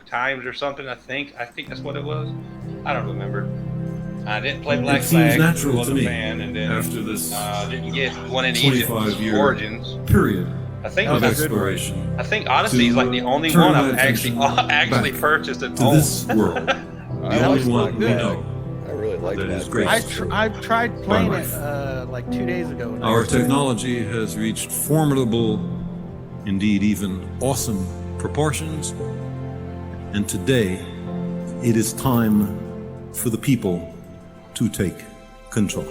times or something. I think that's what it was. I don't remember. I didn't play Black It Flag. seems natural Wasn't to a me fan, and then after this didn't get one in Egypt 25-year Origins. period I think of that's exploration. I think Odyssey is like the only turn one my I've actually attention back purchased and to owned. this world, the I only like one we Black know Flag. I really like that Black is Flag. graced I've tried playing by it life. like 2 days ago. and Our I- technology has reached formidable, indeed even awesome proportions, and today it is time for the people to take control.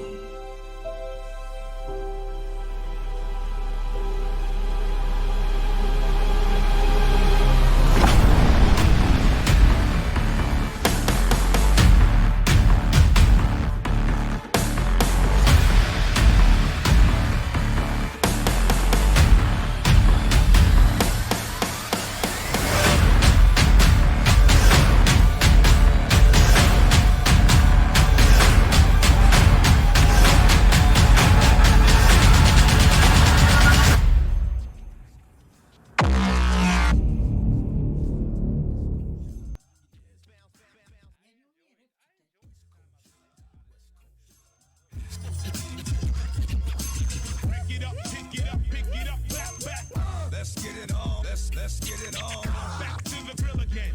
Let's get it on. Let's get it on. Back to the grill again.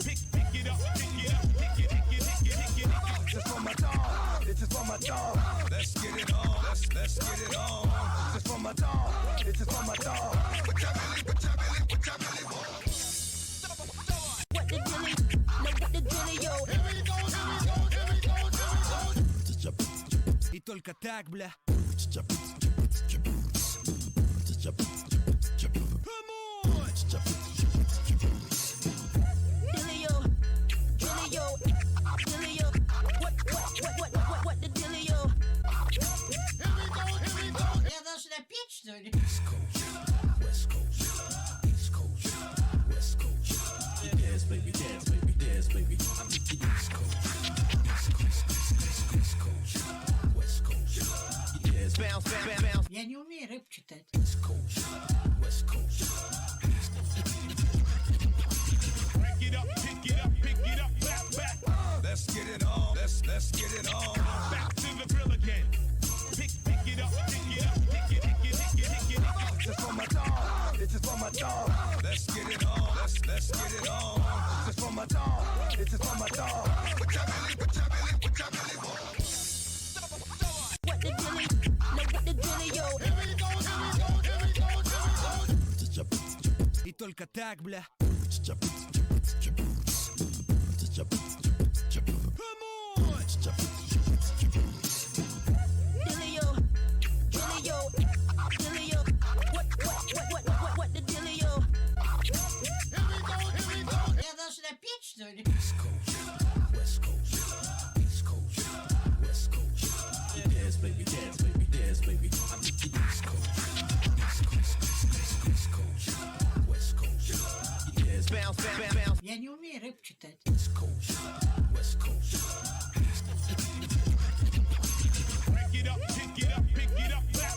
Pick it up, pick it up, pick it. Just for my dog. It's just for my dog. Let's get it on. Let's get it on. Just for my dog. It's just for my dog. What your belly want? What the dilly? No, what the dilly, yo? Here we go. И только так, бля. Dilly-o, dilly-o, dilly-o. What the dilly-o? Here we go. Я должна петь, что ли? West Coast, East Coast, West Coast. Dance, baby, dance, baby, dance, baby. I'm the East Coast, East Coast, West Coast. Yes, bounce, bounce, bounce. Я не умею рэп читать. East Coast, West Coast. Pick it up, back. Let's get it on. Let's get it on. Back to the grill again. Pick it up, pick it. Just for my dog. It's just for my dog. Let's get it on. Let's get it on. Just for my dog. It's just for my dog. What your belly want? What the dilly? No, what the dilly-o? Here we go. И только так, бля. Dilly-o, dilly-o, dilly-o. What the dilly-o? Here we go. Я должна петь, что ли? West Coast, East Coast, West Coast. Dance, baby, dance, baby, dance, baby. I'm the East Coast, East Coast, West Coast. Yes, bounce, bounce, bounce. Я не умею рэп читать. East Coast, West Coast. Pick it up, back.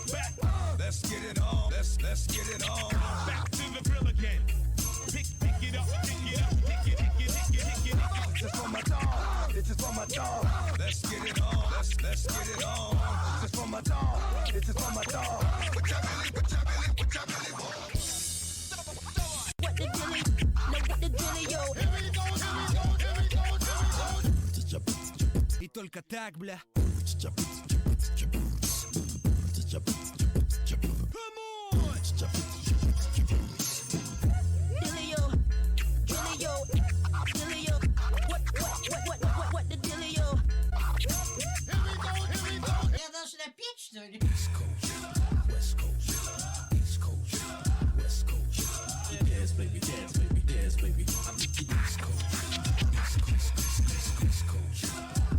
Let's get it on. Let's get it on. Back to the grill again. Pick it up, pick it. Just for my dog. It's just for my dog. Let's get it on. Let's get it on. Just for my dog. It's just for my dog. What your belly want? What the dilly? No, what the dilly-o? Here we go. И только так, бля. Dilly-o, dilly-o, dilly-o. What the dilly-o? Here we go. Я должна петь, что ли? West Coast, East Coast, West Coast. Dance, baby, dance, baby, dance, baby. I'm the East Coast, East Coast,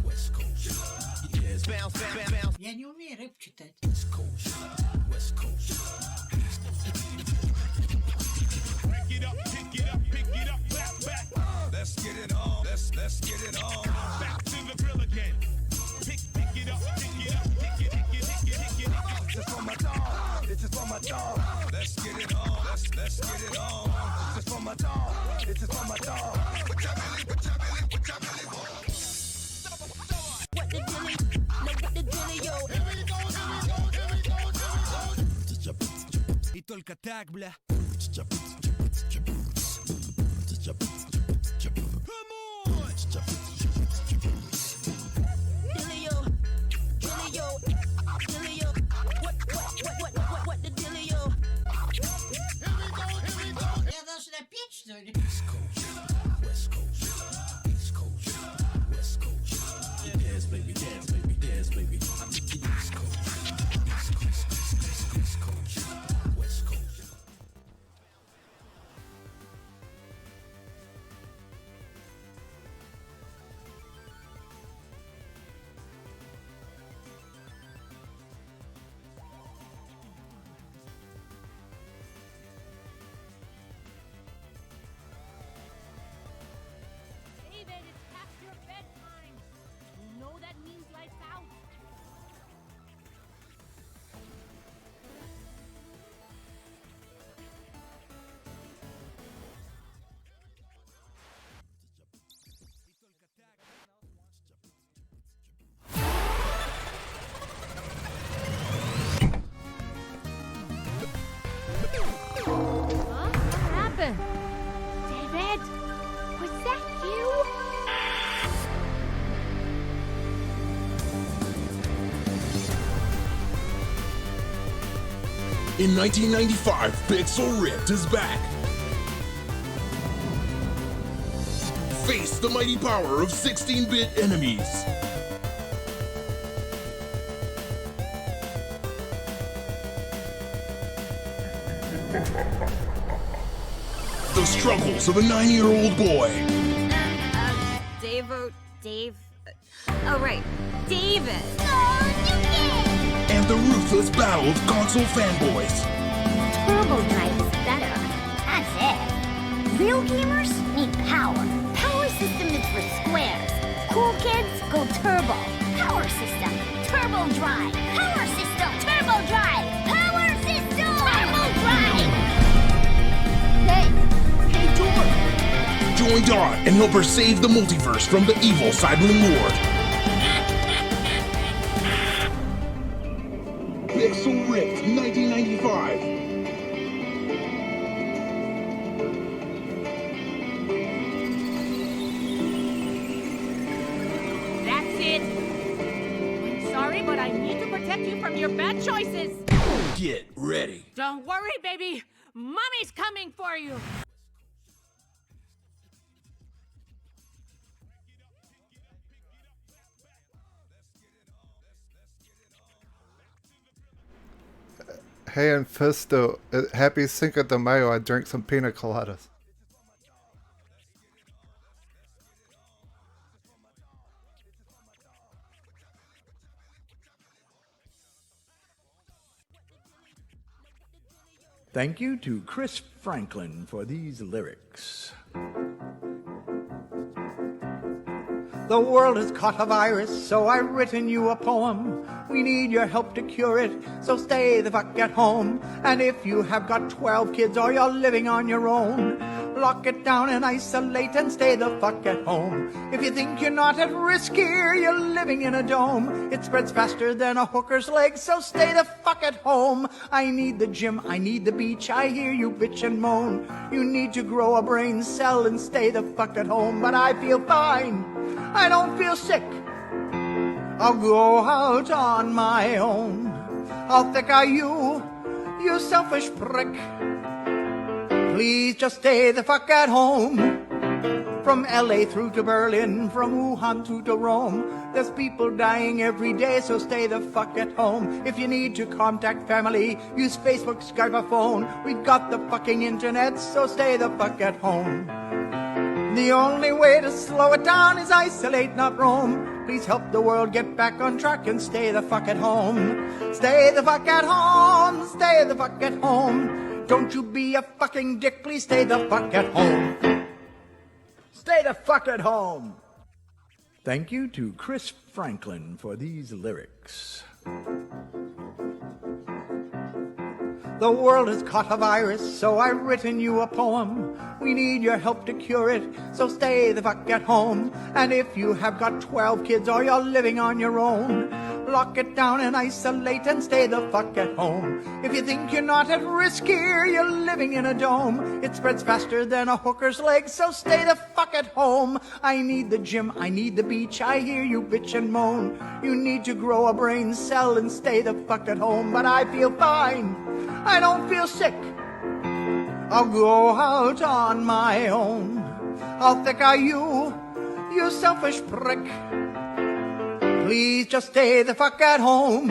West Coast. Yes, bounce, bounce, bounce. Я не умею рэп читать. East Coast, West Coast. Pick it up, back. Let's get it on. Let's get it on. Back to the grill again. Pick it up, pick it. Just for my dog. It's just for my dog. Let's get it on. Let's get it on. Just for my dog. It's just for my dog. только так, бля. Dealio, dealio, dealio. What the dealio? Я должна петь, что ли? West Coast, East Coast, West Coast. Dance, baby, dance, baby, dance, baby. I'm the East Coast, East Coast, East Coast, West Coast. David, it's past your bedtime. You know that means lights out. Huh? What happened? David? Was that you? In 1995, Pixel Ripped is back. Face the mighty power of 16-bit enemies. The struggles of a 9-year-old boy. Dave. Oh, right. David. And the ruthless battle of console fanboys. Turbo Drive is better. That's it. Real gamers need power. Power system is for squares. Cool kids go turbo. Power system. Turbo Drive. Power system. Turbo Drive. Power system. Turbo Drive. Hey, George. Join Dot and help her save the multiverse from the evil Cyberling Lord. Pixel Ripped 1995. That's it. I'm sorry, but I need to protect you from your bad choices. Get ready. Don't worry, baby. Mommy's coming for you. Hey, and Fisto, happy Cinco de Mayo. I drank some pina coladas. Thank you to Chris Franklin for these lyrics. The world has caught a virus, so I've written you a poem. We need your help to cure it, so stay the fuck at home. And if you have got 12 kids or you're living on your own, lock it down and isolate and stay the fuck at home. If you think you're not at risk here, you're living in a dome. It spreads faster than a hooker's leg, so stay the fuck at home. I need the gym, I need the beach, I hear you bitch and moan. You need to grow a brain cell and stay the fuck at home. But I feel fine, I don't feel sick. I'll go out on my own. How thick are you, you selfish prick? Please just stay the fuck at home. From LA through to Berlin, from Wuhan through to Rome, there's people dying every day, so stay the fuck at home. If you need to contact family, use Facebook, Skype, or phone. We've got the fucking internet, so stay the fuck at home. The only way to slow it down is isolate, not roam. Please help the world get back on track and stay the fuck at home. Stay the fuck at home, stay the fuck at home. Don't you be a fucking dick, please stay the fuck at home. Stay the fuck at home. Thank you to Chris Franklin for these lyrics. The world has caught a virus, so I've written you a poem. We need your help to cure it, so stay the fuck at home. And if you have got 12 kids or you're living on your own, Lock it down and isolate and stay the fuck at home. If you think you're not at risk here, you're living in a dome. It spreads faster than a hooker's leg, so stay the fuck at home. I need the gym, I need the beach, I hear you bitch and moan. You need to grow a brain cell and stay the fuck at home. But I feel fine, I don't feel sick. I'll go out on my own. How thick are you, you selfish prick? Please just stay the fuck at home.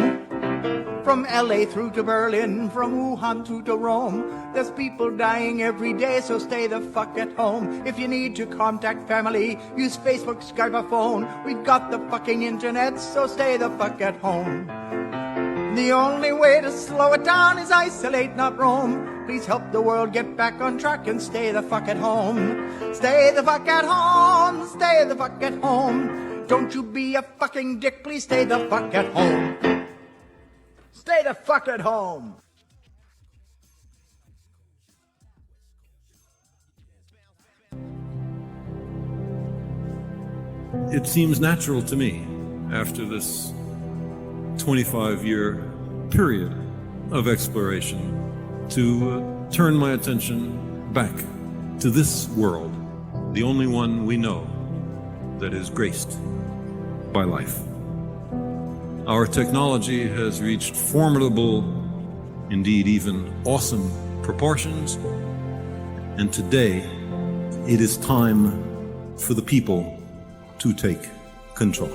From LA through to Berlin, from Wuhan through to Rome. There's people dying every day, so stay the fuck at home. If you need to contact family, use Facebook, Skype, or phone. We've got the fucking internet, so stay the fuck at home. The only way to slow it down is isolate, not roam. Please help the world get back on track and stay the fuck at home. Stay the fuck at home, stay the fuck at home. Don't you be a fucking dick, please stay the fuck at home. Stay the fuck at home. It seems natural to me, after this 25-year period of exploration, to turn my attention back to this world, the only one we know that is graced by life. Our technology has reached formidable, indeed even awesome proportions, and today it is time for the people to take control.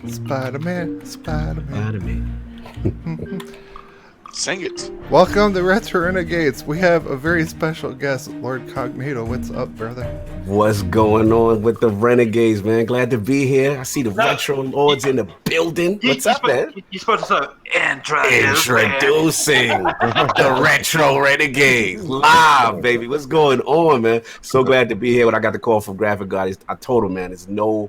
Spider-Man, Spider-Man. Sing it. Welcome to Retro Renegades. We have a very special guest, Lord Cognito. What's up, brother? What's going on with the Renegades, man? Glad to be here. I see the Retro Lords in the building. What's up, man? You're supposed to say Introducing the Retro Renegades live, baby. What's going on, man? So glad to be here. When I got the call from Graphic God, I told him, man, there's no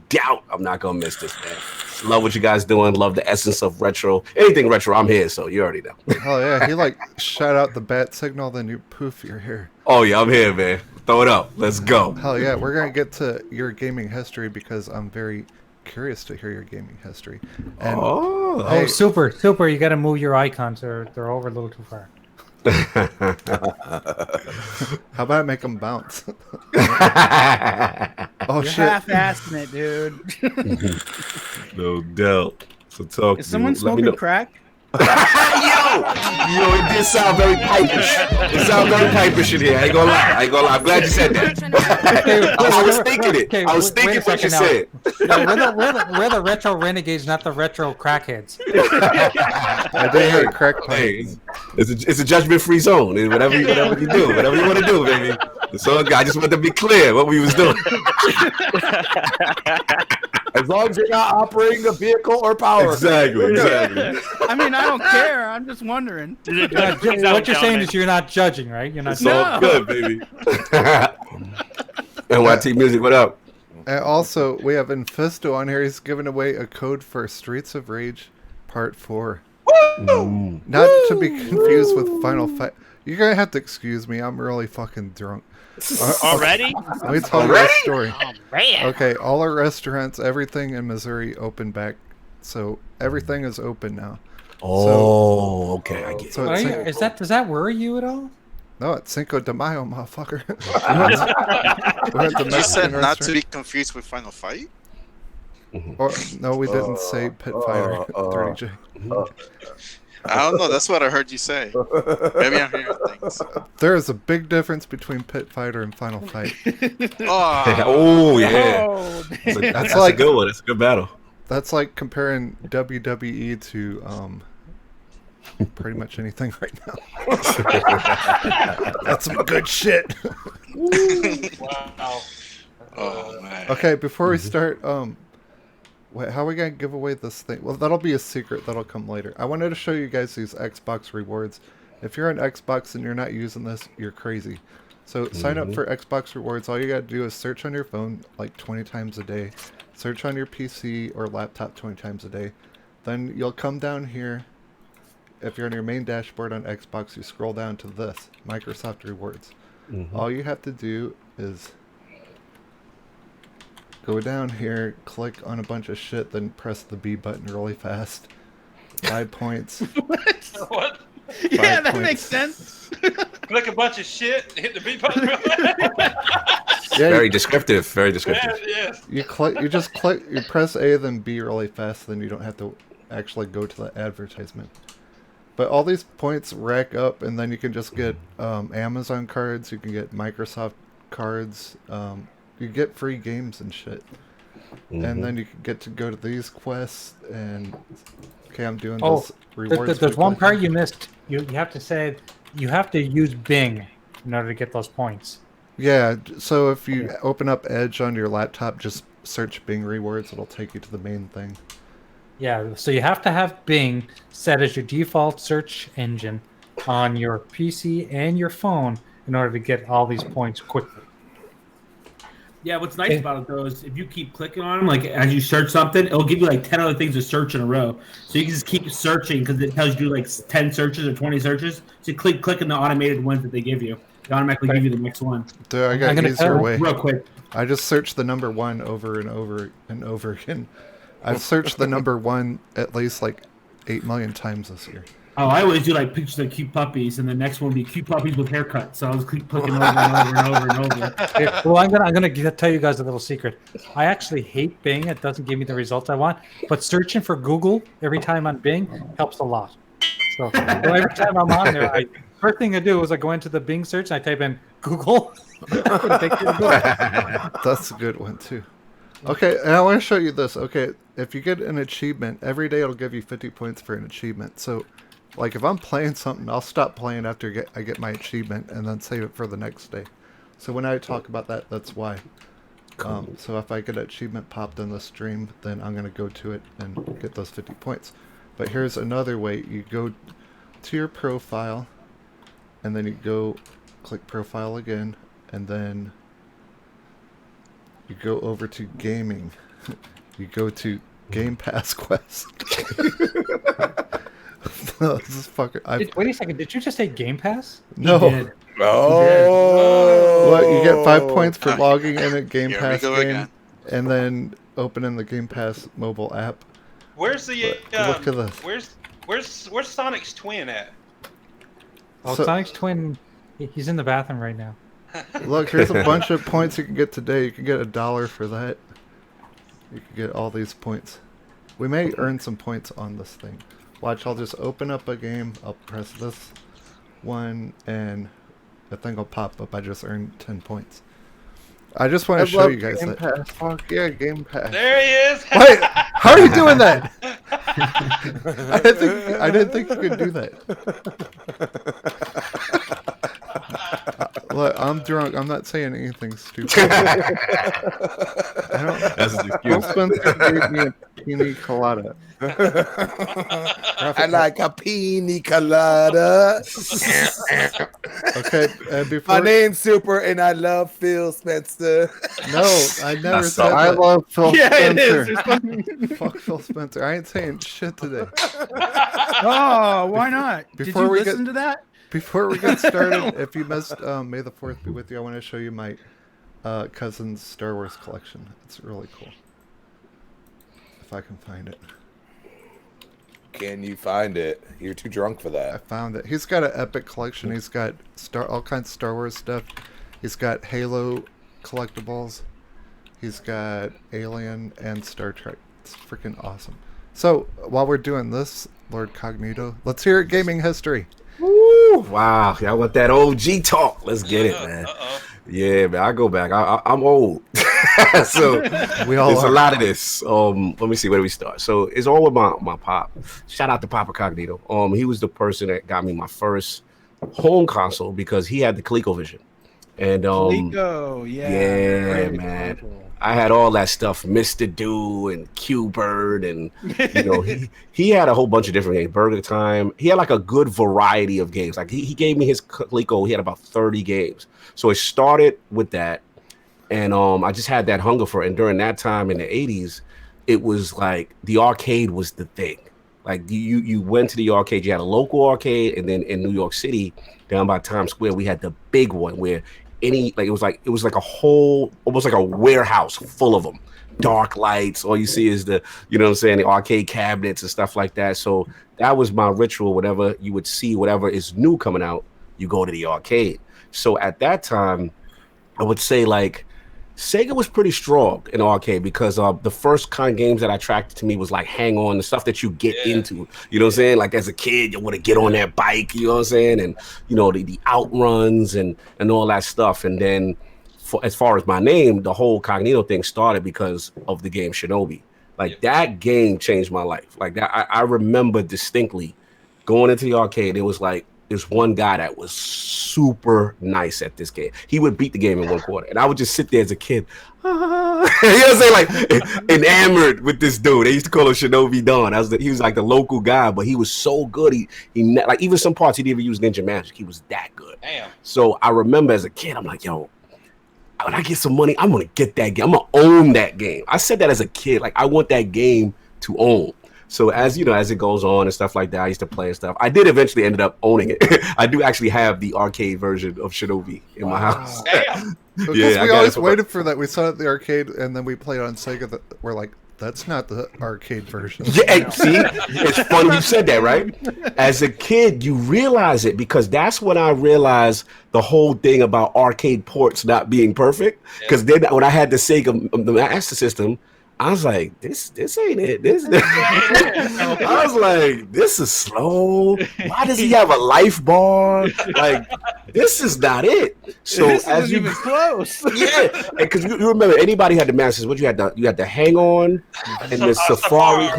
doubt I'm not gonna miss this, man. Love what you guys doing. Love the essence of retro. Anything retro, I'm here. So you already know. Oh yeah, he like shot out the bat signal, then you poof, you're here. Oh yeah, I'm here, man. Throw it up. Let's go. Hell yeah, we're gonna get to your gaming history because I'm very curious to hear your gaming history. And, oh, super. You got to move your icons, or they're over a little too far. How about I make them bounce? Oh, You're shit. half-assing it, dude. No doubt. So talk. Is someone smoking crack? Yo, it did sound very pipish. It sounds very pipish in here. I ain't gonna lie. I'm glad you said that. I was thinking it. I was thinking what you said. We're the retro renegades, not the retro crackheads. I did hear crack hey, it's a judgment-free zone. Whatever you do, whatever you want to do, baby. So I just want to be clear what we was doing. As long as you're not operating a vehicle or power. Exactly. I mean, I don't care. I'm just wondering. What you're saying is you're not judging, right? You're not. It's all good, baby. NYT Music, what up? And also, we have Infisto on here. He's giving away a code for Streets of Rage Part 4. Woo! Not to be confused with Final Fight. You're gonna have to excuse me. I'm really fucking drunk. Already? Let me tell you a Already? story. Oh, man. Okay, all our restaurants, everything in Missouri opened back, so everything is open now. Oh, okay, I get it. So Are it's you, does that worry you at all? No, it's Cinco de Mayo, motherfucker. We're at the You Mexican said not to restaurant. be confused with Final Fight? Or, no, we didn't say Pit Fighter 30J. I don't know. That's what I heard you say. Maybe I'm hearing things. There is a big difference between Pit Fighter and Final Fight. Oh, yeah. That's a good one. That's a good battle. That's like comparing WWE to pretty much anything right now. That's some good shit. Wow. Oh man. Okay, before we start, wait, how are we gonna give away this thing? Well, that'll be a secret. That'll come later. I wanted to show you guys these Xbox rewards. If you're on Xbox and you're not using this, you're crazy. So sign up for Xbox rewards. All you gotta do is search on your phone like 20 times a day. Search on your PC or laptop 20 times a day. Then you'll come down here. If you're on your main dashboard on Xbox, you scroll down to this, Microsoft Rewards. All you have to do is go down here, click on a bunch of shit, then press the B button really fast. 5 points. What? Yeah, that points. makes sense. Click a bunch of shit, hit the B button. Yeah, Very descriptive. Very descriptive. Yes. You just click, you press A, then B really fast, then you don't have to actually go to the advertisement. But all these points rack up, and then you can just get Amazon cards, you can get Microsoft cards, you get free games and shit. And then you can get to go to these quests, and okay, I'm doing this rewards. There's one quickly. part you missed. You have to say, you have to use Bing in order to get those points. Yeah, so if you open up Edge on your laptop, just search Bing rewards, it'll take you to the main thing. Yeah, so you have to have Bing set as your default search engine on your PC and your phone in order to get all these points quickly. Yeah, what's nice about it though is if you keep clicking on them, like as you search something, it'll give you like 10 other things to search in a row. So you can just keep searching because it tells you to do like 10 searches or 20 searches. So you click on the automated ones that they give you. They automatically give you the next one. Dude, I got an easier way. Real quick. I just searched the number 1 over and over and over again. I've searched the number 1 at least like 8 million times this year. Oh, I always do like pictures of cute puppies, and the next one will be cute puppies with haircuts. So I was keep clicking over and over and over and over. Here, well, I'm gonna tell you guys a little secret. I actually hate Bing. It doesn't give me the results I want. But searching for Google every time on Bing helps a lot. So every time I'm on there, first thing I do is I go into the Bing search and I type in Google. That's a good one too. Okay, and I want to show you this. Okay, if you get an achievement, every day it'll give you 50 points for an achievement. So, like if I'm playing something, I'll stop playing after I get my achievement and then save it for the next day. So when I talk about that, that's why. So if I get an achievement popped in the stream, then I'm going to go to it and get those 50 points. But here's another way. You go to your profile, and then you go click profile again, and then you go over to gaming. You go to Game Pass Quest. No, this is fucking. Wait a second. Did you just say Game Pass? No. Oh. What, you get 5 points for logging in a Game Here Pass we go game, again. and then opening the Game Pass mobile app. Where's the Look at this. where's Sonic's twin at? Oh, So- Sonic's twin. He's in the bathroom right now. Look, here's a bunch of points you can get today. You can get $1 for that. You can get all these points. We may earn some points on this thing. Watch, I'll just open up a game. I'll press this one, and the thing will pop up. I just earned 10 poits. I just want to show you guys Game that. Pass. Fuck yeah, Game Pass. There he is. Wait, how are you doing that? I didn't think you could do that. Look, I'm drunk. I'm not saying anything stupid. That's his excuse. Spencer gave me Pina colada. I like a pina colada. Okay, before My name's Super, and I love Phil Spencer. No, I never That's said all. that. I love Phil Yeah, it is. Spencer. Fuck Phil Spencer. I ain't saying shit today. Oh, why not? Did Before you we listen to that? Before we get started, if you missed May the 4th be with you, I want to show you my cousin's Star Wars collection. It's really cool. If I can find it. Can you find it? You're too drunk for I that. found it. He's got an epic collection. He's got all kinds of Star Wars stuff. He's got Halo collectibles. He's got Alien and Star Trek. It's freaking awesome. So, while we're doing this, Lord Cognito, let's hear it gaming history. Woo! Wow, y'all want that OG talk? Let's get it, man. Yeah, man. I go back. I'm old, so We all there's a are. lot of this. Let me see, where do we start? So it's all with my pop. Shout out to Papa Cognito. He was the person that got me my first home console because he had the ColecoVision, and Coleco, yeah. yeah, Very man. cool. I had all that stuff, Mr. Do and Q-Bird, and he had a whole bunch of different games. Burger Time. He had like a good variety of games. Like he gave me his Coleco. He had about 30 games. So it started with that, and I just had that hunger for it. And during that time in the 80s, it was like the arcade was the thing. Like you went to the arcade. You had a local arcade, and then in New York City, down by Times Square, we had the big one where it was like a whole, almost like a warehouse full of them. Dark lights. All you see is the arcade cabinets and stuff like that. So that was my ritual. Whatever you would see, whatever is new coming out, you go to the arcade. So at that time, I would say like Sega was pretty strong in arcade because the first kind of games that attracted to me was like Hang On, the stuff that you get into. You know what I'm saying? Like as a kid, you want to get on that bike. You know what I'm saying? And the outruns and all that stuff. And then as far as my name, the whole Cognito thing started because of the game Shinobi. Like that game changed my life. Like that, I remember distinctly going into the arcade. It was like there's one guy that was super nice at this game. He would beat the game in one quarter, and I would just sit there as a kid, you know what I'm saying, like enamored with this dude. They used to call him Shinobi Don. He was like the local guy, but he was so good. He like even some parts he didn't even use ninja magic. He was that good. Damn. So I remember as a kid, I'm like, yo, when I get some money, I'm gonna get that game. I'm gonna own that game. I said that as a kid, like I want that game to own. So as it goes on and stuff like that, I used to play and stuff. I did eventually ended up owning it. I do actually have the arcade version of Shinobi in my house. Damn. Because Yeah, we I got always it. waited for that. We saw it at the arcade, and then we played on Sega. That we're like, that's not the arcade version. Yeah, see, it's funny you said that, right? As a kid, you realize it because that's when I realized the whole thing about arcade ports not being perfect. Because then when I had the Sega, the Master System, I was like, this ain't it. I was like, this is slow. Why does he have a life bar? Like, this is not it. So This as isn't you even close. yeah, because you remember anybody had the Masters. What you had the Hang On and the Safari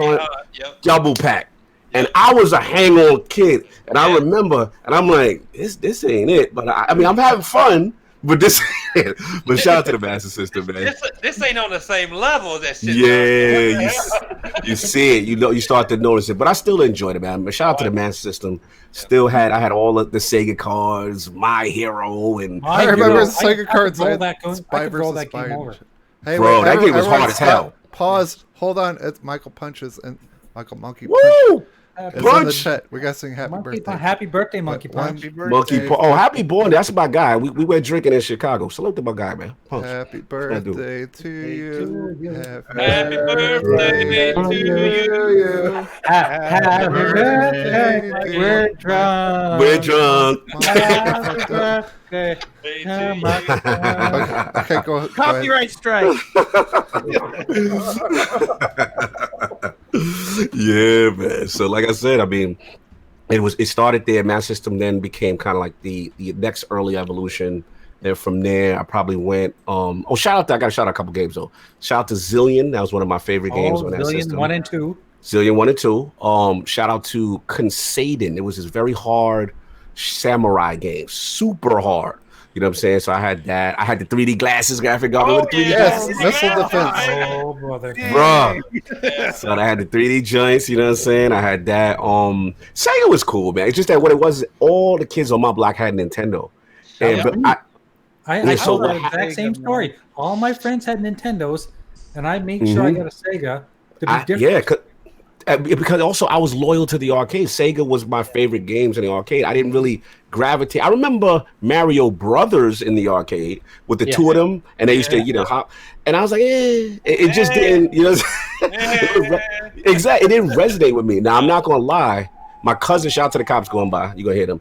double pack. And I was a Hang On kid, and I remember, and I'm like, this ain't it. But I mean, I'm having fun. But this, but shout out to the Master System, man. This ain't on the same level as that shit. Yeah, you see it, you start to notice it. But I still enjoyed it, man. But shout out to the Master System. I had all of the Sega cards, My Hero, and I remember the Sega cards. I Spy could roll versus that game Spy. over. Hey, Bro, that game was everyone hard as hell. Pause. Hold on. It's Michael Punches and Michael Monkey Woo! Punch. It's in the Punch! chat. We got to sing happy birthday. Happy birthday, Monkey Punch. Happy born. That's my guy. We went drinking in Chicago. Salute to my guy, man. Punch. Happy birthday to you. Happy birthday to you. Happy birthday. We're drunk. We're drunk. Happy birthday. Okay, go Copyright strike. Yeah, man. So like I said, I mean, it started there. Master System then became kind of like the next early evolution. Then from there, I probably went. Shout out! I got to shout out a couple games though. Shout out to Zillion. That was one of my favorite games on that Zillion system. 1 and 2. Zillion 1 and 2. Shout out to Consaden. It was this very hard samurai game, super hard. You know what I'm saying? So I had that. I had the 3D glasses, graphic card. Remember the 3D Yes, glasses? missile defense. Oh, brother. Bro. So I had the 3D joints, you know what I'm saying? I had that. Sega was cool, man. It's just that what it was, all the kids on my block had Nintendo. And but I so told what that exact same story. All my friends had Nintendos, and I made sure I got a Sega to be different. Yeah, because also I was loyal to the arcade. Sega was my favorite games in the arcade. I didn't really gravitate. I remember Mario Brothers in the arcade with the two of them, and they used to, hop. And I was like, it just didn't, exactly. It didn't resonate with me. Now I'm not gonna lie. My cousin, shout out to the cops going by. You gonna hear them.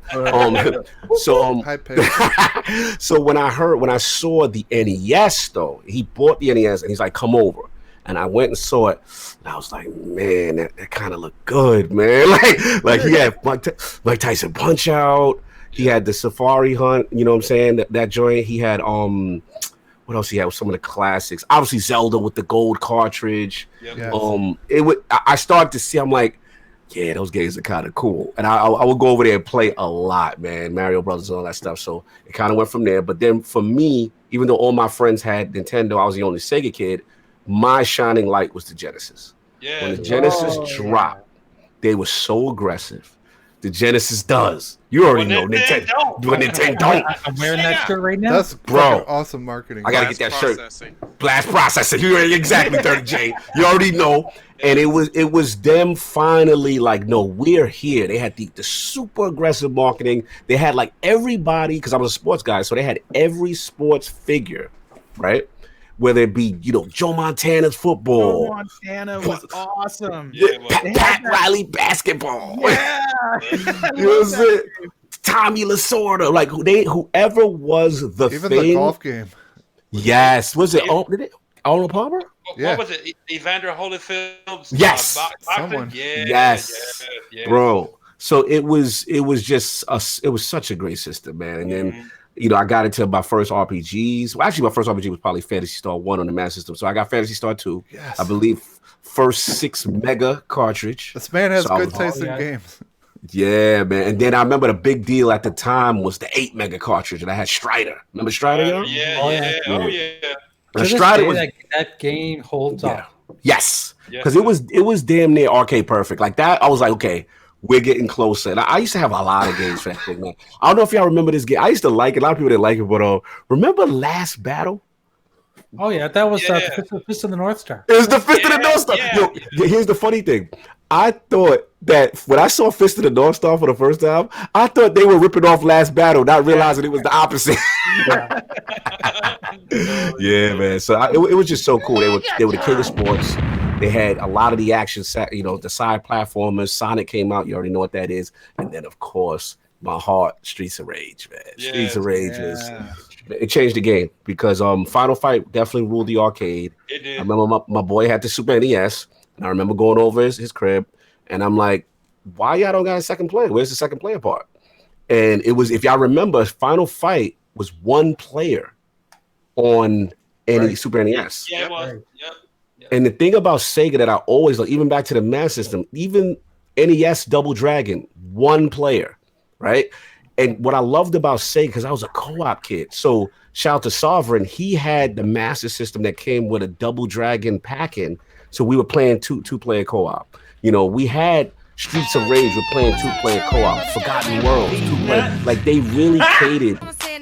So when I saw the NES though, he bought the NES and he's like, come over. And I went and saw it. And I was like, man, that kind of looked good, man. Like he had Mike Tyson Punch Out. He had the Safari Hunt. You know what I'm saying? That joint. He had what else he had with some of the classics? Obviously Zelda with the gold cartridge. Yes. I started to see. I'm like, yeah, those games are kind of cool. And I would go over there and play a lot, man. Mario Brothers and all that stuff. So it kind of went from there. But then for me, even though all my friends had Nintendo, I was the only Sega kid. My shining light was the Genesis. Yeah. When the Genesis dropped, they were so aggressive. The Genesis does. You already know Nintendo. Nintendo. I'm wearing that shirt right now. That's awesome marketing. I gotta get that shirt. Blast processing. You already exactly 30 J. You already know. And it was them finally like, no, we're here. They had the super aggressive marketing. They had like everybody, because I was a sports guy, so they had every sports figure, right? Whether it be, Joe Montana's football. Joe Montana was awesome. Pat Riley basketball. Yeah. You know what I'm saying? Tommy Lasorda. Like, whoever was the Even thing. the golf game. Yes. Was it Arnold Palmer? What was it? Evander Holyfield? Yes. Someone. Yes. Bro. So it was just it was such a great system, man. And then I got into my first RPGs. Well, actually, my first RPG was probably Phantasy Star 1 on the Master System. So I got Phantasy Star 2. Yes. I believe first 6 mega cartridge. This man has good taste in games. Yeah, man. And then I remember the big deal at the time was the 8 mega cartridge. And I had Strider. Remember Strider, yo? Strider was that game holds up. Yes. Because it was damn near arcade perfect. Like that, I was like, okay, we're getting closer. And I used to have a lot of games for that thing, man. I don't know if y'all remember this game. I used to like it. A lot of people didn't like it, but remember Last Battle? Oh, yeah. That was the Fist of the North Star. It was the Fist of the North Star. Yo, here's the funny thing. I thought that when I saw Fist of the North Star for the first time, I thought they were ripping off Last Battle, not realizing it was the opposite. Yeah, man. So it was just so cool. They were the king of sports. They had a lot of the action, the side platformers. Sonic came out. You already know what that is. And then, of course, my heart, Streets of Rage, man. Streets of Rage it changed the game because Final Fight definitely ruled the arcade. It did. I remember my boy had the Super NES, and I remember going over his crib, and I'm like, why y'all don't got a second player? Where's the second player part? And it was, if y'all remember, Final Fight was one player on Super NES. Yeah, it was. Yep. And the thing about Sega that I always like, even back to the Master System, even NES Double Dragon, one player, right? And what I loved about Sega, because I was a co-op kid, so shout out to Sovereign, he had the Master System that came with a Double Dragon pack-in, so we were playing two-player co-op. We had Streets of Rage, we're playing two-player co-op, Forgotten Worlds, two-player. Like, they really catered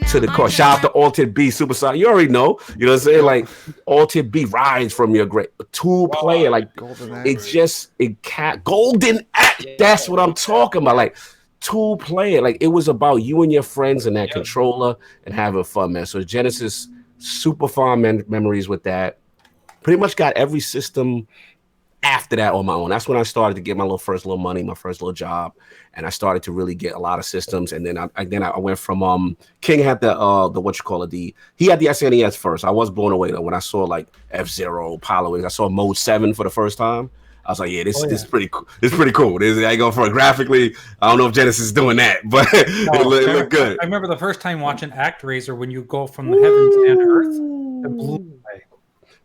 to the core. Shout out to Altered B, Supersonic. You already know. You know what I'm saying? Like, Altered B rides from your great two-player. Like, it's just Golden Axe. That's what I'm talking about. Like, two-player. Like, it was about you and your friends and that controller and having fun, man. So Genesis, super fun memories with that. Pretty much got every system after that on my own. That's when I started to get my first little money, my first little job, and I started to really get a lot of systems. And then I went from King had the he had the SNES first. I was blown away though when I saw like F-Zero, Apollo. I saw Mode 7 for the first time. I was like, this is pretty cool. It's pretty cool. I go for it graphically. I don't know if Genesis is doing that, but it looked good. I remember the first time watching ActRaiser when you go from the heavens and earth. It blew away.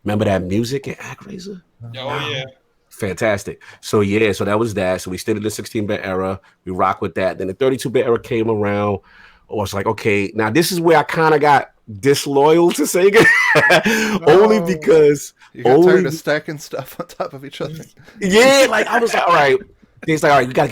Remember that music in ActRaiser? Oh yeah. Fantastic. So so that was that. So we stayed in the 16-bit era. We rock with that. Then the 32-bit era came around. was like, okay, now this is where I kind of got disloyal to Sega, only because You got tired of stacking stuff on top of each other. yeah, like I was like, all right. He's like, all right, you gotta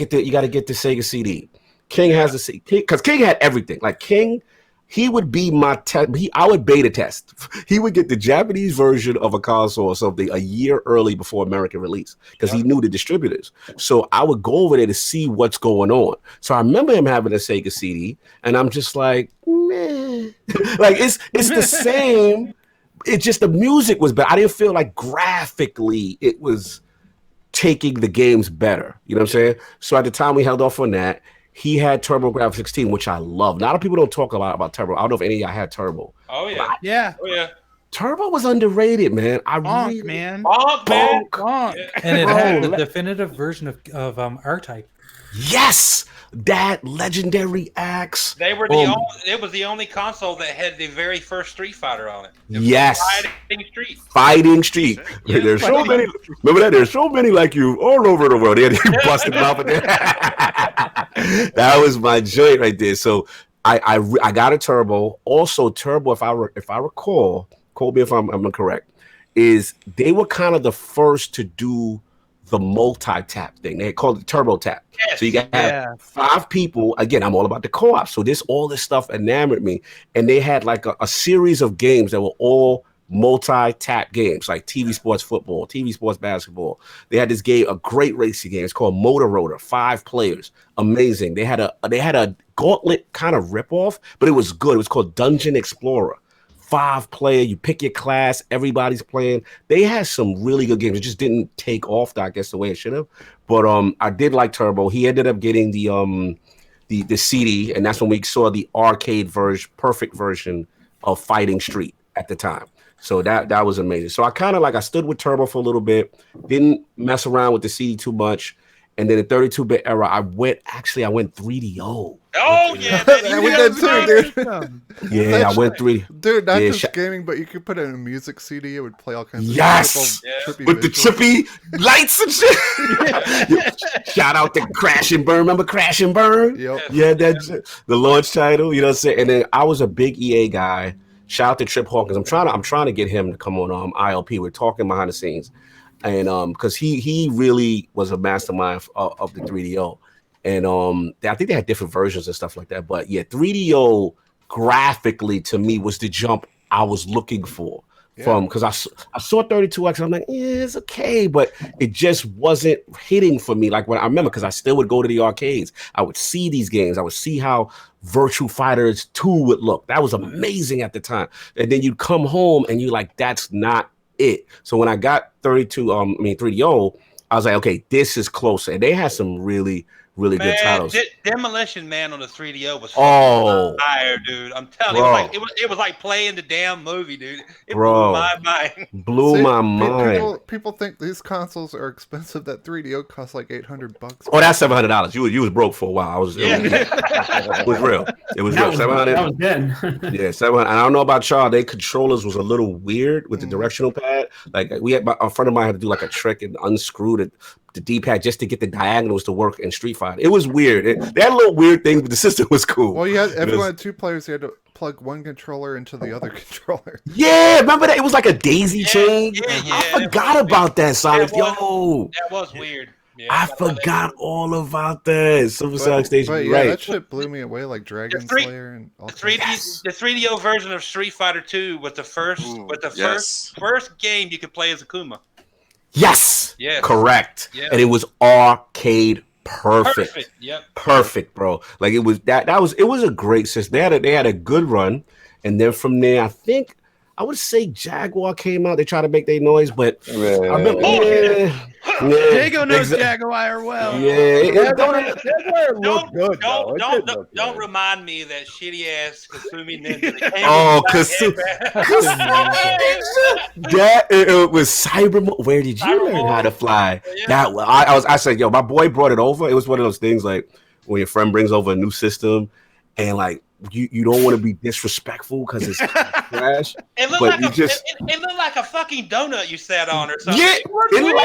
get the Sega CD. King has the CD because King had everything. Like King, he would be my test. I would beta test. He would get the Japanese version of a console or something a year early before American release because he knew the distributors. So I would go over there to see what's going on. So I remember him having a Sega CD, and I'm just like, meh. Like it's the same. It's just the music was better. I didn't feel like graphically it was taking the games better. You know what I'm saying? So at the time we held off on that. He had TurboGrafx 16, which I love. A lot of people don't talk a lot about Turbo. I don't know if any of y'all had Turbo. Oh yeah, yeah, oh yeah. Turbo was underrated, man. Bonk, man. Bonk. And it had the definitive version of R-Type. Yes, that legendary axe. They were the only. It was the only console that had the very first Street Fighter on it. Yes, Fighting Street. Yeah. There's so many. Remember that? There's so many like you all over the world. They busted them out. That was my joint right there. So I got a Turbo. Also, Turbo, if I recall, quote me if I'm correct, is they were kind of the first to do the multi-tap thing. They called it Turbo Tap. Yes. So you got to have 5 people. Again, I'm all about the co-op. So all this stuff enamored me. And they had like a series of games that were all multi-tap games, like TV Sports Football, TV Sports Basketball. They had this game, a great racing game. It's called Motor Rotor, 5 players. Amazing. They had a Gauntlet kind of ripoff, but it was good. It was called Dungeon Explorer. 5-player, you pick your class, everybody's playing. They had some really good games. It just didn't take off, I guess, the way it should have. But I did like Turbo. He ended up getting the CD, and that's when we saw the arcade version, perfect version of Fighting Street at the time. So that was amazing. So I stood with Turbo for a little bit, didn't mess around with the CD too much. And then the 32-bit era, I went 3DO. Oh yeah, we did too, dude. Yeah, I went 3. Dude, not just gaming, but you could put in a music CD. It would play all kinds of trippy with the trippy lights and shit. Shout out to Crash and Burn. Remember Crash and Burn? Yep. Yeah, that's the launch title. You know what I'm saying? And then I was a big EA guy. Shout out to Trip Hawkins. I'm trying to get him to come on ILP. We're talking behind the scenes. And because he really was a mastermind of the 3DO, and I think they had different versions and stuff like that. But yeah, 3DO graphically to me was the jump I was looking for from, because I saw 32X and I'm like, yeah, it's okay, but it just wasn't hitting for me. Like when I remember, because I still would go to the arcades, I would see these games, I would see how Virtua Fighters 2 would look. That was amazing at the time. And then you'd come home and you're like, that's not it. So when I got 3DO, I was like, okay, this is closer. And they had some really good titles. Demolition Man on the 3DO was fire, dude. I'm telling you, it was like playing the damn movie, dude. It blew my mind. Blew my mind. People think these consoles are expensive. That 3DO costs like $800. Oh, that's $700. You was broke for a while. It was real. It was real. 700. That was dead. Yeah, 700. I don't know about y'all. Their controllers was a little weird with the directional pad. Like a friend of mine had to do like a trick and unscrew the D-pad just to get the diagonals to work in Street Fighter. It was weird. They had little weird things, but the system was cool. Well, everyone had 2 players. You had to plug one controller into the other controller. Yeah, remember that? It was like a daisy chain. I forgot about that, Sonic. That was weird. Yeah, I forgot all about that. Super Sonic Station, right? That shit blew me away, like Dragon Slayer and all. The 3DO version of Street Fighter 2 was the first game you could play as Akuma. Yes. Correct. Yes. And it was arcade perfect. Yep. Perfect, bro. Like it was it was a great system. They had a good run, and then from there, I would say Jaguar came out. They tried to make their noise, but I remember, Diego knows Jaguar well. Yeah, don't remind me of that shitty ass Kasumi Ninja. Oh, Kasumi! It was Cyber. Where did you learn how to fly? Yeah. I said, yo, my boy brought it over. It was one of those things like when your friend brings over a new system, and like you don't want to be disrespectful because it's trash. It looked like a fucking donut you sat on or something. Yeah, it looked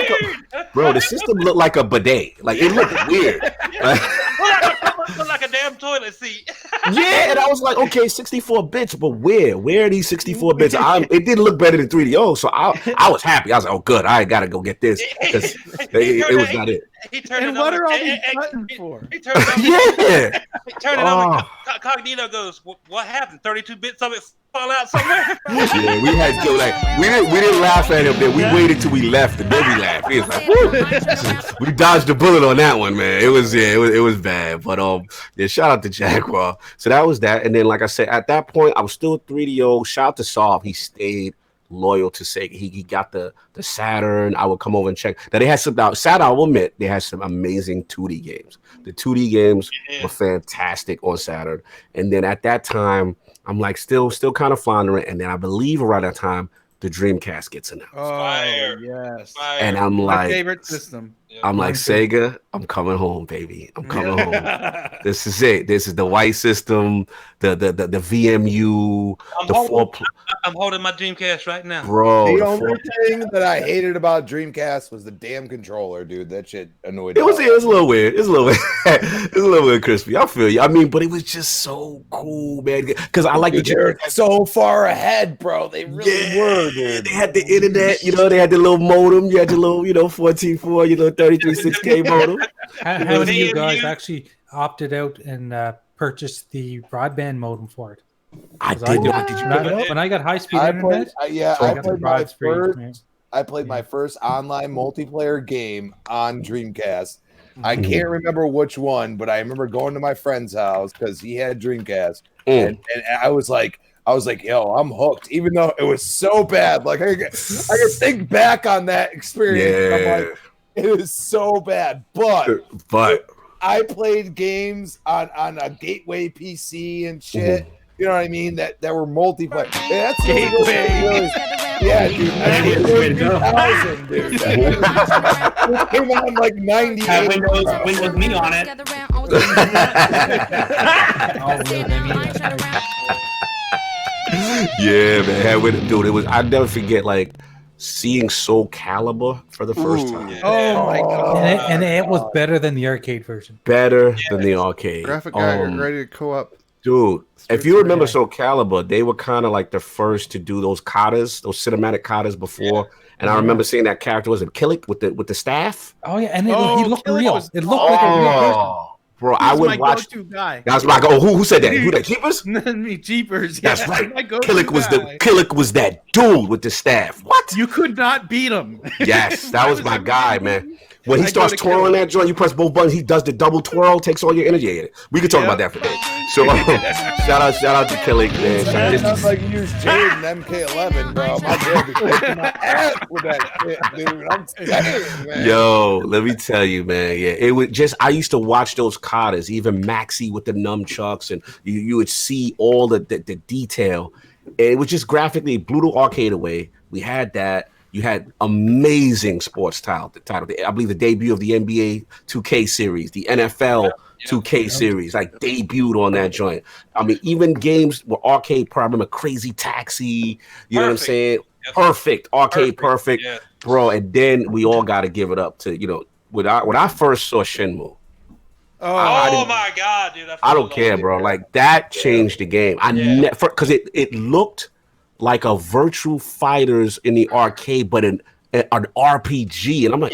like bro. The system looked like a bidet. Like it looked weird. It looked like a damn toilet seat. Yeah, and I was like, okay, 64 bits, but where? Where are these 64 bits? It didn't look better than 3DO, so I was happy. I was like, oh, good, I gotta go get this because it was not it. He turned And it what on. are all these buttons for? He turned it on. Yeah. He turned it on. Cognito goes, "What happened? 32 bits of it fall out somewhere." Yeah, we had to like we didn't laugh at him. Then we waited till we left, and then we laughed. He was like, woo. We dodged the bullet on that one, man. It was bad, but yeah, shout out to Jaguar. So that was that, and then like I said, at that point, I was still 3DO. Shout out to Saab. He stayed loyal to Sega. He got the Saturn. I would come over and check. Now they had some. Saturn, I will admit, they had some amazing 2D games. The 2D games were fantastic on Saturn. And then at that time, I'm like still kind of floundering. And then I believe around that time, the Dreamcast gets announced. Oh, yes. And I'm My like, favorite system. I'm like, Sega, I'm coming home, baby. I'm coming home. This is it. This is the white system, the VMU, I'm holding my Dreamcast right now. Bro, the only thing that I hated about Dreamcast was the damn controller, dude. That shit annoyed me. It was a little weird. It's a little weird. It's a little weird, crispy. I feel you. I mean, but it was just so cool, man. Because I like they're so far ahead, bro. They really were, dude. They had the internet, they had the little modem. You had the little, 14.4, 33.6K modem. How many of you guys actually opted out and purchased the broadband modem for it? I did not. When I got high-speed internet, I played my first online multiplayer game on Dreamcast. I can't remember which one, but I remember going to my friend's house because he had Dreamcast, and I was like, yo, I'm hooked, even though it was so bad. Like I could think back on that experience. I'm like, it was so bad, but I played games on a gateway PC and shit. You know what I mean? That were multiplayer. That's gateway. Yeah, dude. That dude. It came out in like 98. Windows Me on it. Yeah, man. Dude, it was. I'll never forget like seeing Soul Calibur for the first time. Yeah. Oh my god! And it was better than the arcade version. Better than the arcade. Graphic guy ready to co-op. Dude, if you remember Soul Calibur, they were kind of like the first to do those katas, those cinematic katas before. And I remember seeing that character was it Killick with the staff. Oh yeah, and he looked real. It looked like a real person. Bro, I would watch. Guy. That's my go. Who said that? Who that? Jeepers? Me, Jeepers. That's right. Killick was that dude with the staff. What? You could not beat him. Yes, that was my guy, man. When he starts twirling that joint, you press both buttons. He does the double twirl, takes all your energy. We could talk about that for days. So shout out to Killick, man. It sounds like you used Jade and MK11, bro. My dad be kicking my ass with that shit, dude. I'm saying, man. Yo, let me tell you, man. Yeah, it was just. I used to watch those katas, even Maxi with the nunchucks, and you would see all the detail. And it was just graphically blew the arcade away. We had that. You had amazing sports title. I believe the debut of the NBA 2K series, the NFL 2K series, like debuted on that joint. I mean, even games were arcade. I remember Crazy Taxi. You know what I'm saying? Perfect arcade, perfect, bro. And then we all got to give it up to when I first saw Shenmue. Oh my god, dude! I don't care, bro. Like that changed the game. Because it looked like a virtual fighters in the arcade, but an RPG. And I'm like,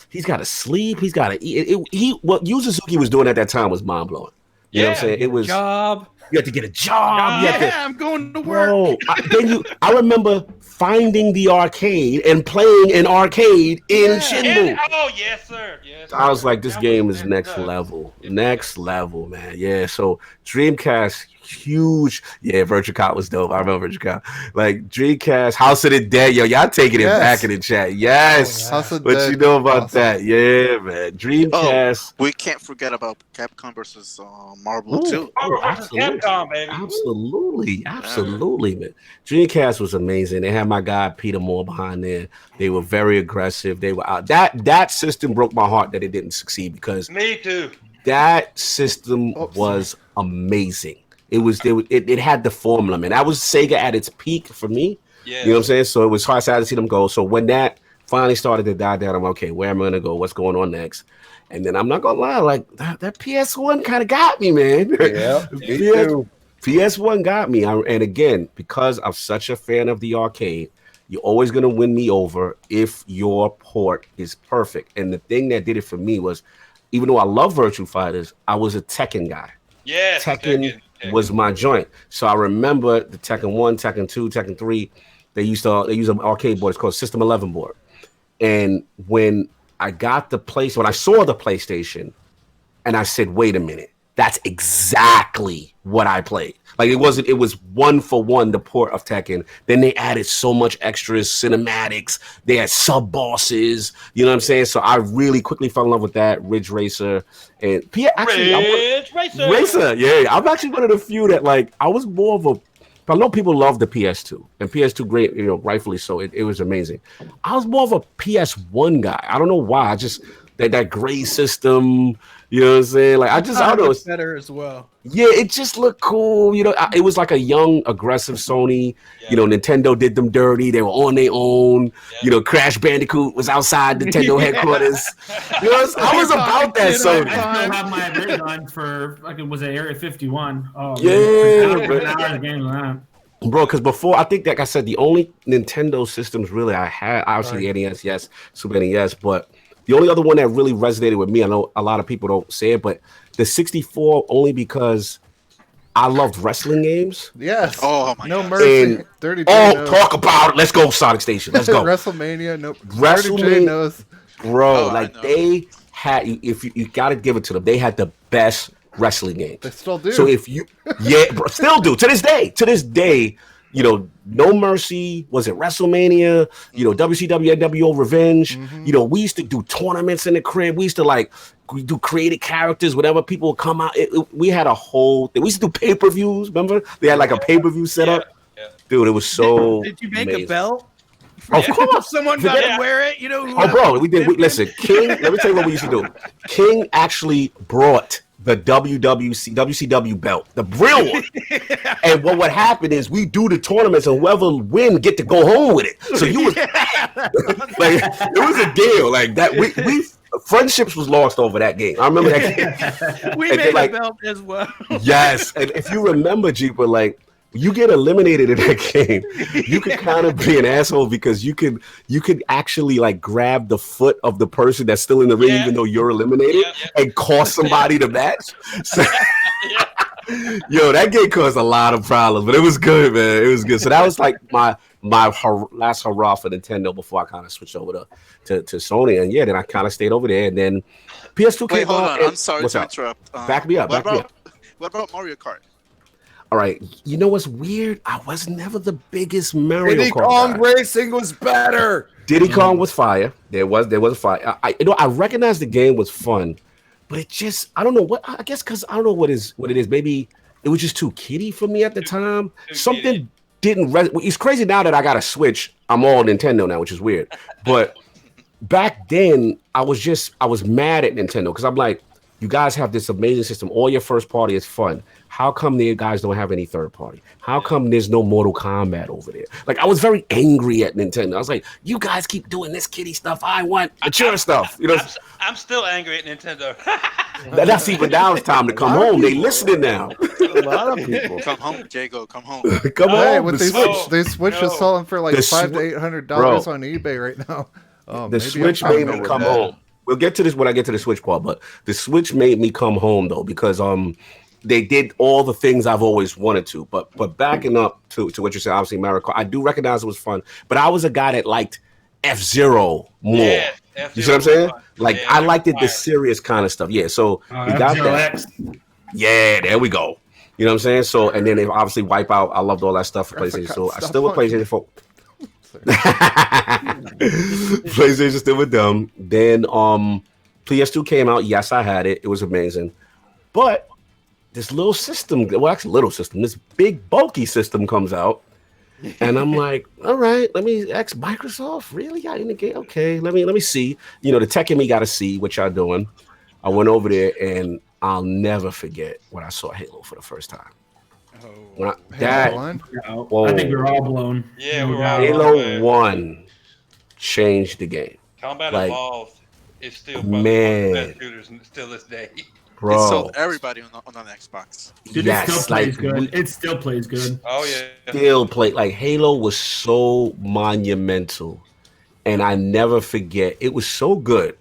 he's got to sleep. He's got to eat. What Yu Suzuki was doing at that time was mind blowing. You know what I'm saying? It was job. You had to get a job. I'm going to work. Bro, I remember finding the arcade and playing an arcade in Shenmue. Oh yes, sir. Yes. I was like, this game is next level. Next level, man. Yeah. So Dreamcast, huge. Yeah, Virtual Cop was dope. I remember Virtual Cop. Like Dreamcast, House of the Dead. Yo, y'all taking it back in the chat. Yes. House of what Dead, you know about that? Yeah, man. Dreamcast. We can't forget about Capcom versus Marvel too. Absolutely. Capcom, baby. Absolutely, man. Dreamcast was amazing. They had my guy Peter Moore behind there. They were very aggressive. They were out. That system broke my heart that it didn't succeed because me too. That system was amazing. It had the formula, man. That was Sega at its peak for me. Yeah. You know what I'm saying? So it was hard to see them go. So when that finally started to die down, I'm okay, where am I gonna go? What's going on next? And then I'm not gonna lie, like that PS1 kind of got me, man. Yeah, me too. PS1 got me. And again, because I'm such a fan of the arcade, you're always gonna win me over if your port is perfect. And the thing that did it for me was, even though I love Virtual Fighters, I was a Tekken guy. Yes, Tekken was my joint. So I remember the Tekken 1, Tekken 2, Tekken 3. They use an arcade board. It's called System 11 board. And when I got when I saw the PlayStation, and I said, wait a minute, that's exactly what I played. Like it was one for one the port of Tekken. Then they added so much extras, cinematics. They had sub bosses. You know what I'm saying? So I really quickly fell in love with that. Ridge Racer and Ridge Racer. Yeah, I'm actually one of the few that like I was more of a. I know people love the PS2 and PS2 great, rightfully so. It was amazing. I was more of a PS1 guy. I don't know why. I just that gray system. You know what I'm saying? Like I don't know. It's better as well. Yeah, it just looked cool. It was like a young, aggressive Sony. Yeah. Nintendo did them dirty. They were on their own. Yeah. Crash Bandicoot was outside Nintendo headquarters. I was about that Sony. I still have my rig on for was it Area 51? Oh yeah, bro. Because before, I think, like I said, the only Nintendo systems really I had, obviously the NES, yes, Super NES, but the only other one that really resonated with me, I know a lot of people don't say it, but the 64, only because I loved wrestling games. Yes. Oh my No God. mercy. 30 talk about it. Let's go, Sonic Station. Let's go. WrestleMania. No. WrestleMania knows. Bro, they had. If you got to give it to them, they had the best wrestling games. They still do. So bro, still do to this day. To this day. No Mercy, was it WrestleMania, WCW, NWO Revenge, we used to do tournaments in the crib. We used to do creative characters, whatever people would come out. We had a whole thing. We used to do pay-per-views, remember? They had like a pay-per-view setup. Yeah. Dude, it was so Did you make amazing. a belt? Of course. Someone got to wear it, Oh, bro, we did. Listen, King, let me tell you what we used to do. King actually brought the WCW belt, the real one. And what would happen is we do the tournaments and whoever win get to go home with it. So you was like, it was a deal like that. We friendships was lost over that game. I remember that game. We made a belt as well. Yes, and if you remember, Jeeper, like you get eliminated in that game, you could kind of be an asshole because you could actually like grab the foot of the person that's still in the ring, even though you're eliminated, and cost somebody the match. So, yo, that game caused a lot of problems, but it was good, man. It was good. So that was like my last hurrah for Nintendo before I kind of switched over to Sony, and then I kind of stayed over there, and then PS2 came out. Hold on, I'm sorry to interrupt. Back me up. What about Mario Kart? All right, you know what's weird? I was never the biggest Mario Kart Diddy Kong Racing was better. Diddy Kong was fire. There was fire. I recognize the game was fun, but it just I don't know what. I guess because I don't know what it is. Maybe it was just too kiddie for me at the time. Something didn't. It's crazy now that I got a Switch. I'm all Nintendo now, which is weird. But back then, I was mad at Nintendo because I'm like, you guys have this amazing system. All your first party is fun. How come you guys don't have any third party? How come there's no Mortal Kombat over there? Like, I was very angry at Nintendo. I was like, you guys keep doing this kiddie stuff. I want mature stuff. I'm still angry at Nintendo. That's even now it's time to come home. They listening now. A lot of people. Come home, Jago. Come home. Come hey, on. With they Switch is selling for like $500 to $800 on eBay right now. The Switch made me come home. We'll get to this when I get to the Switch part, but the Switch made me come home though because they did all the things I've always wanted to. But backing up to what you said, obviously Mario Kart, I do recognize it was fun, but I was a guy that liked F-Zero more. Yeah, you see what I'm saying? Like I liked it, the serious kind of stuff. Yeah, so we got that. Yeah, there we go. You know what I'm saying? So and then they obviously wipe out. I loved all that stuff for PlayStation. So I still with PlayStation 4. PlayStation still with them. Then PS2 came out. Yes, I had it. It was amazing. But this little system, this big bulky system comes out. And I'm like, all right, let me ask Microsoft. Really? Y'all in the game? Okay, let me see. The tech in me got to see what y'all doing. I went over there and I'll never forget when I saw Halo for the first time. I think we're all blown. Yeah, we were all Halo 1 changed the game. Combat evolved. is still probably one of the Man, best shooters still this day. It bro. sold everybody on an Xbox. Dude, it still Yes, plays like good. It still plays good. Oh yeah. still play like Halo was so monumental, and I never forget. It was so good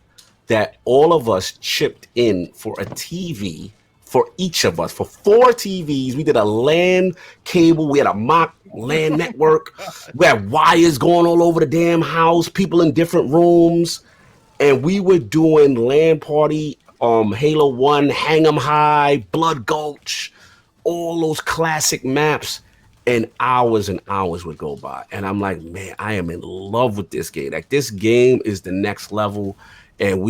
that all of us chipped in for a TV for each of us for 4 TVs. We did a LAN cable. We had a mock LAN network. We had wires going all over the damn house. People in different rooms, and we were doing LAN party. Halo 1, Hang 'em High, Blood Gulch, all those classic maps, and hours would go by. And I'm like, man, I am in love with this game. Like, this game is the next level. And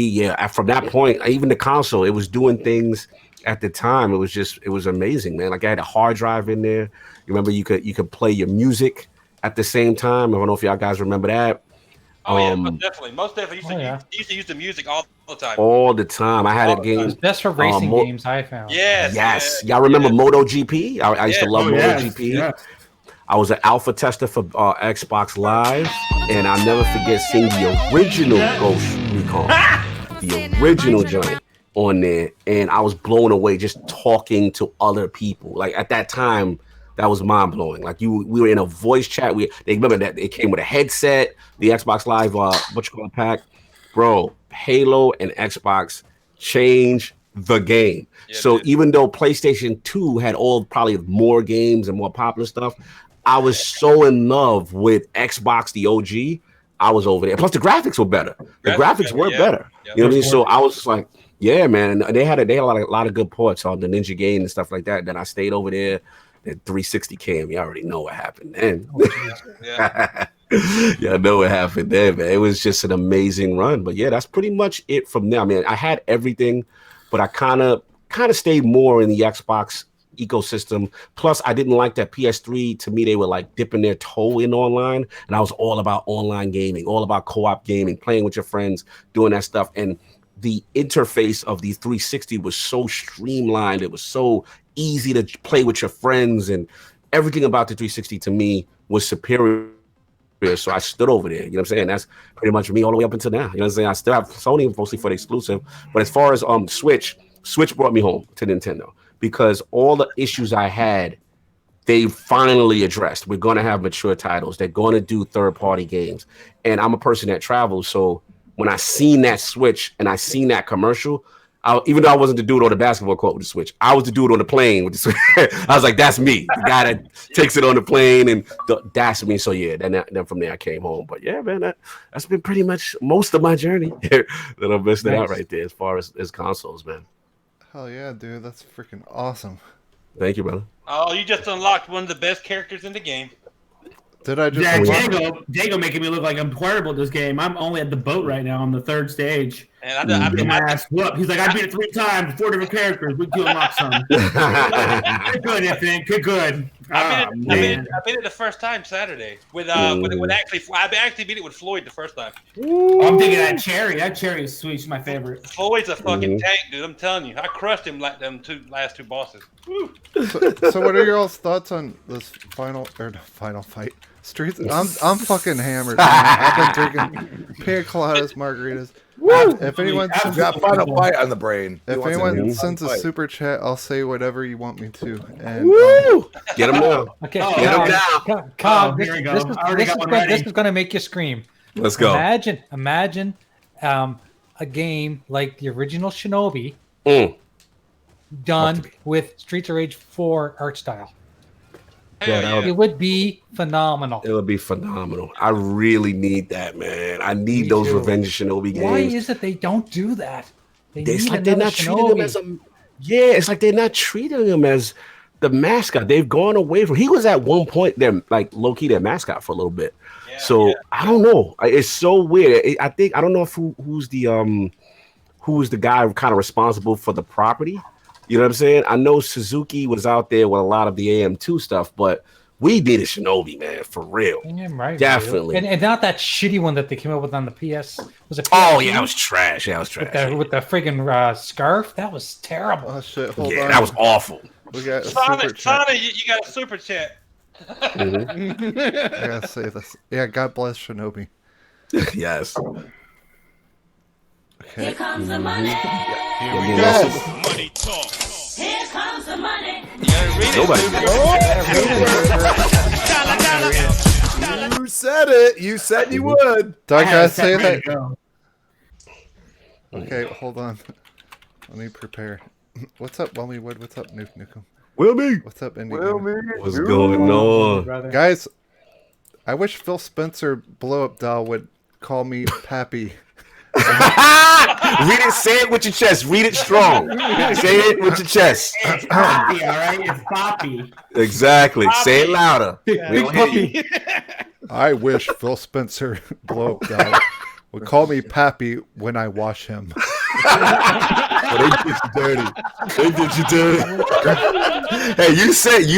from that point, even the console, it was doing things at the time. It was amazing, man. Like, I had a hard drive in there. You remember you could play your music at the same time. I don't know if y'all guys remember that. Oh yeah, most definitely. Used to use the music all the time. All the time. I had a game. Best for racing games, I found. Yes. Y'all remember MotoGP? I used to love MotoGP. Yes. I was an alpha tester for Xbox Live, and I'll never forget seeing the original Ghost Recon, the original joint on there, and I was blown away just talking to other people. Like, at that time, that was mind blowing. Like, we were in a voice chat. They remember that it came with a headset, the Xbox Live pack, bro. Halo and Xbox changed the game. Yeah, so even though PlayStation 2 had probably more games and more popular stuff, I was so in love with Xbox, the OG. I was over there. Plus, the graphics were better. The graphics were better. You know what I mean? So I was just like, yeah, man. And they had a lot of good ports on the Ninja game and stuff like that. Then I stayed over there. Then 360 came. You already know what happened then. Yeah, I know what happened there, man. It was just an amazing run. But yeah, that's pretty much it from there. I mean, I had everything, but I kind of stayed more in the Xbox ecosystem. Plus, I didn't like that PS3. To me, they were like dipping their toe in online, and I was all about online gaming, all about co-op gaming, playing with your friends, doing that stuff. And the interface of the 360 was so streamlined. It was so easy to play with your friends, and everything about the 360 to me was superior. So I stood over there, you know what I'm saying? That's pretty much me all the way up until now. You know what I'm saying? I still have Sony mostly for the exclusive, but as far as Switch brought me home to Nintendo because all the issues I had, they finally addressed. We're going to have mature titles. They're going to do third-party games. And I'm a person that travels, so when I seen that Switch and I seen that commercial, even though I wasn't the dude on the basketball court with the Switch, I was the dude on the plane with the Switch. I was like, that's me. The guy that takes it on the plane, and that's me. So yeah, then from there I came home. But yeah, man, that's been pretty much most of my journey that I'm missing out right there as far as consoles, man. Hell yeah, dude. That's freaking awesome. Thank you, brother. Oh, you just unlocked one of the best characters in the game. Did I just? Yeah, Diego making me look like I'm horrible at this game. I'm only at the boat right now on the 3rd stage. And I getting my ass whooped. He's like, I beat it 3 times, 4 different characters. We can unlock some. Good, Infinite. Good. I beat it the first time Saturday with actually. I actually beat it with Floyd the first time. I'm thinking that Cherry. That Cherry is sweet. She's my favorite. Floyd's a fucking tank, dude. I'm telling you, I crushed him like them last 2 bosses. So what are your all's thoughts on this final fight? Streets. I'm fucking hammered. Man. I've been drinking pina coladas, margaritas. If anyone sends got final fight on the brain, if anyone sends a super chat, I'll say whatever you want me to. And get them down. Okay, get them down. Cobb, this is going to make you scream. Let's go. Imagine a game like the original Shinobi done with Streets of Rage 4 art style. It would be phenomenal. It would be phenomenal. I really need that, man. I need those Revenge of Shinobi games. Why is it they don't do that? It's like they're not treating him as it's like they're not treating him as the mascot. They've gone away from. He was at one point their low key their mascot for a little bit. I don't know. It's so weird. I don't know if who's the guy kind of responsible for the property. You know what I'm saying? I know Suzuki was out there with a lot of the AM2 stuff, but we did a Shinobi, man, for real. Yeah, right, definitely. And not that shitty one that they came up with on the PS. Was it? Oh yeah, it was trash. Yeah, it was trash. With the friggin' scarf, that was terrible. Oh shit! Hold on. That was awful. We got Sonic, you got a super chat. I gotta say this. Yeah, God bless Shinobi. Yes. Okay. comes the money. Here we we go. go. Money talk. Here comes the money. Nobody. You said it. You said you would. Do I had gotta it set say ready that? to go. Okay, hold on. Let me prepare. What's up, Whelmy Wood? What's up, Nuke Nukem? Wilmy. What's up, Indy? What's going on? Brother. Guys, I wish Phil Spencer blow up doll would call me Pappy. Read it. Say it with your chest. Read it strong. Say it with your chest. It's Poppy, all right? It's Poppy. Exactly. Say it louder. Big puppy. I wish Phil Spencer blow up doll would call me Pappy when I wash him. Well, they did you dirty. They did you dirty. Hey, you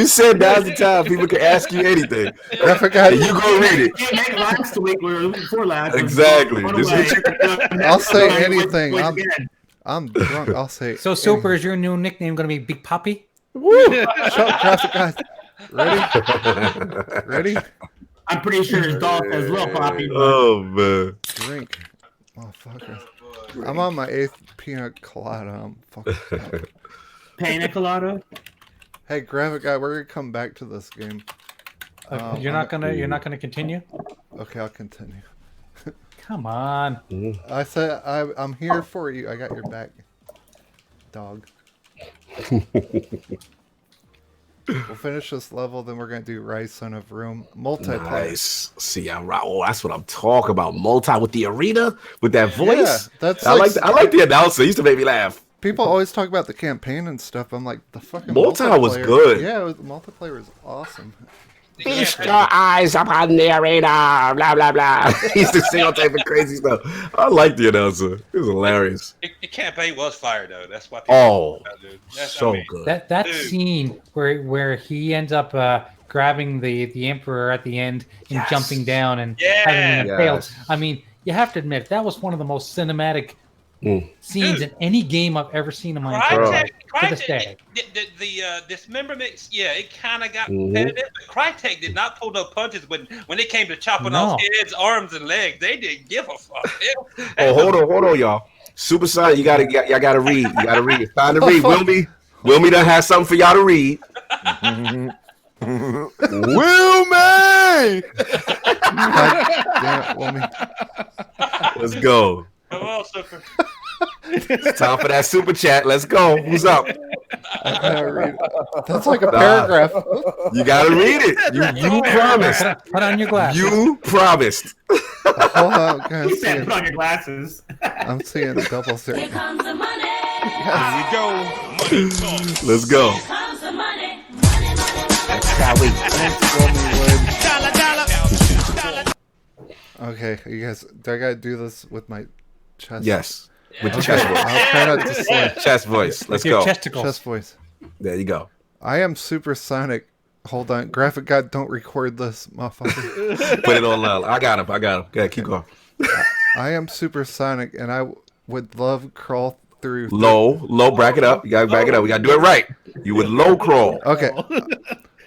said now's the time people can ask you anything. I forgot. Hey, you go read it. Can't make last week. We were looking for last. Exactly. Run This away. is what I'll say anything. Wait I'm, again. I'm drunk. I'll say. So Super, is your new nickname going to be Big Poppy? Shut up, graphic guys. Ready? Ready? I'm pretty sure his dog says Lil Poppy. But Oh man. Drink. Motherfucker. I'm on my 8th pina colada. I'm fucking up. Pina colada. Hey, graphic guy, we're gonna come back to this game. You're not gonna continue. Okay, I'll continue. Come on. I said I'm here for you. I got your back, dog. We'll finish this level, then we're gonna do Rise Son of Rome multiplayer. Nice. See, oh, that's what I'm talking about. Multi with the arena, with that voice. Yeah, that's I like the announcer. He used to make me laugh. People always talk about the campaign and stuff. I'm like, the fucking Multi was multiplayer- good. Yeah, the multiplayer was awesome. Feast your eyes upon the arena, blah blah blah. He used to say all type of crazy stuff. I like the announcer. It was hilarious. The campaign was fire though. That's why. Oh, dude. That's, so good. That Dude. scene where he ends up grabbing the emperor at the end and Yes. jumping down and Yeah. having him impaled. Yes. I mean, you have to admit that was one of the most cinematic scenes Dude. in any game I've ever seen in my entire life. To this day. The dismemberment, yeah, it kind of got Mhm. repetitive. But Crytek did not pull no punches when it came to chopping No. off heads, arms, and legs. They didn't give a fuck. Oh, hold on, y'all. Super Sonic, y'all gotta read. You gotta read. It's time to read. Wilmy done has something for y'all to read. Wilmy! Damn it, Wilmy. Let's go. Come on, Super. It's time for that super chat. Let's go. Who's up? I gotta read it. That's like a paragraph. You gotta read it. You promised. Put on your glasses. You promised. Hold on, guys. He said, "Put on your glasses." I'm seeing double Here certain. comes the money. Here we go. Money talk. Let's go. Here comes the money. Okay, you guys, do I gotta do this with my chest? Yes. With your chest voice. I'll try not to slip. Chest voice. Let's With your go. testicles. Chest voice. There you go. I am supersonic. Hold on, graphic god, don't record this, motherfucker. Put it on loud. I got him. Go ahead, keep going. I am supersonic, and I would love crawl through. Low, back it up. You gotta back it up. We gotta do it right. You would low crawl. Okay.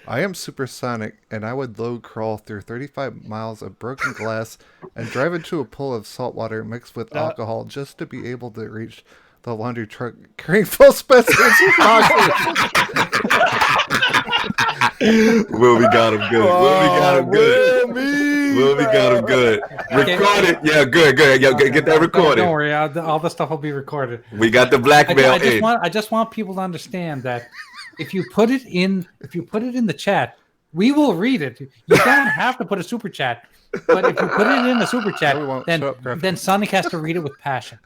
I am supersonic, and I would low crawl through 35 miles of broken glass and drive into a pool of salt water mixed with alcohol just to be able to reach the laundry truck carrying full specimens of boxes. Wilmy got him good. Wilmy got him good. Record it. Yeah, good. Yeah, get that recorded. Don't worry, all the stuff will be recorded. We got the blackmail in. I just want people to understand that if you put it in the chat, we will read it. You don't have to put a super chat, but if you put it in the super chat, then Sonic has to read it with passion.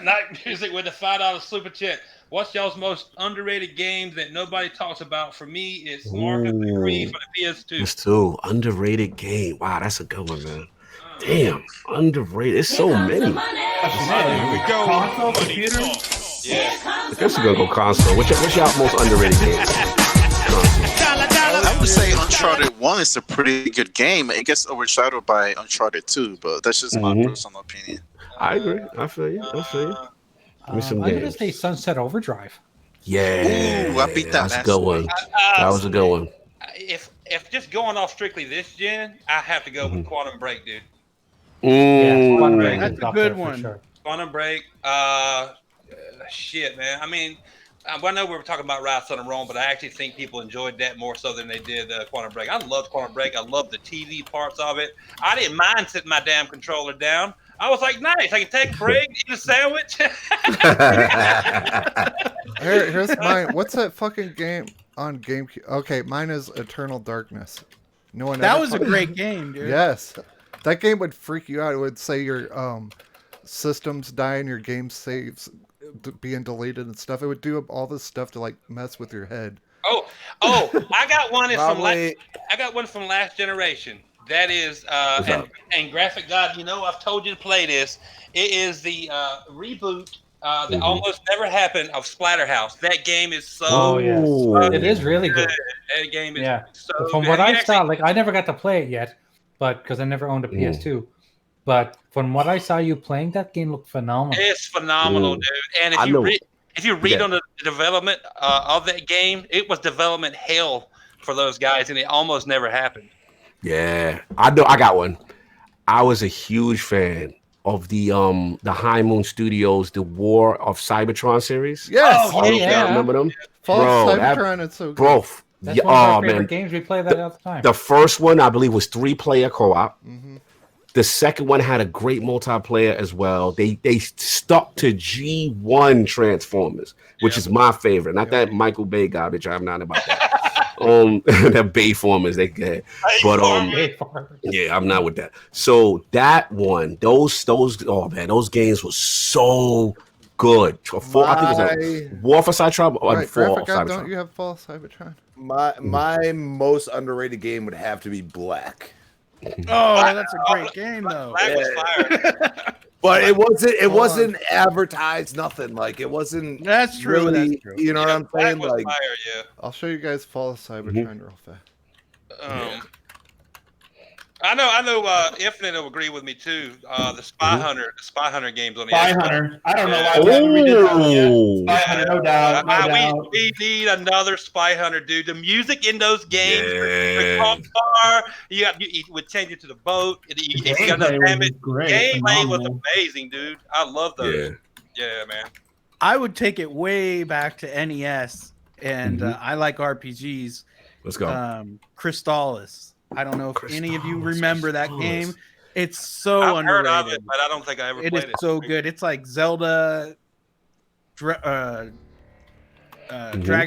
Night music with the $5 super chat. What's y'all's most underrated games that nobody talks about? For me, it's Mark of the Green for the PS2. It's too underrated game. Wow, that's a good one, man. Damn, underrated. It's so many. Here we go. Money talk. Yeah. I guess we're gonna go console. What's y'all most underrated game? I would say Uncharted 1 is a pretty good game. It gets overshadowed by Uncharted 2, but that's just my personal opinion. I agree. I feel you. Give me some I'm gonna games. say Sunset Overdrive. Yeah, Ooh, I beat that that's a last good one. That was a good one. If just going off strictly this gen, I have to go with Quantum Break, dude. Yeah, Quantum Break That's is a up good there for one. sure. Quantum Break. Shit, man. I mean, I know we were talking about Right Son and Wrong, but I actually think people enjoyed that more so than they did Quantum Break. I loved Quantum Break. I loved the TV parts of it. I didn't mind sitting my damn controller down. I was like, nice. I can take a break, eat a sandwich. Here's mine. What's that fucking game on GameCube? Okay, mine is Eternal Darkness. No one. That ever was a great game, dude. Yes, that game would freak you out. It would say your systems dying, your game saves being deleted and stuff. It would do all this stuff to like mess with your head. Oh, I got one. Probably- I got one from last generation. That is, What's up? and Graphic God, you know, I've told you to play this. It is the reboot that almost never happened of Splatterhouse. That game is so. Oh yes, fucking it is really good. That game is Yeah, so. from good. what Have you I actually- saw, like I never got to play it yet, but because I never owned a PS2. But from what I saw you playing, that game looked phenomenal. It's phenomenal, dude. And I know. if you read Yeah. on the development of that game, it was development hell for those guys, and it almost never happened. Yeah, I know. I got one. I was a huge fan of the High Moon Studios, the War of Cybertron series. Yes. I don't know if y'all remember them? False that- Cybertron, it's so good. Bro, That's yeah, one of our oh favorite man, games. We play that all the time. the first one I believe was 3-player co-op. The second one had a great multiplayer as well. They stuck to G1 Transformers, which is my favorite. Not that Michael Bay garbage. I'm not about that. That Bayformers, they good. But yeah, I'm not with that. So that one, those oh man, those games were so good. I think it was War for Cybertron or Right, for Graphic God, Cybertron. don't you have False Cybertron? My most underrated game would have to be Black. Oh, that's a great game though. Black was fire. But it wasn't advertised, nothing. Like it wasn't. That's true. Really, That's true. you know what I'm saying? Black was Like, fire, yeah. I'll show you guys False Cybertron real fast. I know. Infinite will agree with me too. The Spy Hunter games on the Spy Xbox. Hunter. I don't know why we haven't redid that one yet. Spy Hunter, no doubt. No doubt. We need another Spy Hunter, dude. The music in those games, Yeah. you would change it to the boat. If you got Gameplay enough damage, was great, gameplay was phenomenal. amazing, dude. I love those. Yeah, man. I would take it way back to NES, and I like RPGs. Let's go. Crystalis. I don't know if any of you remember that game. It's so I've underrated. heard of it, but I don't think I ever It played is it. so good. It's like Zelda, Dragon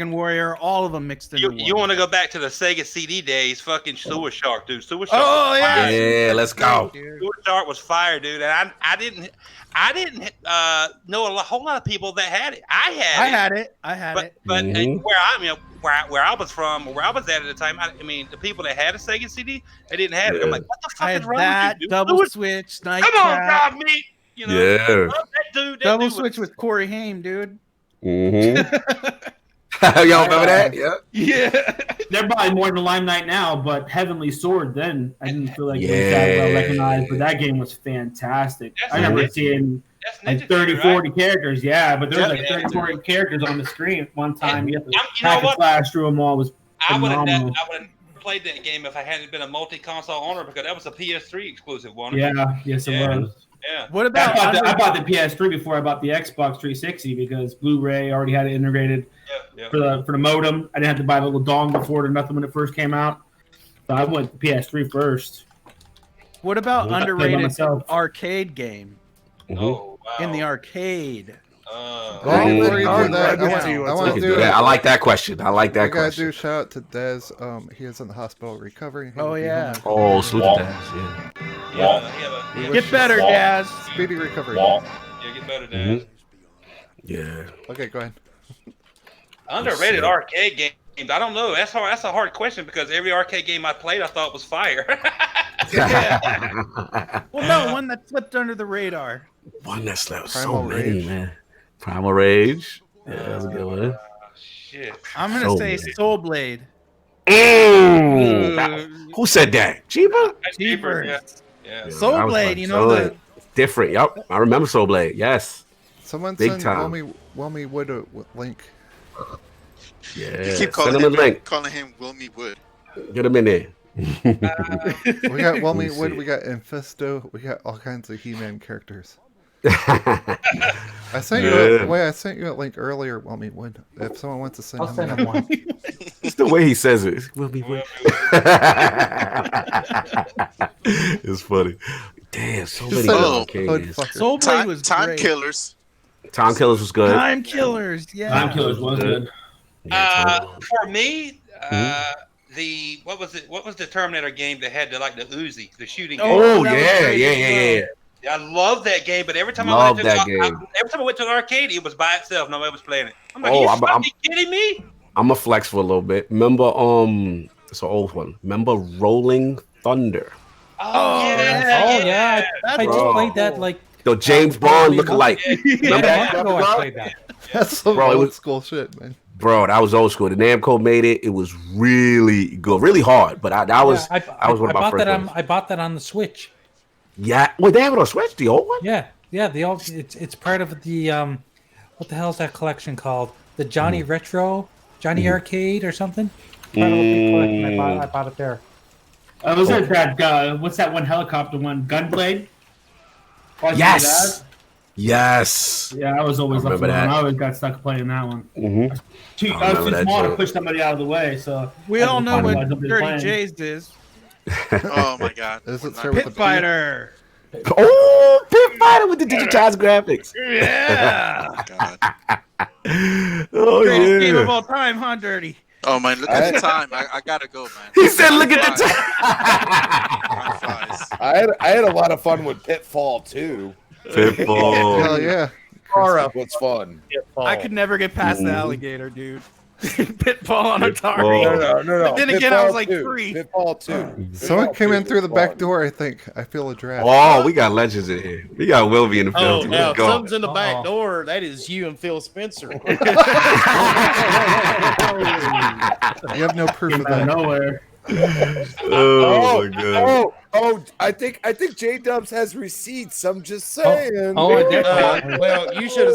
Warrior, all of them mixed into one. You want to go back to the Sega CD days? Fucking Sewer Shark, dude. Sewer Shark. Oh, was yeah. fire. Yeah, let's go. Sewer Shark was fire, dude. And I didn't know a whole lot of people that had it. I had it. I had it. But where I was from, where I was at the time, I mean, the people that had a Sega CD, they didn't have it. I'm like, what the fuck I is had wrong that with you, dude? double switch, night Come on, trap, God, me. You know, Yeah. I love that dude. That double dude was- switch with Corey Haim, dude. Y'all remember that? Yeah. Yeah. They're probably more in the limelight now, but Heavenly Sword then I didn't feel like it was Yeah. that well recognized, but that game was fantastic. I remember seeing like 30, 40 characters, but there was like 30, 40 characters on the screen at one time. You have to you know hack and what? slash through them all. It was I would phenomenal. have played that game if I hadn't been a multi-console owner because that was a PS3 exclusive one. Yeah, yes, it was. Yeah. What about I bought the PS3 before I bought the Xbox 360 because Blu-ray already had it integrated for the modem. I didn't have to buy the little dongle for it or nothing when it first came out. So I went to PS3 first. What about I played by underrated myself. arcade game? Oh, wow. In the arcade. Before you do that, I want to do. I like that question. I like that I gotta question. do shout out to Dez. He is in the hospital recovering. He Oh, will be yeah. home. Oh, salute to Daz, yeah. We Get wish better, you Daz. Speedy recovery. Yeah, get better, Dad. Yeah. Okay, go ahead. Underrated arcade games. I don't know. That's hard. That's a hard question because every arcade game I played, I thought was fire. Well, no, one that slipped under the radar. One that slept so Primal many, Rage. man. Primal Rage. Yeah, that's a good one. Shit. I'm gonna So say many. Soul Blade. Who said that? Jeeper? Jeepers. Yeah. Soul I was Blade, like, you know son, different. Yep, I remember Soul Blade. Yes. Someone Big send time. Wilmy Wood a link. Yeah. You keep Send calling him a him, link. calling him Wilmy Wood. Get him in there. We got Wood. We got Infisto. We got all kinds of He-Man characters. I sent you. I sent you a link earlier. Wood. If someone wants to send I'll send him one. It's the way he says it. It's funny. Damn, so many arcades. Soul Blade was Time great. Killers. Time Killers was good. Time Killers, yeah. Time Killers was good. For me, what was it? What was the Terminator game that had the Uzi, the shooting? Oh game? yeah. I love that game, but every time I went to the arcade, it was by itself. Nobody was playing it. I'm like, you fucking kidding me? I'm a flex for a little bit. Remember, it's an old one. Remember Rolling Thunder? Yeah. I just played that the James Bond look-alike. Remember that? I played that. That's some old school shit, man. Bro, that was old school. The Namco made it. It was really good, really hard. But I was one of my first ones. I bought that on the Switch. Yeah, well, they have it on Switch, the old one. Yeah. The old. It's part of the what the hell is that collection called? The Johnny Retro, Johnny Arcade or something. Part of a big collection. I bought it there. Was it that? What's that one helicopter one? Gunblade. Yes. Yes. Yeah, I was always up for that. I always got stuck playing that one. I was too small to push somebody out of the way. So we all know what Dirty J's is. Oh my god! Pit Fighter. Oh, Pit Fighter with the digitized graphics. Yeah. Oh Greatest game of all time, huh, Dirty? Oh man, look at the time. I gotta go, man. He said, "Look at the time." I had a lot of fun with Pitfall too. Pitfall. Hell yeah. What's fun? Pitfall. I could never get past the alligator, dude. Pitfall on Atari. No. But then again, I was like 3. Pitfall 2. Someone came in through the back door, I think. I feel a draft. Oh, we got legends in here. We got Wilby in the Oh, film. now if something's in the back door, that is you and Phil Spencer. You have no proof of that. Nowhere. Oh my god. I think J Dubs has receipts. I'm just saying. Well, you should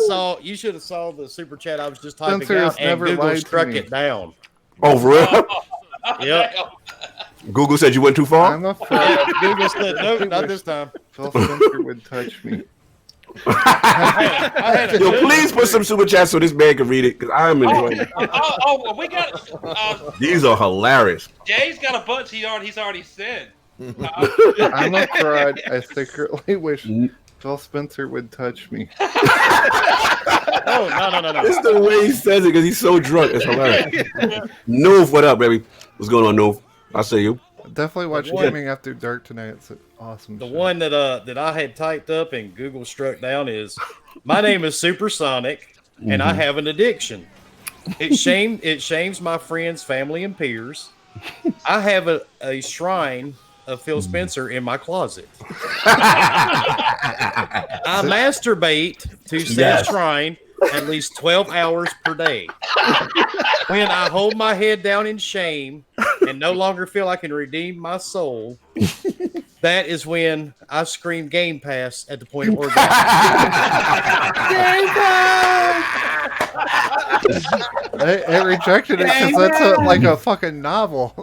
have saw the super chat I was just typing Spencer out, and never Google lied to struck me. it down. Oh, for real? Yep. Google said you went too far. I'm afraid Google said no, not this time. Phil Spencer would touch me. Yo, please put some super chats so this man can read it because I'm enjoying it. We got. These are hilarious. Jay's got a bunch. He's already said. I'm a fraud. I secretly wish Phil Spencer would touch me. No. It's the way he says it because he's so drunk. It's hilarious. Noof, what up, baby? What's going on, Noof? I see you. Definitely watch Gaming After Dark tonight. It's an awesome The show. one that I had typed up and Google struck down is, my name is Supersonic and I have an addiction. It shames my friends, family, and peers. I have a shrine of Phil Spencer in my closet. I masturbate to said shrine at least 12 hours per day. When I hold my head down in shame and no longer feel I can redeem my soul, that is when I scream Game Pass at the point of orgasm. I rejected it because that's like a fucking novel.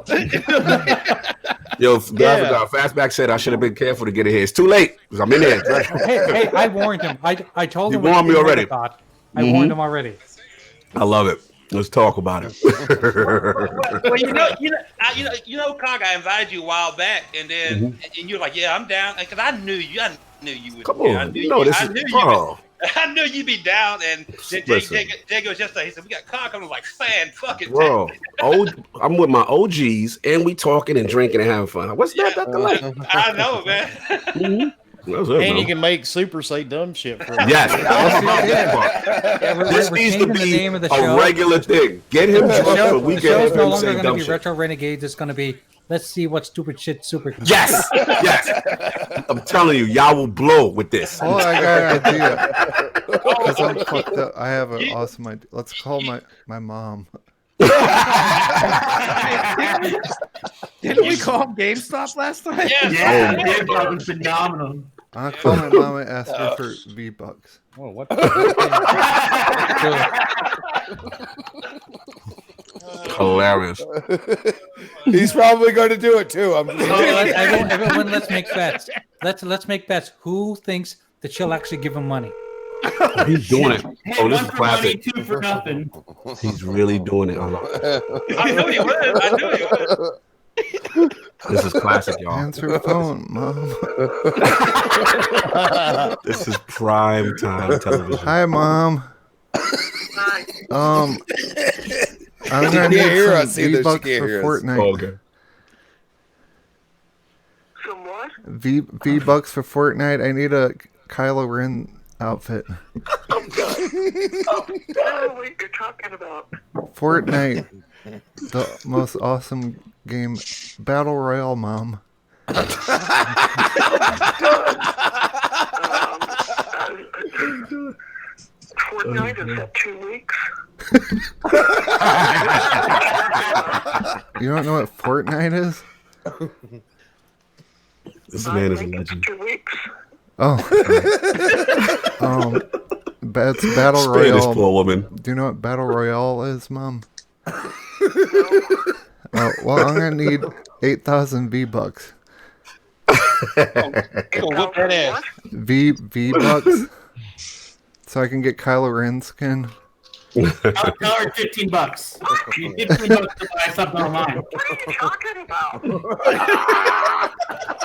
Yo, Fastback said I should have been careful to get in here. It's too late because I'm in here. Hey, I warned him. I told him. You warned me already. I warned him already. I love it. Let's talk about it. Well, Cog, I invited you a while back, and then and you're like, "Yeah, I'm down," because I knew you would. Come on, I knew you'd be down, and then Jay goes yesterday. He said, "We got Cog." I'm like, "Man, fucking bro." I'm with my OGs, and we talking and drinking and having fun. What's that to like? I know, man. And you can make Super say dumb shit for him. Yes. This needs to be a regular thing. Get him drunk so we the get show's no him longer say going to dumb be shit. Retro Renegades. It's going to be, let's see what stupid shit Super can do. Yes. I'm telling you, y'all will blow with this. Oh, I got an idea. Because I'm fucked up. I have an awesome idea. Let's call my mom. Didn't we call GameStop last time? Yeah, GameStop was phenomenal. I'll call my mom and ask her for V-Bucks. Oh, what? Hilarious. He's probably going to do it too. I'm just Everyone, let's make bets. Let's make bets. Who thinks that she'll actually give him money? He's doing it. Hey, Oh, this one is for money, classic. 2 for nothing. He's really doing it. I knew he would. I knew he would. This is classic, y'all. Answer phone, Mom. This is prime time television. Hi, Mom. I'm gonna can't need hear some us either. She V-Bucks can't for hear us. Fortnite. Oh, okay. V-Bucks for Fortnite. I need a Kylo Ren outfit. I don't know what you're talking about. Fortnite, the most awesome game. Battle Royale, Mom. Fortnite is at 2 weeks. You don't know what Fortnite is? This man is a legend. 2 weeks. Oh. It's Battle Spare this Royale. poor woman. Do you know what Battle Royale is, Mom? Well, I'm gonna need 8,000 V-Bucks. Whoop that ass. V-Bucks? So I can get Kylo Ren skin? I'll tell her $15. You $15 to buy something online. What are you talking about?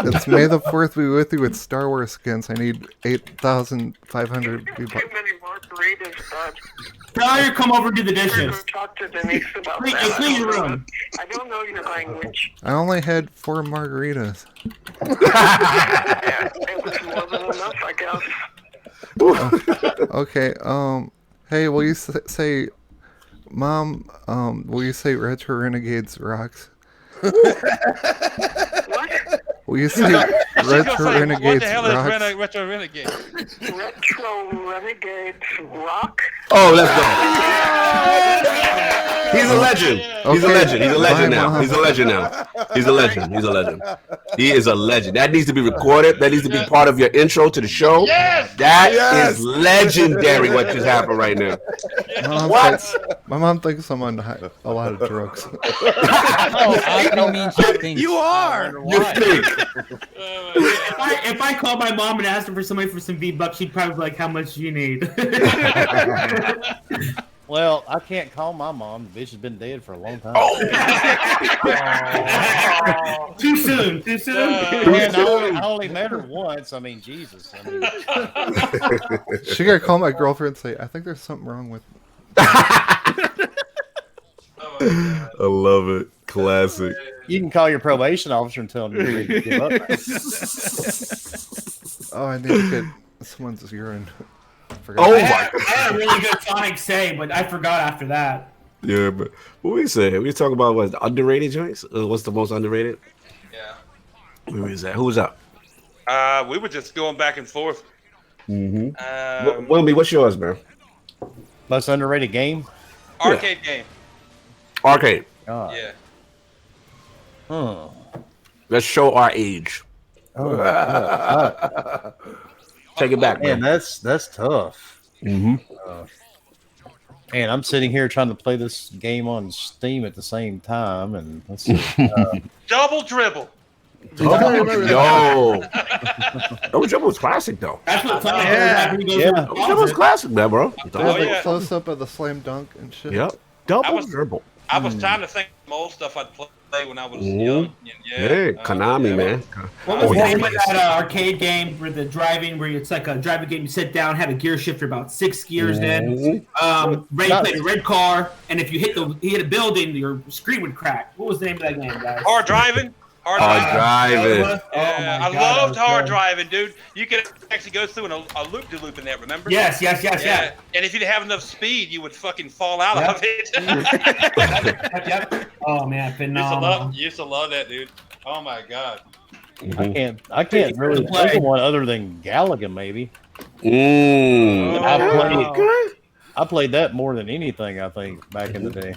It's May the 4th be with you with Star Wars skins. I need 8,500 V-Bucks. Too many margaritas, bud. Tell her to come over and do the dishes. Talk to Denise about Clean- that. clean your room. I don't know your language. I only had 4 margaritas. Yeah, it was more than enough, I guess. Okay, hey, will you say, Mom, will you say Retro Renegades rocks? What? Will you say Retro What Renegades the hell is rocks? Retro Renegade? Retro Renegades rock? Oh, let's go. He's a legend. He's a Okay. legend. He's a legend Bye, now. Mom. He's a legend now. He's a legend. He's a legend. He is a legend. That needs to be recorded. That needs to be part of your intro to the show. Yes! That Yes! is legendary what just happened right now. My mom thinks I'm on a lot of drugs. You are. You think? If I called my mom and asked her for somebody for some V-Bucks, she'd probably be like, how much do you need? Well, I can't call my mom. The bitch has been dead for a long time. Too soon. Too soon. Man, I only met her once. I mean, Jesus. I mean, She gotta call my girlfriend and say, I think there's something wrong with me. I love it. Classic. you can call your probation officer and tell him you're ready to give up. Oh, I need to get someone's urine. Oh I had a really good Sonic say, but I forgot after that. Yeah, but what we say? We talking about what underrated joints? What's the most underrated? Yeah. Who is that? Who's up? We were just going back and forth. Mm-hmm. Wilby, what's yours, man? Most underrated game? Arcade game. Arcade. God. Yeah. Let's show our age. Oh, Take it back, man. That's tough. Mm-hmm. Man, I'm sitting here trying to play this game on Steam at the same time, and let's see. Double dribble. Double dribble was classic though. That's what Sonic Double dribble was classic, man, bro. There's like yeah. close up of the slam dunk and shit. Yep. Double dribble. I was trying to think of old stuff I'd play when I was Mhm. young. Hey, Konami, man. What was the yeah. name of that arcade game where the driving, where it's like a driving game? You sit down, had a gear shifter, about 6 gears in. Ray played a red car, and if you hit a building, your screen would crack. What was the name of that game, guys? Hard driving. Hard driving. Yeah, I loved hard driving, dude. You could actually go through a loop-de-loop in that, remember? Yes. Yeah. And if you didn't have enough speed, you would fucking fall out Yep. of it. Yep. Oh man, used phenomenal. to love that, dude. Oh my god. I can't really think of one other than Galaga, maybe. Mm. I played that more than anything, I think, back in the day.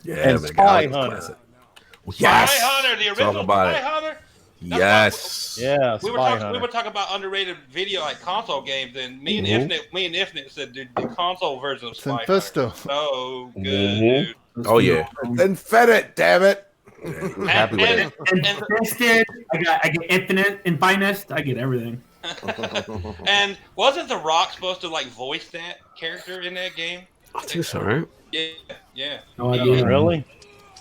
Yeah, And man, Spy Galaga's Hunter. classic. Yes. Spy Hunter, the original Talk about Spy it. Hunter. Yes. Yeah, We were talking about underrated video like console games, and me and Infinite said the console version of Spy Hunter. Fisto. So good, Mhm. dude. Oh yeah. Then fed it, damn it. Happy with it. And Fisted, I get Infinite and Finest. I get everything. And wasn't The Rock supposed to like voice that character in that game? I think so, right? Yeah. No idea. Really?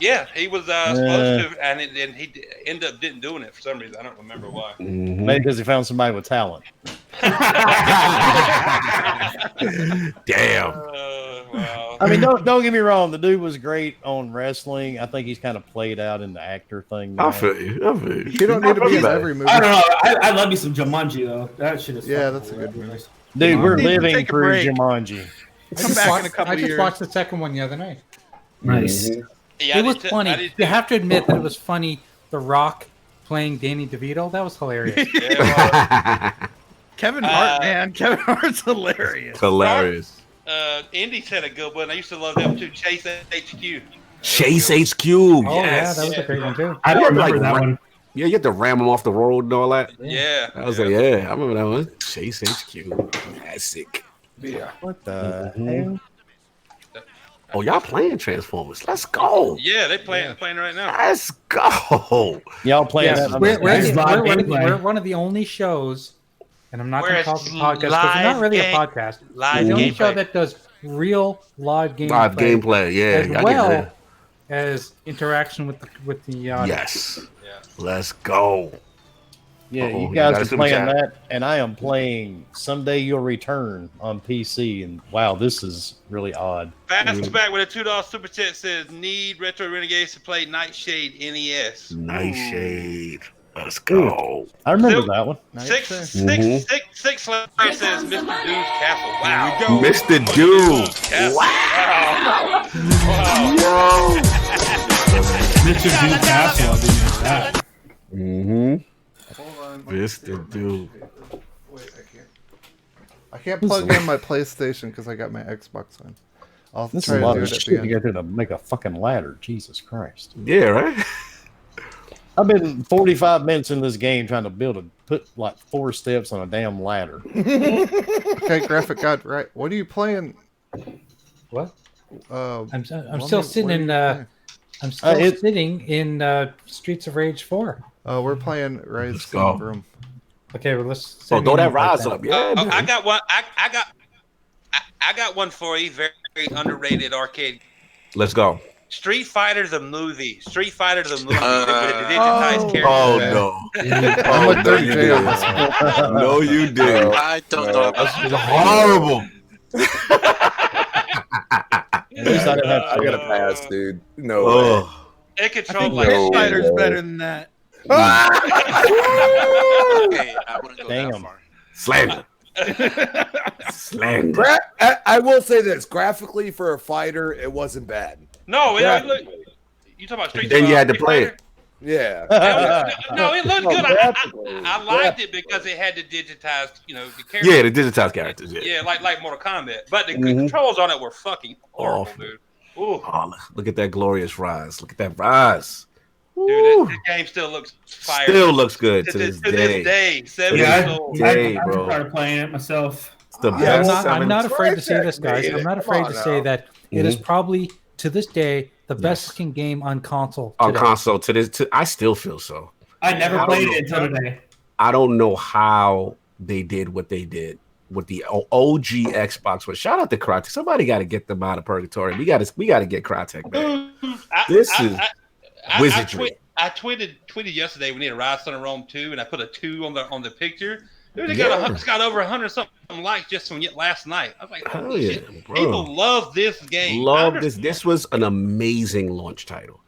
Yeah, he was supposed to, and he ended up didn't doing it for some reason. I don't remember why. Maybe because he found somebody with talent. Damn. Wow. I mean, don't get me wrong. The dude was great on wrestling. I think he's kind of played out in the actor thing now. I feel you. You don't need to be in every movie. I don't know. I love me some Jumanji though. That shit is. Yeah, that's a good movie. Dude, we're Need to living take a through break. Jumanji. Come back in a couple I just years. watched the second one the other night. Nice. Yeah, It was funny. You have to admit that it was funny. The Rock playing Danny DeVito. That was hilarious. Kevin Hart, man. Kevin Hart's hilarious. Hilarious. Indy said a good one. I used to love them too. Chase HQ. Chase HQ. Oh Yes. yeah, that was a great one too. I don't remember Like, that one. Yeah, you have to ram them off the road and all that. Yeah. I was like, yeah, I remember that one. Chase HQ. Classic. Yeah. What the hell? Oh, y'all playing Transformers. Let's go. Yeah, they playing right now. Let's go. Y'all playing Yes, that? we're one of the only shows, and I'm not going to call it a podcast because it's not really a podcast. Live the only gameplay. show that does real live gameplay. Live gameplay, yeah. As I get well that. as interaction with the audience. Yes. Let's go. Yeah, Uh-oh, you guys got a are super playing chat. that, and I am playing Someday You'll Return on PC. And wow, this is really odd. Fastback with a $2 super chat says need Retro Renegades to play Nightshade NES. Nightshade. Let's go. I remember that one. Six Mhm. Slayer says Mr. Doom's Castle. Wow. Mr. Doom. Castle. Wow. Wow. Mr. Doom Castle. I didn't know that. Mm-hmm. Hold on. Mr. Doom. Wait, I can't plug in my PlayStation because I got my Xbox on. I'll This try is a to lot do of it at shit the to end. get to make a fucking ladder. Jesus Christ. Yeah, right? I've been 45 minutes in this game trying to put like 4 steps on a damn ladder. Okay, Graphic God, right? What are you playing? What? I'm what still are sitting you in. playing? I'm still sitting in Streets of Rage 4. Oh, we're playing Rise go. from Room. Okay, well let's. Oh, throw that rise up. Yeah. Oh, man. I got one. I got one for you. Very, very underrated arcade. Let's go. Street Fighter the movie. Street Fighter the movie. With the digitized character. Oh, no. I'm with no, Dirty you J on didn't. this one. No, you didn't. I don't know. That's horrible. At least I didn't have I gotta pass, dude. No way. Oh. It I controls think like Pit shit. Fighter's better than that. Okay, I wouldn't go that Damn. far. Slander. Slander. I will say this: graphically, for a fighter, it wasn't bad. No, Yeah. look. You talking about Street Then you had to Street play Fighter? it. Yeah. No, it looked good. I liked it because it had the digitized, the characters. Yeah, the digitized characters. Yeah. Yeah, like Mortal Kombat. But the Mhm. controls on it were fucking horrible, Awful. dude. Ooh. Oh, look at that glorious rise. Look at that rise. Dude, that game still looks fire. Still looks good to this day. 7 Yeah, years old. Day, I bro. started playing it myself. It's the I'm best. not afraid to say Right this, there, guys. made I'm it. not Come afraid on to say now. that it is probably to this day the best looking game on console. On today. console to this, I still feel so. I never I played don't it until today. I don't know how they did what they did with the OG Xbox. But shout out to Crytek. Somebody got to get them out of purgatory. We got to get Crytek back. This is wizardry. I tweeted yesterday we need a Rise Son of Rome 2, and I put a 2 on the picture. Dude, it's got over 100 something likes just from last night. I was like, Hell holy yeah, shit. bro. People love this game. Love this. This was an amazing launch title.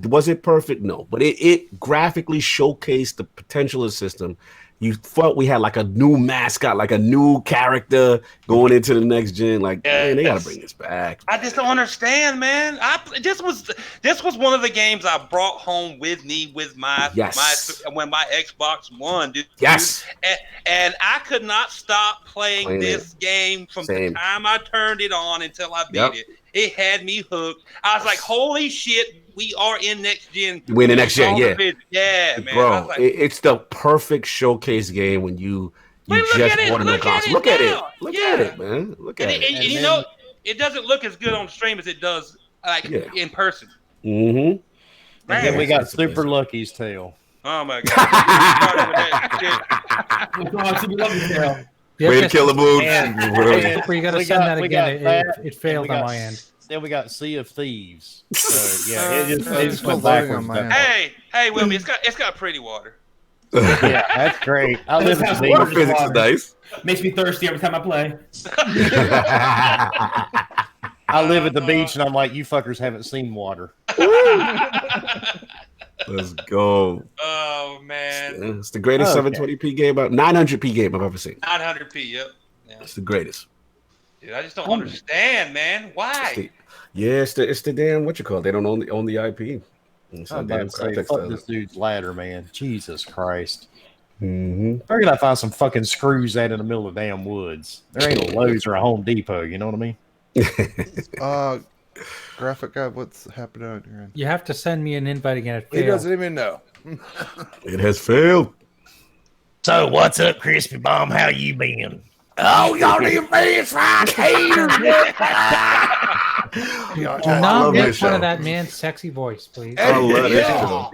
Was it perfect? No, but it graphically showcased the potential of the system. You felt we had like a new mascot, like a new character going into the next gen. Like, man, they got to bring this back. I just don't understand, man. This was one of the games I brought home with me with my when my Xbox One, dude. Yes. And I could not stop playing this game from the time I turned it on until I beat it. It had me hooked. I was like, holy shit, we are in next gen. We're in the next gen, yeah. Yeah, man. I Bro, was like, it's the perfect showcase game when you just bought a new console. Look at it. Look at it, man. Look at it. And you know, it doesn't look as good on stream as it does like in person. Mm-hmm. And then we got Super Lucky's tail. Oh my god! Way to kill the mood. You got to send that again. It failed on my end. Then we got Sea of Thieves. So yeah, it just went loading backwards. on my end. Hey, Wilmy, it's got pretty water. Yeah, that's great. I live in the Water physics is nice. Makes me thirsty every time I play. I live at the beach, and I'm like, you fuckers haven't seen water. Let's go. Oh man, It's the greatest Okay. 720p game, 900p game I've ever seen. 900p. Yep. Yeah. It's the greatest. Dude, I just don't understand, man. Why? Yeah, it's the damn what you call it. They don't own the IP. It's I'm a about damn to say, context fuck of this it. dude's ladder, man. Jesus Christ. Mm-hmm. Where can I find some fucking screws at in the middle of the damn woods? There ain't a Lowe's or a Home Depot, you know what I mean? Graphic guy, what's happening on your end? You have to send me an invite again. It He failed. doesn't even know. It has failed. So what's up, Crispy Bomb? How you been? Oh, y'all need fans right here. Do I not love make this fun show. of that man's sexy voice, please. I love this show.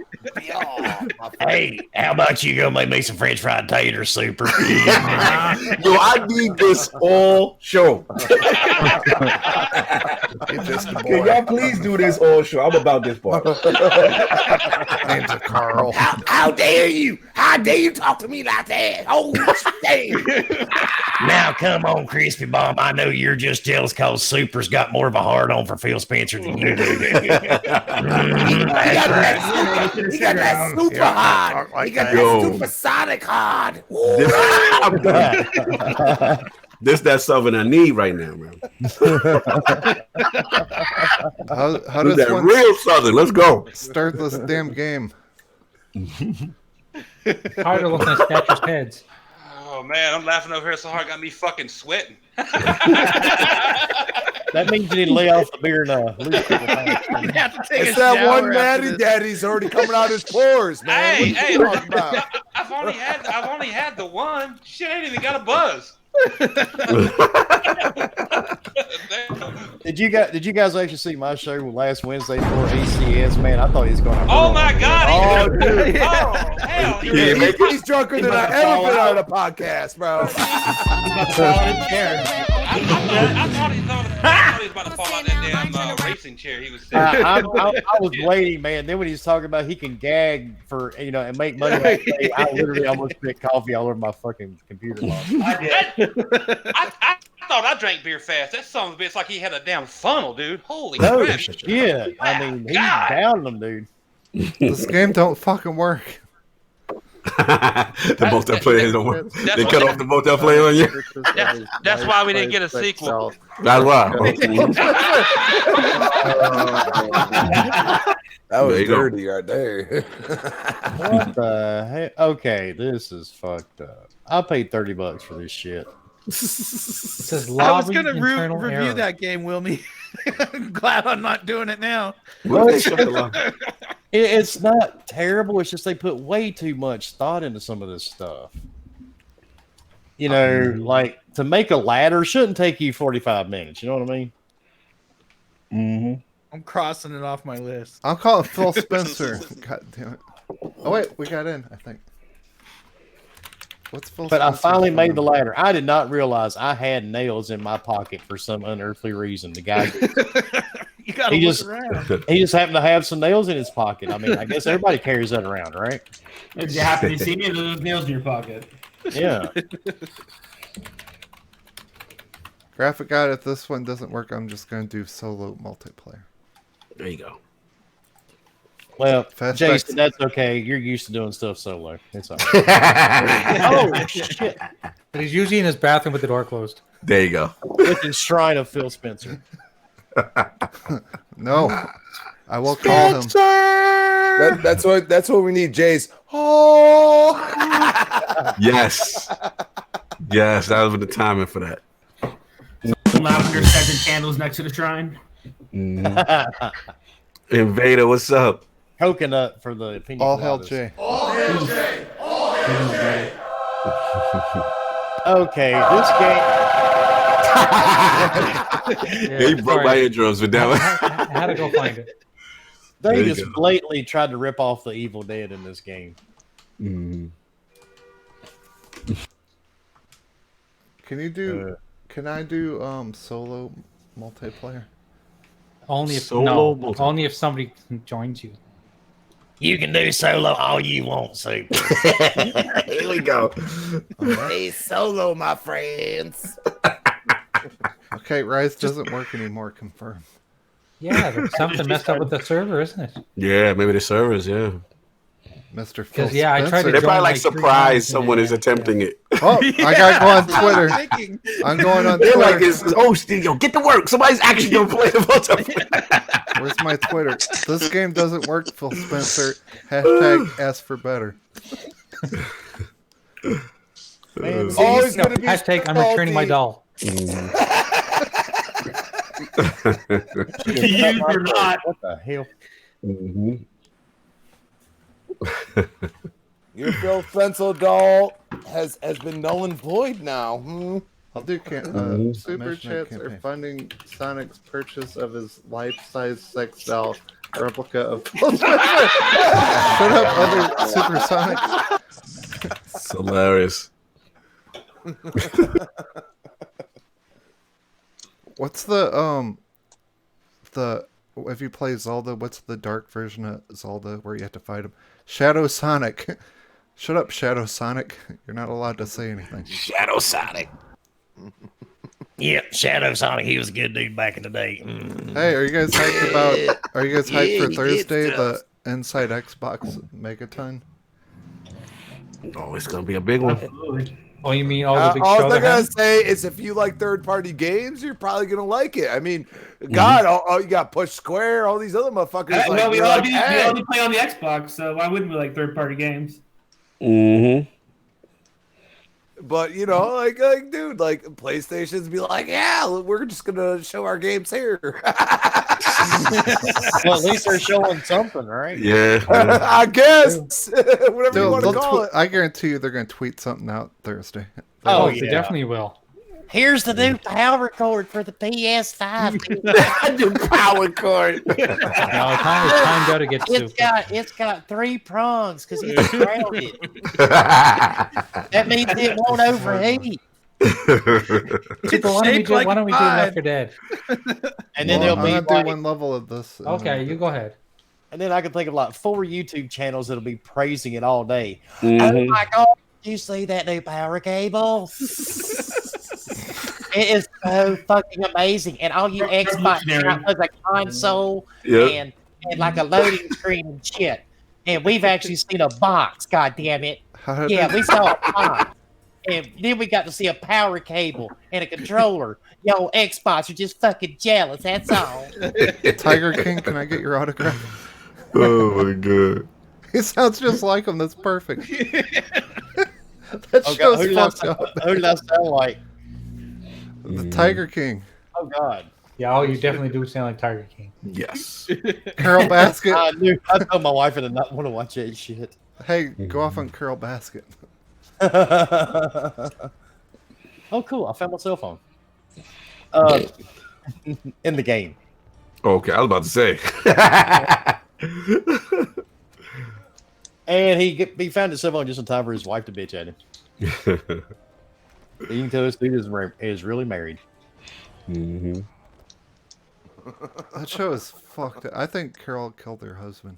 Hey, how about you go make me some French fried tater super? Yo, I need this all show. Can y'all please do this all show? I'm about this part. Name's a Carl. How dare you? How dare you talk to me like that? Oh, damn. Now, come on, Crispy Bomb. I know you're just jealous because Super's got more of a hard on for Phil Spencer than you do. He got that super hard. He got Yo. that supersonic hard. I'm done. This that Southern I need right now, man. How This does that one real Southern? Let's go. start this damn game? Harder looking at Snatcher's heads. Oh man, I'm laughing over here so hard, got me fucking sweating. That means you need to lay off the beer now. It's that one Maddie Daddy's already coming out his pores, man. Hey, What hey, you talking about? I've only had the one. Shit, I ain't even got a buzz. Did you guys actually see my show last Wednesday for ACS? Man, I thought he was going to. Oh my god! Oh, dude. Oh hell! He's drunker than I ever been on a podcast, bro. I thought he was about to fall out that damn racing chair. He was sitting. I was waiting, man. Then when he's talking about he can gag for and make money, I literally almost spit coffee all over my fucking computer. I thought I drank beer fast. That son of a bitch like he had a damn funnle, dude. Holy No crap! shit. I mean, he's God. down them, dude. This game don't fucking work. The multiplayer don't work. They cut off the multiplayer on you. That's why we didn't get a sequel. That's why. That was There you go. dirty right there. What the heck? Okay, this is fucked up. I paid $30 for this shit. It says I was lobby gonna internal review error. that game, Wilmy. I'm glad I'm not doing it now. It's not terrible. It's just they put way too much thought into some of this stuff. You know, like to make a ladder shouldn't take you 45 minutes. You know what I mean? Mm-hmm. I'm crossing it off my list. I'm calling Phil Spencer. God damn it. Oh wait, we got in, I think. What's Phil But I Spencer's finally phone made number? the ladder. I did not realize I had nails in my pocket for some unearthly reason. The guy, You gotta he look just around. he just happened to have some nails in his pocket. I mean, I guess everybody carries that around, right? If you happen to see me, there's those nails in your pocket. Yeah. Graphic guide, if this one doesn't work, I'm just gonna do solo multiplayer. There you go. Well, Fast Jason, backs. that's okay. You're used to doing stuff solo. It's all right. Oh shit! But he's usually in his bathroom with the door closed. There you go. With the shrine of Phil Spencer. No, I will call him. That's what we need, Jace. Oh, Yes. Yes, that was the timing for that. Lavender scented candles next to the shrine. Invader, what's up? Coconut for the opinion. All hell J. Okay, this game. He broke my eardrums with that one. I had to go find it. They There you just go. blatantly tried to rip off the Evil Dead in this game. Mhm. Can you do? Can I do solo multiplayer? Only if Solo no, only if somebody joins you. You can do solo all you want, Super. Here we go. Hey, solo, my friends. Okay, Rise doesn't work anymore. Confirm. Yeah, there's something messed up with the server, isn't it? Yeah, maybe the servers. Yeah, Mr. Phil yeah, I tried to they're join probably like like 3 surprised times and someone it- is attempting it. Oh, I gotta go on Twitter. I'm going on They're Twitter. like, "Oh, Steve, yo, get to work. Somebody's actually gonna play the multiplayer." Where's my Twitter? This game doesn't work, Phil Spencer. Hashtag ask for better. Man, Always No, gonna be hashtag I'm returning my doll. Used or not. What the hell? Mhm. Your Phil Spencer doll has been null and void now. Hmm. I'll do super chats are funding Sonic's purchase of his life-size sex doll replica of Phil Spencer. Shut up, other Super Sonics. It's hilarious. What's the if you play Zelda, what's the dark version of Zelda where you have to fight him? Shadow Sonic. Shut up, Shadow Sonic. You're not allowed to say anything. Shadow Sonic. Yep, Shadow Sonic. He was a good dude back in the day. Hey, are you guys hyped about? Are you guys hyped for he Thursday? gets The Inside Xbox Megaton. Oh, it's gonna be a big one. Absolutely. Oh, you mean all the big all show I'm they gonna have? say is if you like third-party games, you're probably gonna like it. I mean, God, you got Push Square, all these other motherfuckers. Well, we you're all like, do. hey. We all do play on the Xbox, so why wouldn't we like third-party games? Mm-hmm. But you know, dude, like PlayStation's be like, yeah, we're just gonna show our games here. Well, at least they're showing something, right? Yeah. I guess whatever you Dude, want to call it. I guarantee you they're gonna tweet something out Thursday. Oh, They definitely will. Here's the new power cord for the PS5. The power cord. No, time got to get super. It's got 3 prongs because it's grounded. That means it won't overheat. Super, why don't we do Left 4 Dead? And then Well, there'll be I'm gonna like, do one level of this. Okay, you go ahead. and then I can think of like 4 YouTube channels that'll be praising it all day. Mhm. Oh my god, did you see that new power cable? It is so fucking amazing. And all you Xbox has a console Yep. and like a loading screen and shit. And we've actually seen a box, god damn it. Yeah, we saw a box. And then we got to see a power cable and a controller. Yo, Xbox are just fucking jealous, that's all. Tiger King, can I get your autograph? Oh my god. He sounds just like him. That's perfect. That show's who does fucked up. who does that sound like? The Tiger King. Oh god. Yeah, you definitely do sound like Tiger King. Yes. Carol Basket. I knew. I told my wife I did not want to watch that shit. Hey, go off on Carol Basket. Oh, cool! I found my cell phone. In the game. Okay, I was about to say. And he found his cell phone just in time for his wife to bitch at him. You can tell this dude is really married. Mm-hmm. That show is fucked up. I think Carol killed her husband.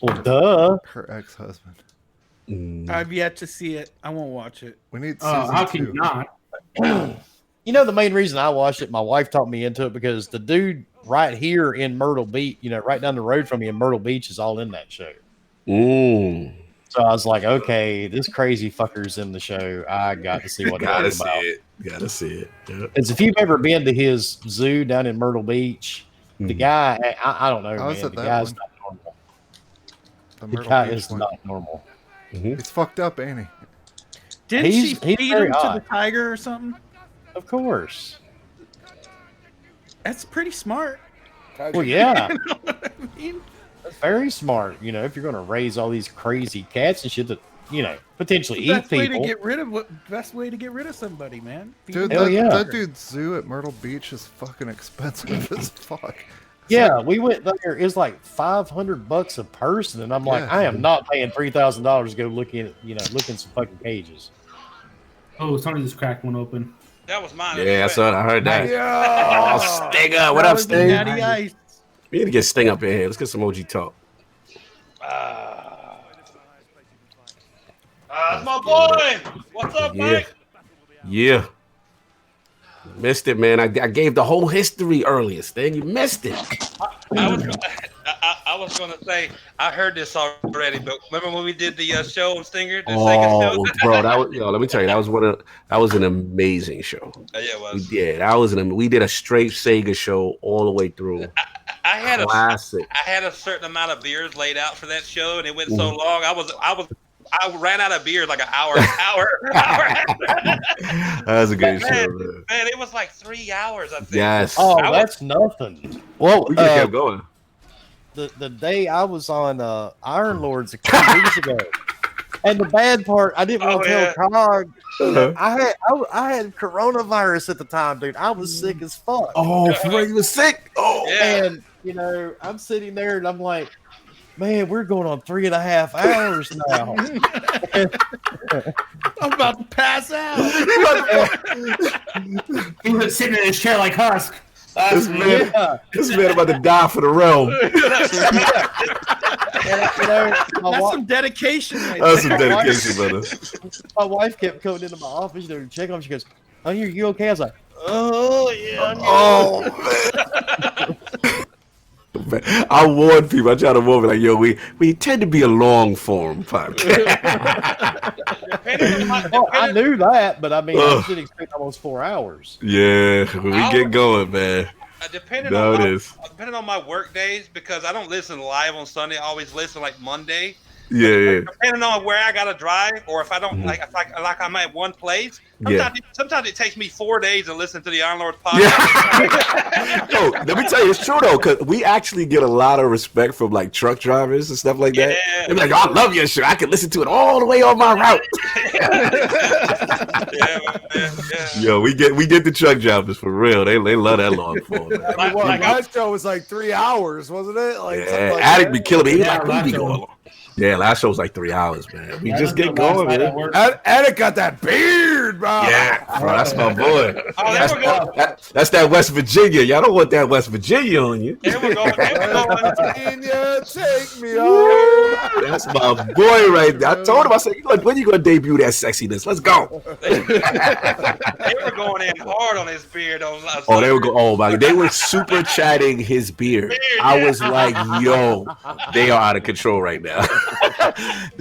Well, duh. Her ex-husband. I've yet to see it. I won't watch it. We need Oh, season how 2. can you not? You know, the main reason I watched it, my wife talked me into it because the dude right here in Myrtle Beach, right down the road from me in Myrtle Beach is all in that show. Mm. So I was like, okay, this crazy fucker's in the show. I got to see what Gotta it's see about. it. Gotta see it. Yep. As if you've ever been to his zoo down in Myrtle Beach, the guy, I don't know, How is man. it The that guy's one? not normal. The The Myrtle guy Beach is one. not normal. He's fucked up, ain't he? Didn't she He's feed very him to odd. the tiger or something? Of course. That's pretty smart. Well, yeah. You know what I mean? That's very smart. If you're going to raise all these crazy cats and shit that, potentially Best eat way people. to get rid of best way to get rid of somebody, man. Feed Dude, them Hell to the yeah. that tiger. dude's zoo at Myrtle Beach is fucking expensive as fuck. Yeah, we went there. It was like $500 a person, and I'm like, Yeah. I am not paying $3,000 to go look in, looking some fucking cages. Oh, somebody just cracked one open. That was mine. Yeah, I saw it. I heard that. Yeah. Oh, Stinger. What That up, was the Sting? Natty Ice. We need to get Sting up in here. Let's get some OG talk. That's my boy. What's up, Yeah. Mike? Yeah. Missed it, man. I gave the whole history earlier, Sting. You missed it. I was gonna say I heard this already, but remember when we did the show on Stinger, the Sega show? Oh, bro, that was let me tell you, that was an amazing show. Yeah, it was. We did a straight Sega show all the way through. I had Classic. I had a certain amount of beers laid out for that show, and it went so long. I ran out of beers like an hour. That was a good show, man. Man, it was like 3 hours. I think. Yes. Oh, that's nothing. Well, We just kept going. The day I was on Iron Lords a couple weeks ago, and the bad part, I didn't want to tell Cog. I had coronavirus at the time, dude. I was sick as fuck. Oh, you was sick. Oh, and I'm sitting there, and I'm like, man, we're going on 3.5 hours now. I'm about to pass out. He was sitting in his chair like Husk. This man about to die for the realm. That's some dedication. That's some dedication, brother. My wife kept coming into my office to check on me. She goes, "Oh, you okay?" I was like, "Oh yeah." Oh man. I warn people. I try to warn people like, yo, we tend to be a long form podcast. I knew that, but I mean, I didn't expect almost 4 hours. Yeah, we get going, man. Depending on my work days, because I don't listen live on Sunday. I always listen like Monday. Yeah. Depending on where I gotta drive, or if I don't like I'm at one place. Sometimes it takes me 4 days to listen to the Iron Lords podcast. Yo, let me tell you, it's true though, because we actually get a lot of respect from like truck drivers and stuff like that. They're like, "I love your show. I can listen to it all the way on my route." Yo, we get the truck drivers for real. They love that long form. My show was like 3 hours, wasn't it? Like, Yeah, Addict be killing me. He like, we be going long. Yeah, last show was like 3 hours, man. We just get going, man. Addict got that beard, bro. Yeah, bro, that's my boy. That's that West Virginia. Y'all don't want that West Virginia on you. Virginia, take me home. That's my boy right there. I told him, I said, when you gonna debut that sexiness? Let's go. They were going in hard on his beard. Oh, they were oh my! They were super chatting his beard. I was like, yo, they are out of control right now.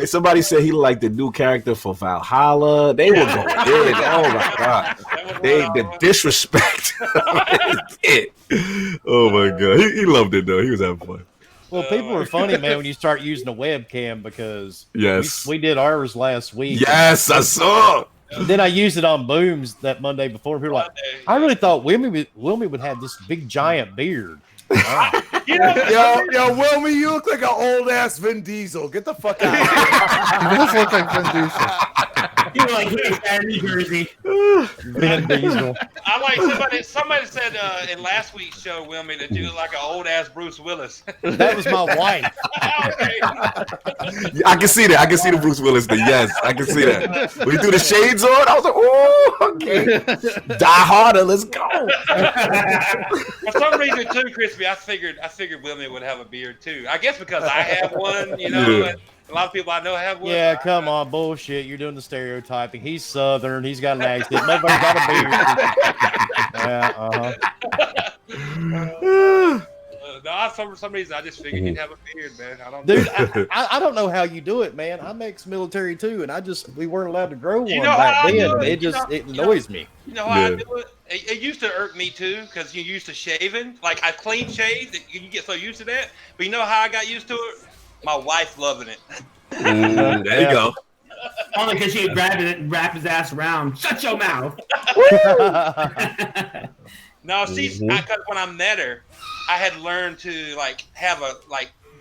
Somebody said he liked the new character for Valhalla. They were going in. Oh my god! The disrespect. Oh my god! He loved it though. He was having fun. Well, people are funny, man, when you start using a webcam because yes, we did ours last week. Yes, I saw. And then I used it on Booms that Monday before. People were like, I really thought Wilmy would have this big giant beard. Yo, Wilmy, you look like an old ass Vin Diesel. Get the fuck out. He does look like Vin Diesel. You're like, hey, New Jersey. Vin Diesel. I like somebody said in last week's show, Wilmy, that you look like an old ass Bruce Willis. That was my wife. I can see that. I can see the Bruce Willis thing. Yes, I can see that. When he threw the shades on, I was like, oh, okay. Die harder. Let's go. For some reason, too, Crispy, I figured Wilmy would have a beard too. I guess because I have one, you know. Yeah. And a lot of people I know have one. Yeah, come on, bullshit. You're doing the stereotyping. He's Southern. He's got an accent. Motherfucker got a beard. Yeah, No, for some reason, I just figured he'd have a beard, man. I don't Dude, know. I don't know how you do it, man. I'm ex-military too, and we weren't allowed to grow one know back how I then. do it? It annoys me. You know how I do it? It used to irk me too, because you're used to shaving. Like I clean shave, you get so used to that. But you know how I got used to it? My wife loving it. There you go. Only because she would grab it and wrap his ass around. Shut your mouth. No, she's because when I met her, I had learned to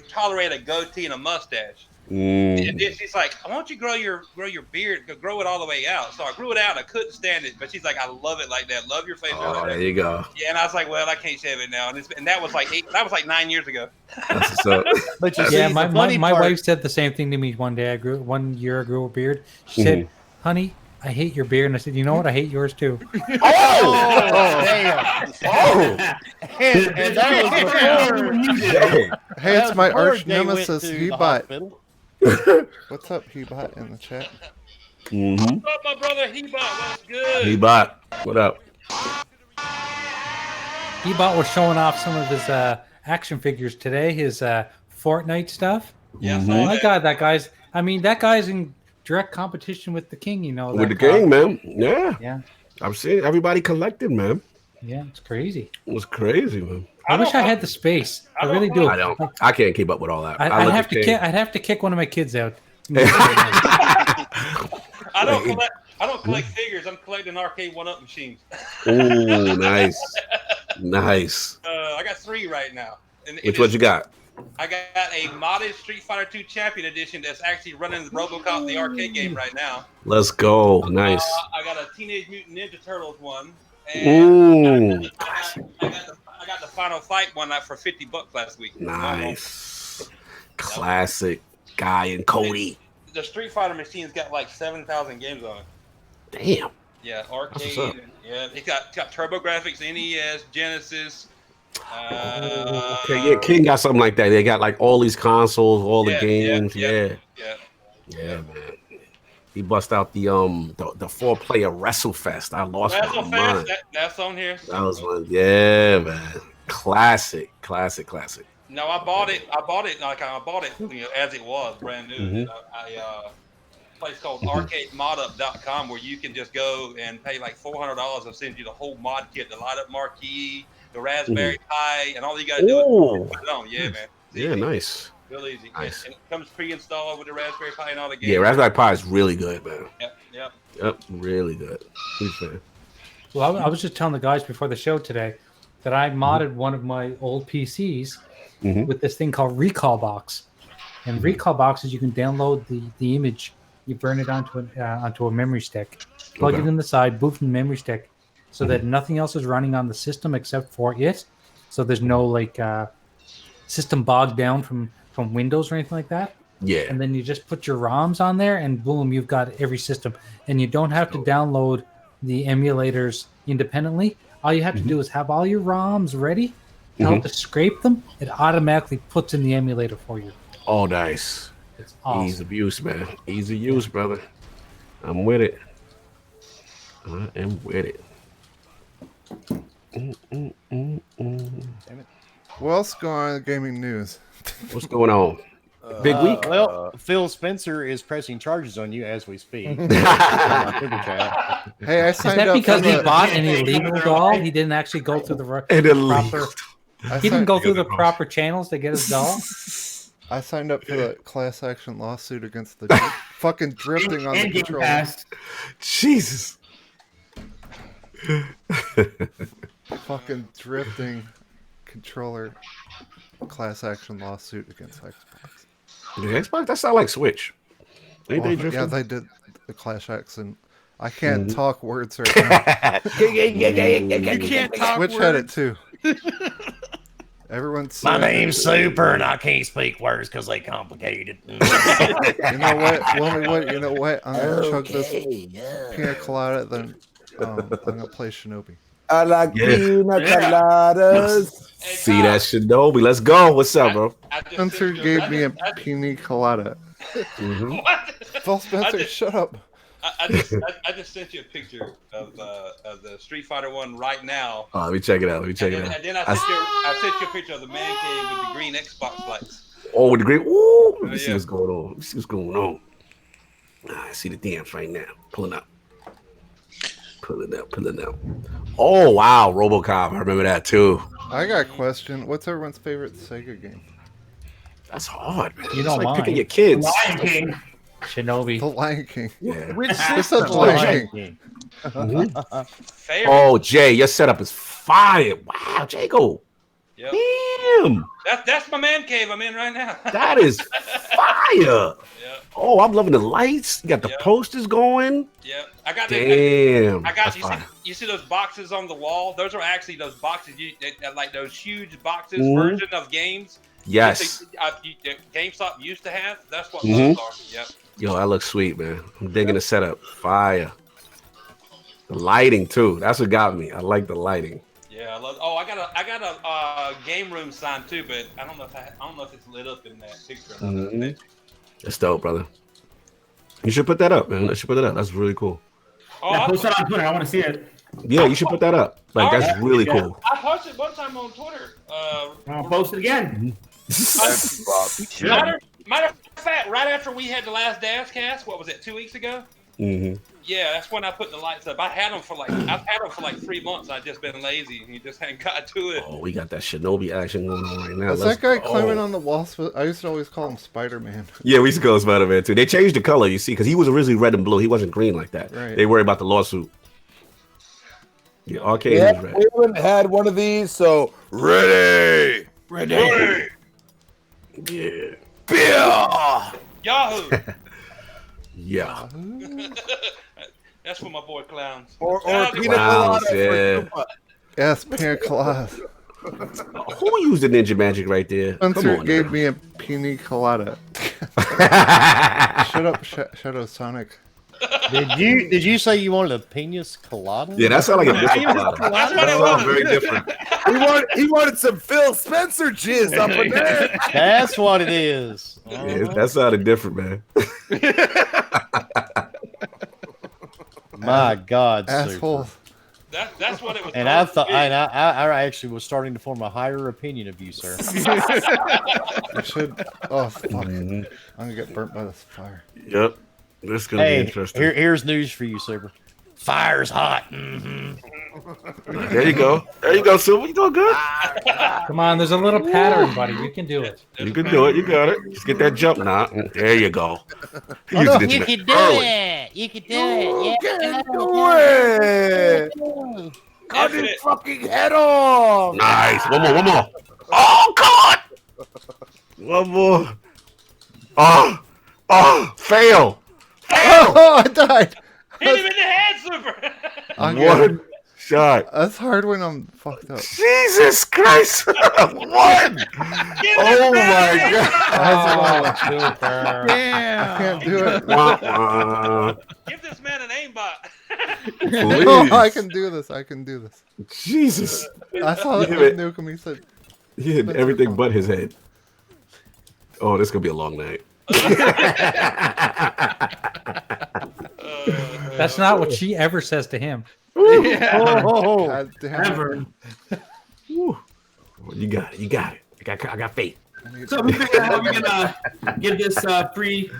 tolerate a goatee and a mustache. And then she's like, "Why don't you grow your beard, grow it all the way out?" So I grew it out. And I couldn't stand it, but she's like, "I love it like that. Love your face." Oh, like there that. you go. Yeah, and I was like, "Well, I can't shave it now." And that was like 9 years ago. That's what's up. But you Yeah, see, my the funny my part, wife said the same thing to me one day. 1 year I grew a beard. She said, "Honey, I hate your beard." And I said, "You know what? I hate yours too." damn. Oh, And that was before. Hey, that it's was my before arch Jay went nemesis, to the Hebot. hospital. What's up, Hebot, in the chat? What's up, my brother Hebot? What's good? Hebot, what up? Ebot was showing off some of his action figures today, his Fortnite stuff. Yeah, I saw My that. God, that guy's in direct competition with the king, you know. With the that guy. king, man. Yeah. Yeah. I'm seeing everybody collected, man. Yeah, it's crazy. It was crazy, man. I wish I had the space. I really do. I don't. I can't keep up with all that. I'd look have at to King. kick. I'd have to kick one of my kids out. I don't collect figures. I'm collecting arcade 1-up machines. Oh, nice, nice. I got 3 right now. Which one you got? I got a modded Street Fighter 2 Champion Edition that's actually running RoboCop the arcade game right now. Let's go. Nice. I got a Teenage Mutant Ninja Turtles one. Ooh. I got the Final Fight one for $50 last week. Nice. Classic Guy and Cody. The Street Fighter machine's got like 7,000 games on it. Damn. Yeah, That's what's arcade. up. Yeah, it's got TurboGrafx, NES, Genesis. Okay, yeah, King got something like that. They got like all these consoles, all the games. Yeah, man. He bust out the 4-player WrestleFest. I lost my mind. That's on here. That was one. Yeah, man. Classic. No, I bought it as it was, brand new. Place called arcademodup.com where you can just go and pay like $400 and send you the whole mod kit, the light up marquee, the Raspberry Pi, and all you gotta do is put it on. Yeah, man. Yeah, nice. Real easy. Nice. And it comes pre-installed with the Raspberry Pi and all the games. Yeah, Raspberry Pi is really good, man. Yep. Really good. Huge fan. Well, I was just telling the guys before the show today that I modded one of my old PCs with this thing called Recall Box. And Recall Box is you can download the image, you burn it onto a memory stick, plug it in the side, boot from the memory stick, so that nothing else is running on the system except for it. So there's no like system bogged down from Windows or anything like that. Yeah. And then you just put your ROMs on there, and boom, you've got every system. And you don't have to download the emulators independently. All you have to do is have all your ROMs ready. Tell it to scrape them. It automatically puts in the emulator for you. Oh, nice. It's awesome. Ease of use, man. Easy use, brother. I'm with it. I am with it. What else going on in the gaming news? What's going on? Big week. Well, Phil Spencer is pressing charges on you as we speak. Hey, I signed Is that up because for he the- bought an illegal doll? He didn't actually go through the proper. He didn't go through the proper channels to get his doll. I signed up for the class action lawsuit against the fucking drifting on the And Game controller. Pass. Jesus. Fucking drifting controller class action lawsuit against Xbox. The Xbox? That sound like Switch. Ain't they Yeah, drifting? they did the class action. I can't talk words right now. You can't talk Switch had words. it too. Everyone's My name's Super, and I can't speak words because they complicated. You know what? You know what? I'm gonna chug this pina colada, then I'm gonna play Shinobi. I like pina coladas. See that Shinobi. Let's go. What's up, bro? Spencer gave me a pina colada. Phil Spencer, shut up. I just sent you a picture of the Street Fighter one right now. Oh, let me check it out. And then I sent you a picture of the man cave with the green Xbox lights. Oh, with the green. Ooh, let me see Yeah. what's going on. Let me see what's going on. I see the DMs right now. Pulling up. Pulling up. Oh, wow. RoboCop. I remember that too. I got a question. What's everyone's favorite Sega game? That's hard, man. You It's know like mine. picking your kids. Lion King. Shinobi. The Lion King. Yeah. Which This is system? the Lion King. Favorite? Oh, Jay, your setup is fire. Wow, Jago. Yep. Damn. That's my man cave I'm in right now. That is fire. Oh, I'm loving the lights. You got the posters going. Yeah, I got Damn. I got That's you. fire. You see those boxes on the wall? Those are actually those boxes. Like those huge boxes Mhm. version of games. Yes. GameStop used to have. That's what Mhm. those are. Yep. Yo, that looks sweet, man. I'm digging the setup. Fire. The lighting too. That's what got me. I like the lighting. Yeah, I love. Oh, I got a game room sign too, but I don't know if it's lit up in that picture. Or not. Mhm. That's dope, brother. You should put that up, man. You should put that up. That's really cool. Oh, Yeah, post that on Twitter. I want to see it. Yeah, you should put that up. Like that's really cool. I posted one time on Twitter. I'll post it again. Matter of fact, right after we had the last Dance Cast, what was it, 2 weeks ago? Mm-hmm. Yeah, that's when I put the lights up. I've had them for like 3 months. I've just been lazy and you just hadn't got to it. Oh, we got that Shinobi action going on right now. Is that guy climbing on the walls? I used to always call him Spider-Man. Yeah, we used to call him Spider-Man too. They changed the color, you see, because he was originally red and blue. He wasn't green like that. Right. They worry about the lawsuit. Yeah, Arcade Yeah, was red. we haven't had one of these, so ready. Yeah. Beer. Yahoo! Yeah. That's for my boy Clowns. Or peanut Clowns, colada. Yeah. Yes, pina colada. Who used the ninja magic right there? Spencer Come on gave now. me a pina colada. Shut up, Shadow Sonic. Did you say you wanted a pina colada? Yeah, that sounds like a different colada. That sounds very different. He wanted some Phil Spencer jizz up in there. That's what it is. Yeah, that sounded different, man. My God, asshole. Super. That's what it was. And I thought, and I actually was starting to form a higher opinion of you, sir. I should. Oh fuck! Mm-hmm. I'm gonna get burnt by this fire. Yep. This is gonna be Hey, interesting. here's news for you, Super. Fire's hot. Mm-hmm. There you go. There you go, Silver. You doing good? Come on, there's a little pattern, buddy. You can do it. You can do it. You got it. Just get that jump now. There you go. Oh, no, Use you the can internet do early. it. You can do it. Cut his fucking head off. Nice. One more. Oh God. One more. Oh, fail. Oh, I died. Hit him in the head, Super. One shot. That's hard when I'm fucked up. Jesus Christ. One. Oh my God. Super. I can't do it. Give this man an aimbot. No, I can do this. I can do this. Jesus. I saw that You with hit- Nukem. He said, He hit everything but his head. Oh, this is gonna be a long night. That's not what she ever says to him. God damn it. Ever. Woo. You got it. You got it. I got faith. So we figured out how we're gonna give this free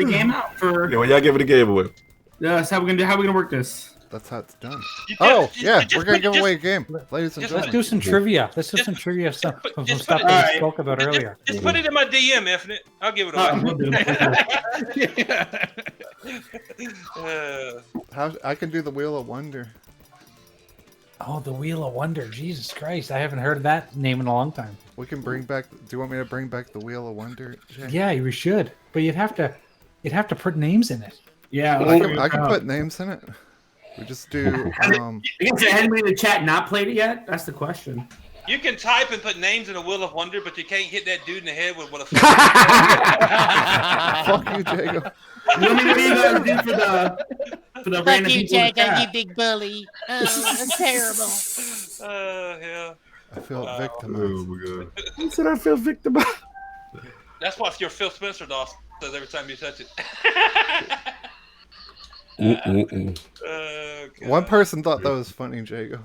game out for. Yeah, well, y'all give it a game away. That's how we're gonna work this. That's how it's done. Oh, yeah, we're going to give away a game. Ladies and Let's gentlemen. do some trivia. Let's do some trivia stuff from just stuff put it- that we Alright. spoke about earlier. Just put it in my DM, Infinite. I'll give it away. How I can do the Wheel of Wonder. Oh, the Wheel of Wonder. Jesus Christ. I haven't heard of that name in a long time. We can bring back. Do you want me to bring back the Wheel of Wonder? Jay? Yeah, we should. But you'd have to put names in it. Yeah, I can put names in it. We just do. Is anybody in the chat not played it yet? That's the question. You can type and put names in a Wheel of Wonder, but you can't hit that dude in the head with a Fuck you, Jago. You know what you guys do for the Fuck random you, people in the Jacob, you chat? big bully. Oh, that's terrible. Yeah. I feel victimized. Oh my God. He said I feel victimized. That's what your Phil Spencer doll says every time you touch it. One person thought that was funny, Jago.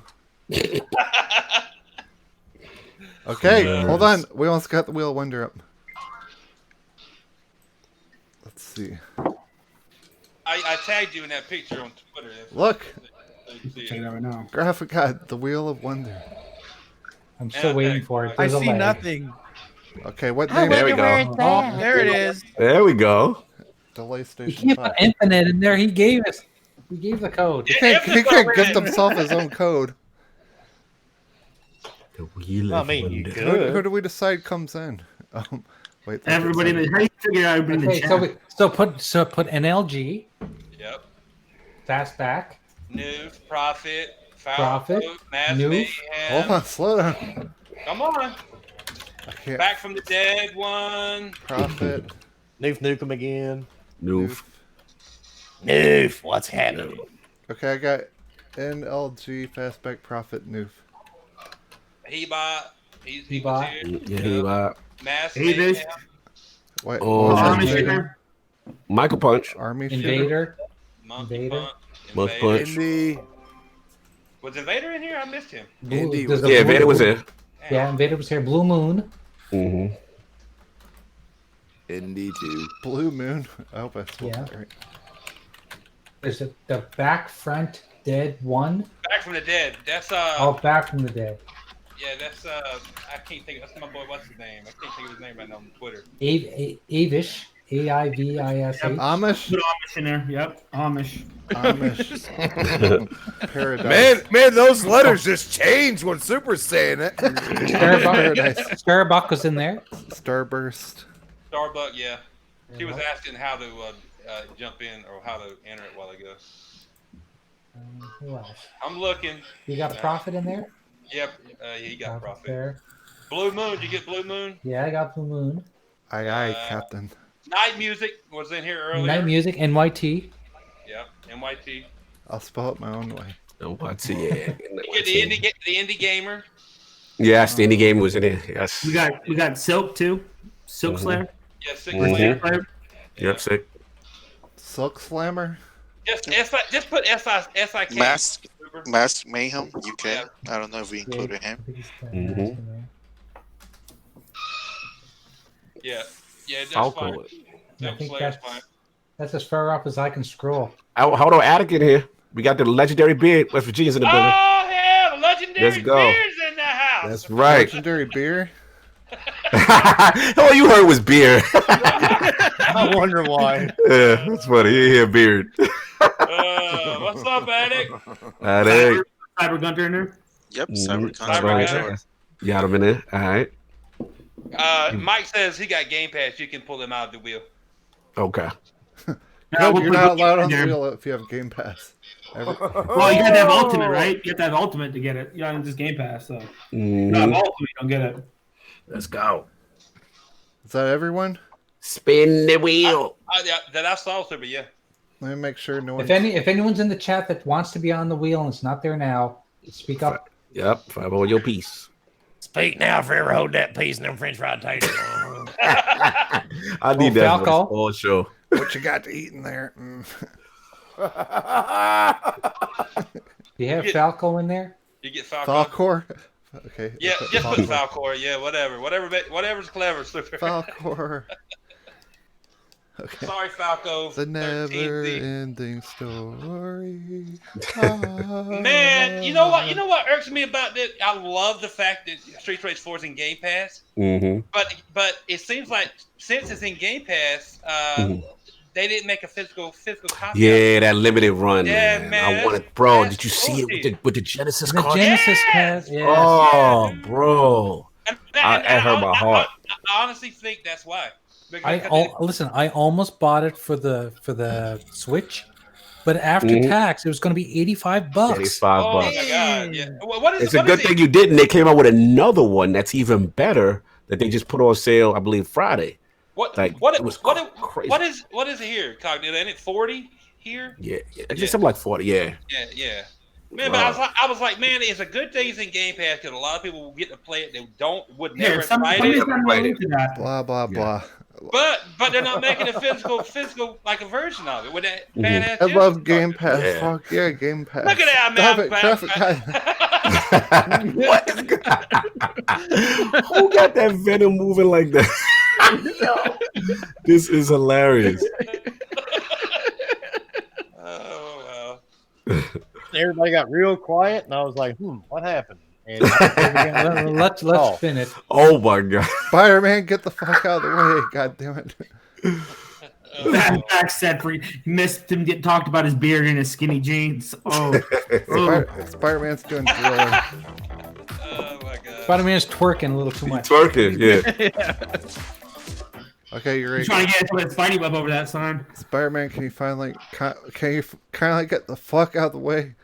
Okay, hold on. We almost got the Wheel of Wonder up. Let's see. I tagged you in that picture on Twitter. Look. Check it out right now. Graphic God, the Wheel of Wonder. I'm still waiting for it. I There's a see lag. nothing. Okay, what I name? There we wonder where go. it's at. Oh, there it is. There we go. Delay He Station can't 5. put infinite in there. He gave us. He gave the code. He can't gift himself his own code. The Wheel I of mean, you Wonder. Who do we decide comes in? Wait. Everybody, how do you figure out everybody in the Okay, chat? so put NLG, Yep. Fastback, Noof, Prophet, Prophet, Falco, Mass Noof. Mayhem. Hold on, slow down. Come on. I can't. Back from the Dead one. Prophet. Noof Nukem again. Noof. Noof, what's happening? Okay, I got NLG, Fastback, Prophet, Noof. Hebot. He Hebot. was here. Yeah, he lied. Mass Avis. Mayhem. What Oh, was Army that? Shooter. Michael Punch. Army Shooter? Invader. Monkey Invader. Punch. Monkey Invader. Punch. Indy. Was Invader in here? I missed him. Indy There's was- a Yeah, Blue- Vader was there. Yeah, Invader was here. Blue Moon. Mm-hmm. Indy too. Blue Moon. I hope I spelled Yeah. that right. There's the Back Front Dead one. Back from the Dead. That's Oh, Back from the Dead. yeah, that's I can't think. That's my boy. What's his name? I can't think of his name right now on Twitter. Avish. AIVISH. Amish. Put Amish in there. Yep, Amish. Amish. Paradise. Man, those letters just changed when Super's saying it. Starbuck was in there. Starburst. Starbuck, yeah. She was asking how to jump in or how to enter it while ago. Who else? I'm looking. You got Prophet in there? Yep, he got Prophet. There. Blue Moon. Did you get Blue Moon? Yeah, I got Blue Moon. Aye, Captain. Night Music was in here earlier. Night Music, NYT. Yep, NYT. I'll spell it my own way. NYT, yeah. You get the indie gamer. Yes, the indie game was in there. Yes. We got Silk too. Silk Slayer. Yeah, Six Mhm. Slayer. Yep, sick. Silk Slammer. Just put SIK. Mass Mayhem, UK. I don't know if we included him. Mm-hmm. Yeah, that's Falco. fine. I Silk think Slayer's fine. that's as far up as I can scroll. Hold on, Attic in here. We got the legendary beard. West Virginia's in the building. Oh hell, legendary Let's go. beers in the house. That's right. Legendary beer. All you heard was beer. I wonder why. Yeah, that's funny. You hear beard. What's up, Attic? Attic. Cyber Gunter in there. Yep, Mhm. Cyber That's right. You got him in there. All right. Mike says he got Game Pass. You can pull him out of the wheel. Okay. No, you're not allowed on the wheel if you have Game Pass. Well, you got to have Ultimate, right? You have to have Ultimate to get it. You don't just Game Pass, so. You don't have Ultimate, you don't get it. Let's go. Is that everyone? Spin the wheel. Yeah, that I saw, sir, but yeah. Let me make sure no one. If anyone's in the chat that wants to be on the wheel and it's not there now, speak up. Yep. 5 on your piece. Speak now, if you ever hold that piece in them French fried taters. I need that Falco. for the show. What you got to eat in there? Mm. Do you have Falco in there? You get Falco. Falcor. Okay. Yeah, just put Falcor. Yeah, whatever's clever, super. Falcor. Okay. Sorry, Falco. The 13th. never-ending story. Man, you know what irks me about this? I love the fact that Street Race 4 is in Game Pass, Mm-hmm. but it seems like since it's in Game Pass, they didn't make a physical copy. Yeah, that limited run. Yeah, man. man, I want it, bro. Did you see it with the Genesis The card? Genesis cast. Yes. Oh, bro. I hurt my heart. I honestly think that's why. Listen, I almost bought it for the Switch, but after Mhm. tax, it was going to be $85. $85 Oh bucks. my god! Yeah. What is? It's a what good is thing you didn't. They came out with another one that's even better that they just put on sale, I believe, Friday. What Like, what it was what is it here? Cognitive, ain't it 40 here? Yeah, it's just something like 40. Yeah. Yeah. Man, but I was like, man, it's a good thing it's in Game Pass because a lot of people will get to play it. They would never invite it. Blah blah blah. But they're not making a physical like a version of it with that badass. I love Game Pass. Yeah. Fuck yeah, Game Pass. Look at that, man. Stop it, What? Who got that venom moving like that? This is hilarious. Oh Everybody got real quiet, and I was like, what happened? And Let's spin it. Oh my god. Spider-Man, get the fuck out of the way. God damn it. Back said for missed him get talked about his beard and his skinny jeans. Oh, Spider-Man's doing drilling. Oh my god. Spider-Man's twerking a little too much. Twerking, yeah. Okay, you're ready. Trying to get that Spidey web over that sign. Spider-Man, can you finally kindly get the fuck out of the way?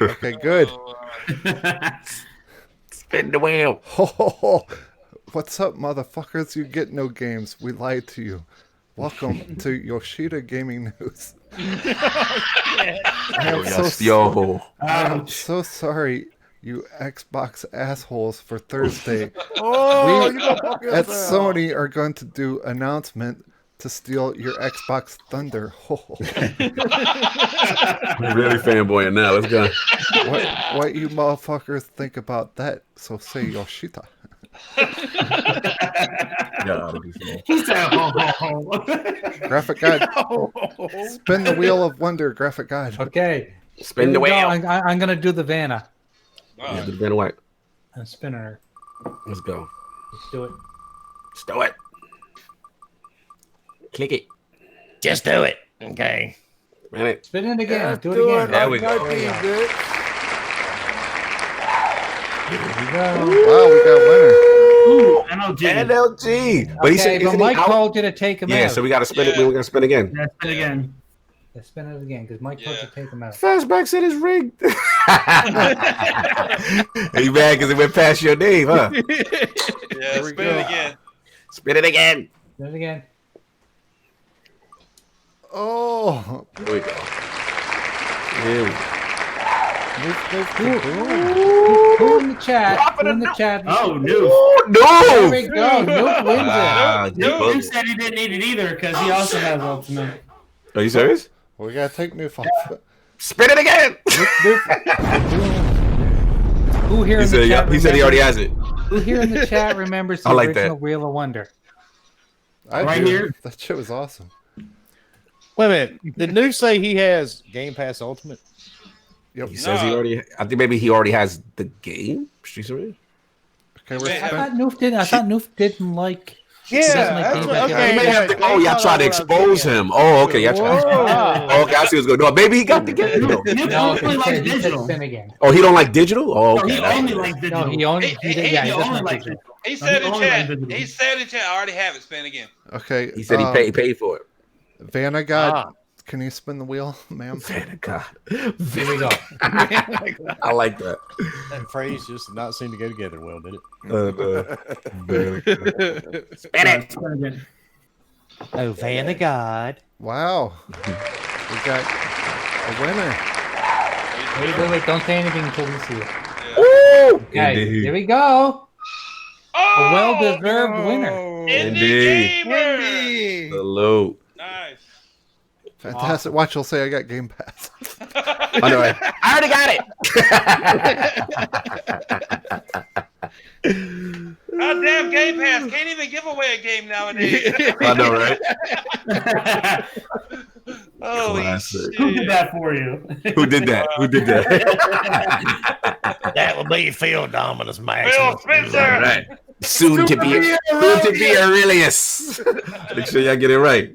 Okay, good. Spin the wheel. What's up, motherfuckers? You get no games. We lied to you. Welcome to Yoshida Gaming News. I am so sorry, you Xbox assholes, for Thursday. Oh, we you go fuck at yourself. Sony are going to do announcement to steal your Xbox Thunder. We're really fanboying now. Let's go. What you motherfuckers think about that? So say Yoshida. He said, ho, ho, ho. Graphic guide. Spin the wheel of wonder, graphic guide. Okay. Spin the Here we go. wheel. I'm going to do the Vanna. Yeah, the Vanna White. I'm spinning her. Let's go. Let's do it. Let's do it. Click it. Just do it. Okay. Spin it again. Yeah, do it again. There we go. There we go. Wow, we got a winner. Ooh, NLG. NLG. But he Okay, said, but isn't Mike he out? told you to take him out. Yeah, so we got to spin it. We're going to spin again. Yeah, spin again. Yeah, spin it again, because Mike told you to take him out. Fastback said it's rigged. He mad because it went past your name, huh? Yeah, spin it again. Spin it again. Spin it again. Oh. Here we go. Here we go. Who in the chat? Who in the chat? Oh, Noof. There we go. Noof wins it. Noof said he didn't need it either because he also has ultimate. Are you serious? We gotta take Noof off. Spin it again. Who here He in said, the chat? he said he already has it. Who here in the chat remembers the I like original that. Wheel of Wonder? Right here? That shit was awesome. Wait a minute. Did Noob say he has Game Pass Ultimate? Yep. He says he already. I think maybe he already has the game. Streets of Rage. Okay, we're I thought Noof didn't. I thought Noof didn't like. Yeah, doesn't like that's Game what- Pass. okay, You may have to- yeah, oh, y'all try to expose him. Oh, okay. Y'all try. Whoa. Okay, I see what's going on. Maybe he got the game. though. Noof No, only he likes said digital. spin again. Oh, he don't like digital. Oh, No, okay. he only likes digital. No, he only. He Yeah, he only doesn't like likes digital. He No, said he in only chat. likes digital. He said in chat. I already have it. Spin again. Okay. He said he paid for it. Vanna God, can you spin the wheel, ma'am? Vanna God. Here we go. I like that. That phrase just did not seem to go together well, did it? Spin it. Spin again. Oh, Vanna God. Wow. We got a winner. Wait. Don't say anything until we see it. Woo! Okay, Indeed. here we go. A well-deserved winner. Indeed. Gamer. Salute. Nice. Fantastic. Watch, you'll say I got Game Pass. I know. Right? I already got it. God damn Game Pass can't even give away a game nowadays. I know, right? Holy Classic. Who shit. did that for you? Who did that? Who did that? That would be Phil Dominus Max. Phil Spencer. All right. Soon to be Aurelius. Make sure y'all get it right.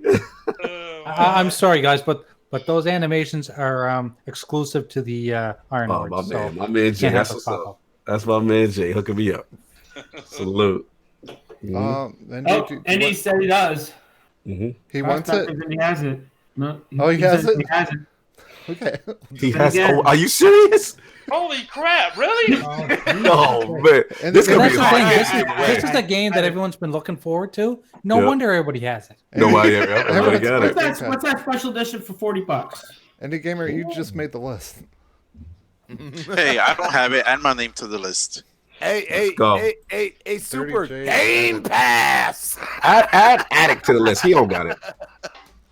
I'm sorry, guys, but those animations are exclusive to the Iron Oh, Lords. my man. So My man Jay. can't have That's it what's pop up. up. That's my man Jay. Hooking me up. Salute. And Oh, did and he said he does. he wants it. And he has it. No, Oh, he has said it? He has it. Okay. He has. Oh, are you serious? Holy crap! Really? Oh man, And this then- gonna That's be the hard. thing. to This give away. is the game that everyone's been looking forward to. No Yeah. wonder everybody has it. Nobody everybody got it. What's that special edition for $40? Indie Gamer, you just made the list. Hey, I don't have it. Add my name to the list. Hey, go. hey, Super 30J. Game Pass. Add Addict to the list. He don't got it.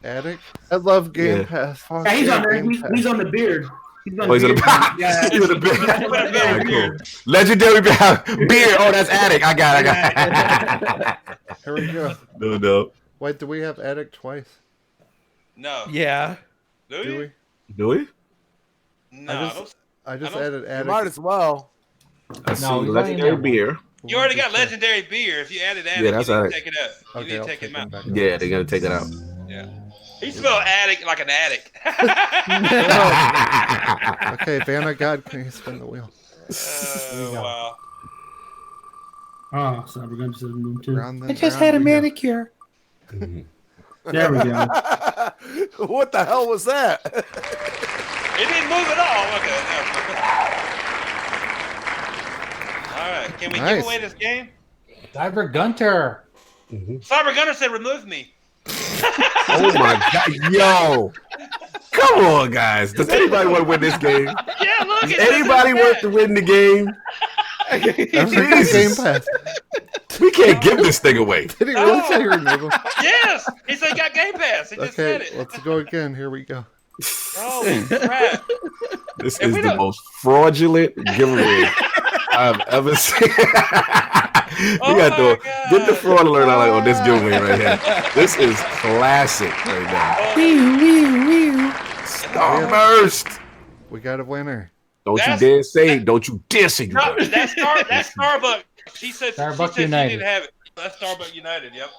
Addict? I love Game Yeah. Pass. Fuck Yeah, he's yeah, on there. Game He's on the beard. He's on Oh, he's on the beard. beard. Yeah, He's on the beard. He's on the Alright, beard. cool. Legendary beer. Oh, that's Addict. I got it. Here we go. No. Wait, do we have Addict twice? No. Yeah. Do Do you? we? Do we? No. I just don't- added You Addict. might as well. I see. No, he's Legendary only in beer. You already got legendary beer. If you added that, Yeah, that's you need alright. to take it out. You Okay, need I'll to take take him them out. back. Yeah, they gotta take that out. Yeah. He spelled addict like an addict. Okay, Vanna God, can you spin the wheel? Wow. Oh, so we're going to move too. Round I then just round had a we go. manicure. There we go. What the hell was that? It didn't move at all. Okay. All right. Can we Nice. give away this game? Cyber Gunter. Cyber Gunner said remove me. Oh my god, yo! Come on, guys. Does anybody want to win this game? Yeah, look. Does anybody want to win the game? Every Game Pass. We can't give this thing away. Did he really say remove him? Yes. He said got Game Pass. He just said Okay, it. let's go again. Here we go. Holy crap. This If is we the don't- most fraudulent giveaway I've ever seen. You got to get the fraud alert out on this giveaway right here. This is classic right now. Starburst. We got a winner. Don't That's- you dare say. Don't you dare say. You No, got it. that's Starbucks. She said Starbucks she United. didn't have it. That's Starbucks United. Yep.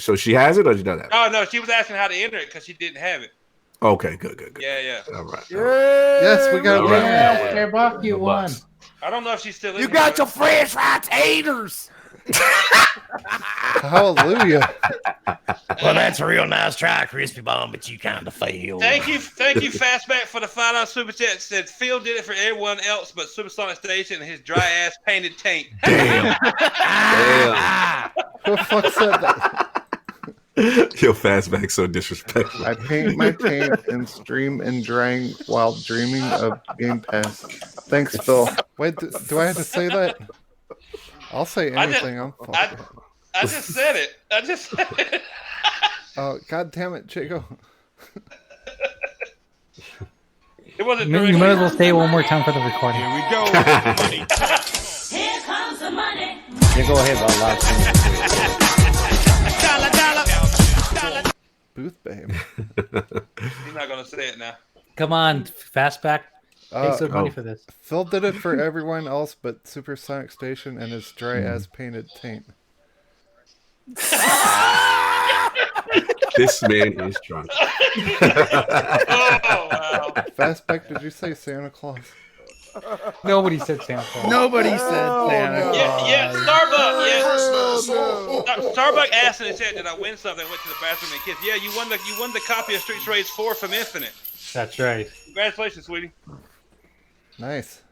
So she has it or she doesn't have it? Oh no, she was asking how to enter it because she didn't have it. Okay, good. Yeah, yeah. All right. Yes, we got a All winner. right. Starbucks, you won. I don't know if she's still in You here. got your French fries haters. Hallelujah. Well, that's a real nice try, Crispy Bomb, but you kind of failed. Thank you, Fastback, for the $5 super chat. Said Phil did it for everyone else but Supersonic Station and his dry ass painted taint. Damn. Who the fuck said that? Your fastback so disrespectful. I paint my taint and stream and drying while dreaming of Game Pass. Thanks, Phil. Wait, do I have to say that? I'll say anything. I'm fucking. I just said it. I just said it. Oh, god damn it, Chico. It wasn't You might as well say it one more time for the recording. Here we go. Here comes the money. Yeah, go ahead, I'll live stream it. Booth babe. He's not gonna say it now. Come on, Fastback. Pay some money for this. Phil did it for everyone else but Supersonic Station and his dry ass painted taint. This man is drunk. Oh wow. Fastback, did you say Santa Claus? Nobody said Santa Claus. Nobody said Santa Claus. Yeah, Starbucks. Yeah, Starbucks asked and said, "Did I win something?" I went to the bathroom and kissed. Yeah, you won the copy of Streets Rage 4 from Infinite. That's right. Congratulations, sweetie. Nice.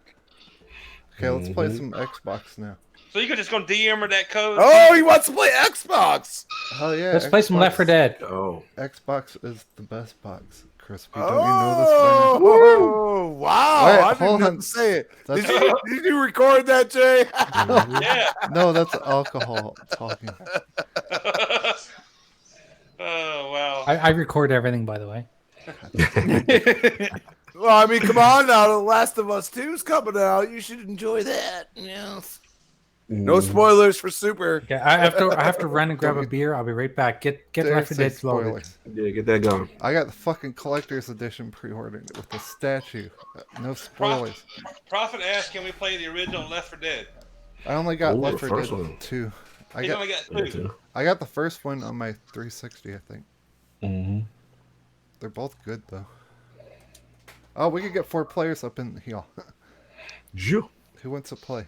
Okay, let's play some Xbox now. So you're just gonna DM her that code? Oh, he wants to play Xbox. Hell yeah. Let's play some Left 4 Dead. Oh. Xbox is the best box. Crispy, don't you know this by now? Oh, wow. Wait, I hold didn't have on. to say it. That's- Did you record that, Jay? Yeah. No, that's alcohol talking. Oh wow. I record everything, by the way. Well, I mean, come on now. The Last of Us 2's coming out. You should enjoy that. Yes. No spoilers for Super. Okay, I have to run and grab a beer. I'll be right back. Get Left 4 Dead loaded. Yeah, get that going. I got the fucking collector's edition pre-ordered with the statue. No spoilers. Prophet asked, "Can we play the original Left 4 Dead?" I only got Ooh, Left the 4 first Dead one. 2. He's only got two. I got the first one on my 360, I think. Mm-hmm. They're both good though. Oh, we could get 4 players up in here. You. Who wants to play?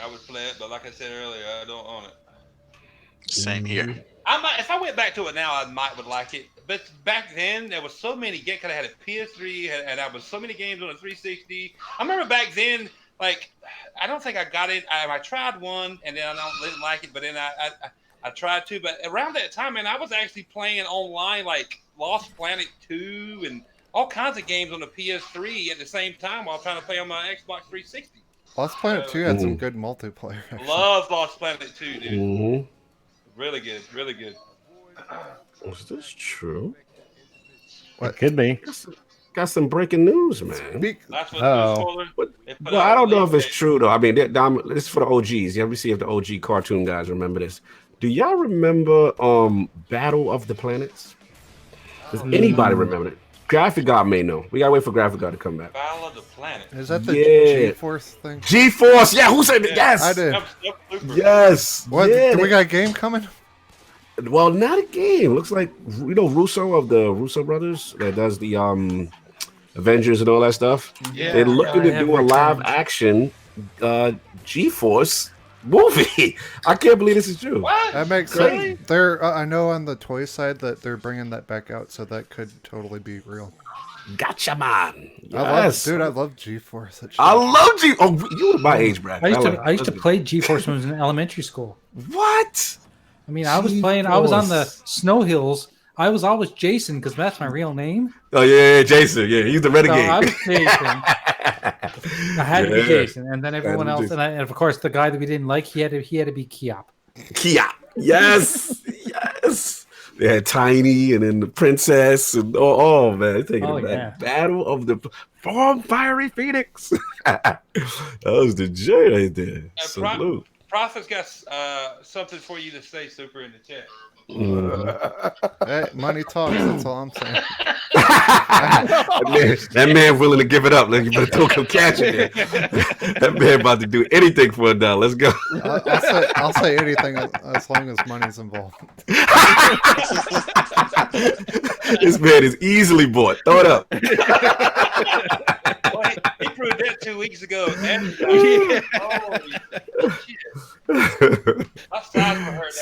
I would play it, but like I said earlier, I don't own it. Same here. I might, if I went back to it now, I would like it. But back then, there was so many games. Cause I had a PS3, and I was so many games on a 360. I remember back then, like, I don't think I got it. I tried one, and then didn't like it. But then I tried two. But around that time, man, I was actually playing online, like Lost Planet 2 and all kinds of games on the PS3 at the same time while trying to play on my Xbox 360. Lost Planet 2 had some good multiplayer. Actually. Love Lost Planet 2, dude. Mm-hmm. Really good, really good. Is this true? It could be. Got some breaking news, man. That's what Uh-oh. Well, I don't know if it's true though. I mean, this is for the OGs. Let me see if the OG cartoon guys remember this. Do y'all remember Battle of the Planets? Does anybody remember it? Graphic God may know. We gotta wait for Graphic God to come back. Battle of the Planet. Is that the Yeah. G-Force thing? G-Force, yeah. Who said it? Yes, I did. yes. What? Yeah, Do we got a game coming? Well, not a game. Looks like Russo of the Russo brothers that does the Avengers and all that stuff. Yeah. They're looking I to have do a live returned. action G-Force movie. I can't believe this is true. That makes sense. They're I know on the toy side that they're bringing that back out, so that could totally be real. Gotcha, man. I love it, Yes. dude. I love G-Force. That shit. I love G. Oh, you were my age, Brad. I used to play G-Force when I was in elementary school. What? I mean, I was on the snow hills. I was always Jason because that's my real name. Oh yeah, Jason. Yeah, he's the renegade. So I was Jason. I had to be Jason, and then everyone else, and of course the guy that we didn't like, he had to be Kiop. Kiop. Yes, yes. They had Tiny, and then the princess, and oh man, they're taking it back. Battle of the Farm Fiery Phoenix. That was the J right there. Salute. Prophet's got something for you to say, Super, in the chat. Hey, money talks. That's all I'm saying. that man willing to give it up. Like, you better throw some cash in there. That man about to do anything for $1. Let's go. I'll say anything as long as money's involved. This man is easily bought. Throw it up. Well, he proved that 2 weeks ago.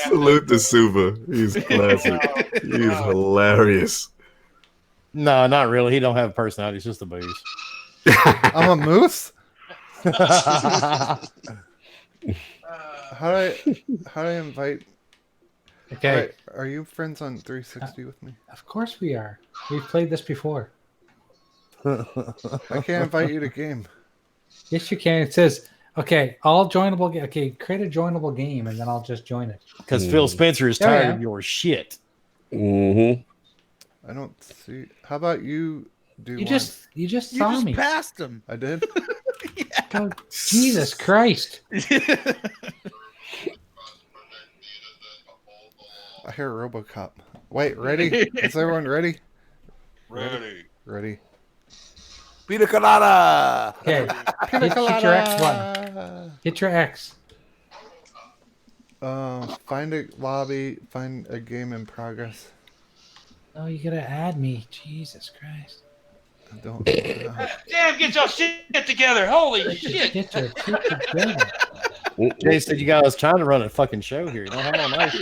Salute to Suva. He's classic. He's hilarious. No, not really. He don't have a personality. He's just a booze. I'm a moose. How do I invite? Okay. Right, are you friends on 360 with me? Of course we are. We've played this before. I can't invite you to game. Yes, you can. It says, okay, all joinable. Okay, create a joinable game, and then I'll just join it. Because Phil Spencer is tired of your shit. Mm-hmm. I don't see. How about you do? You just saw me. Passed him. I did. Oh, Jesus Christ! I hear RoboCop. Wait, ready? Is everyone ready? Ready. Pina colada. Okay. Hit your X button. Hit your X. Find a lobby. Find a game in progress. Oh, you gotta add me. Jesus Christ. I don't. Damn, get your shit together. Holy shit. Get your shit together. Jay said you guys trying to run a fucking show here. You don't have no nice.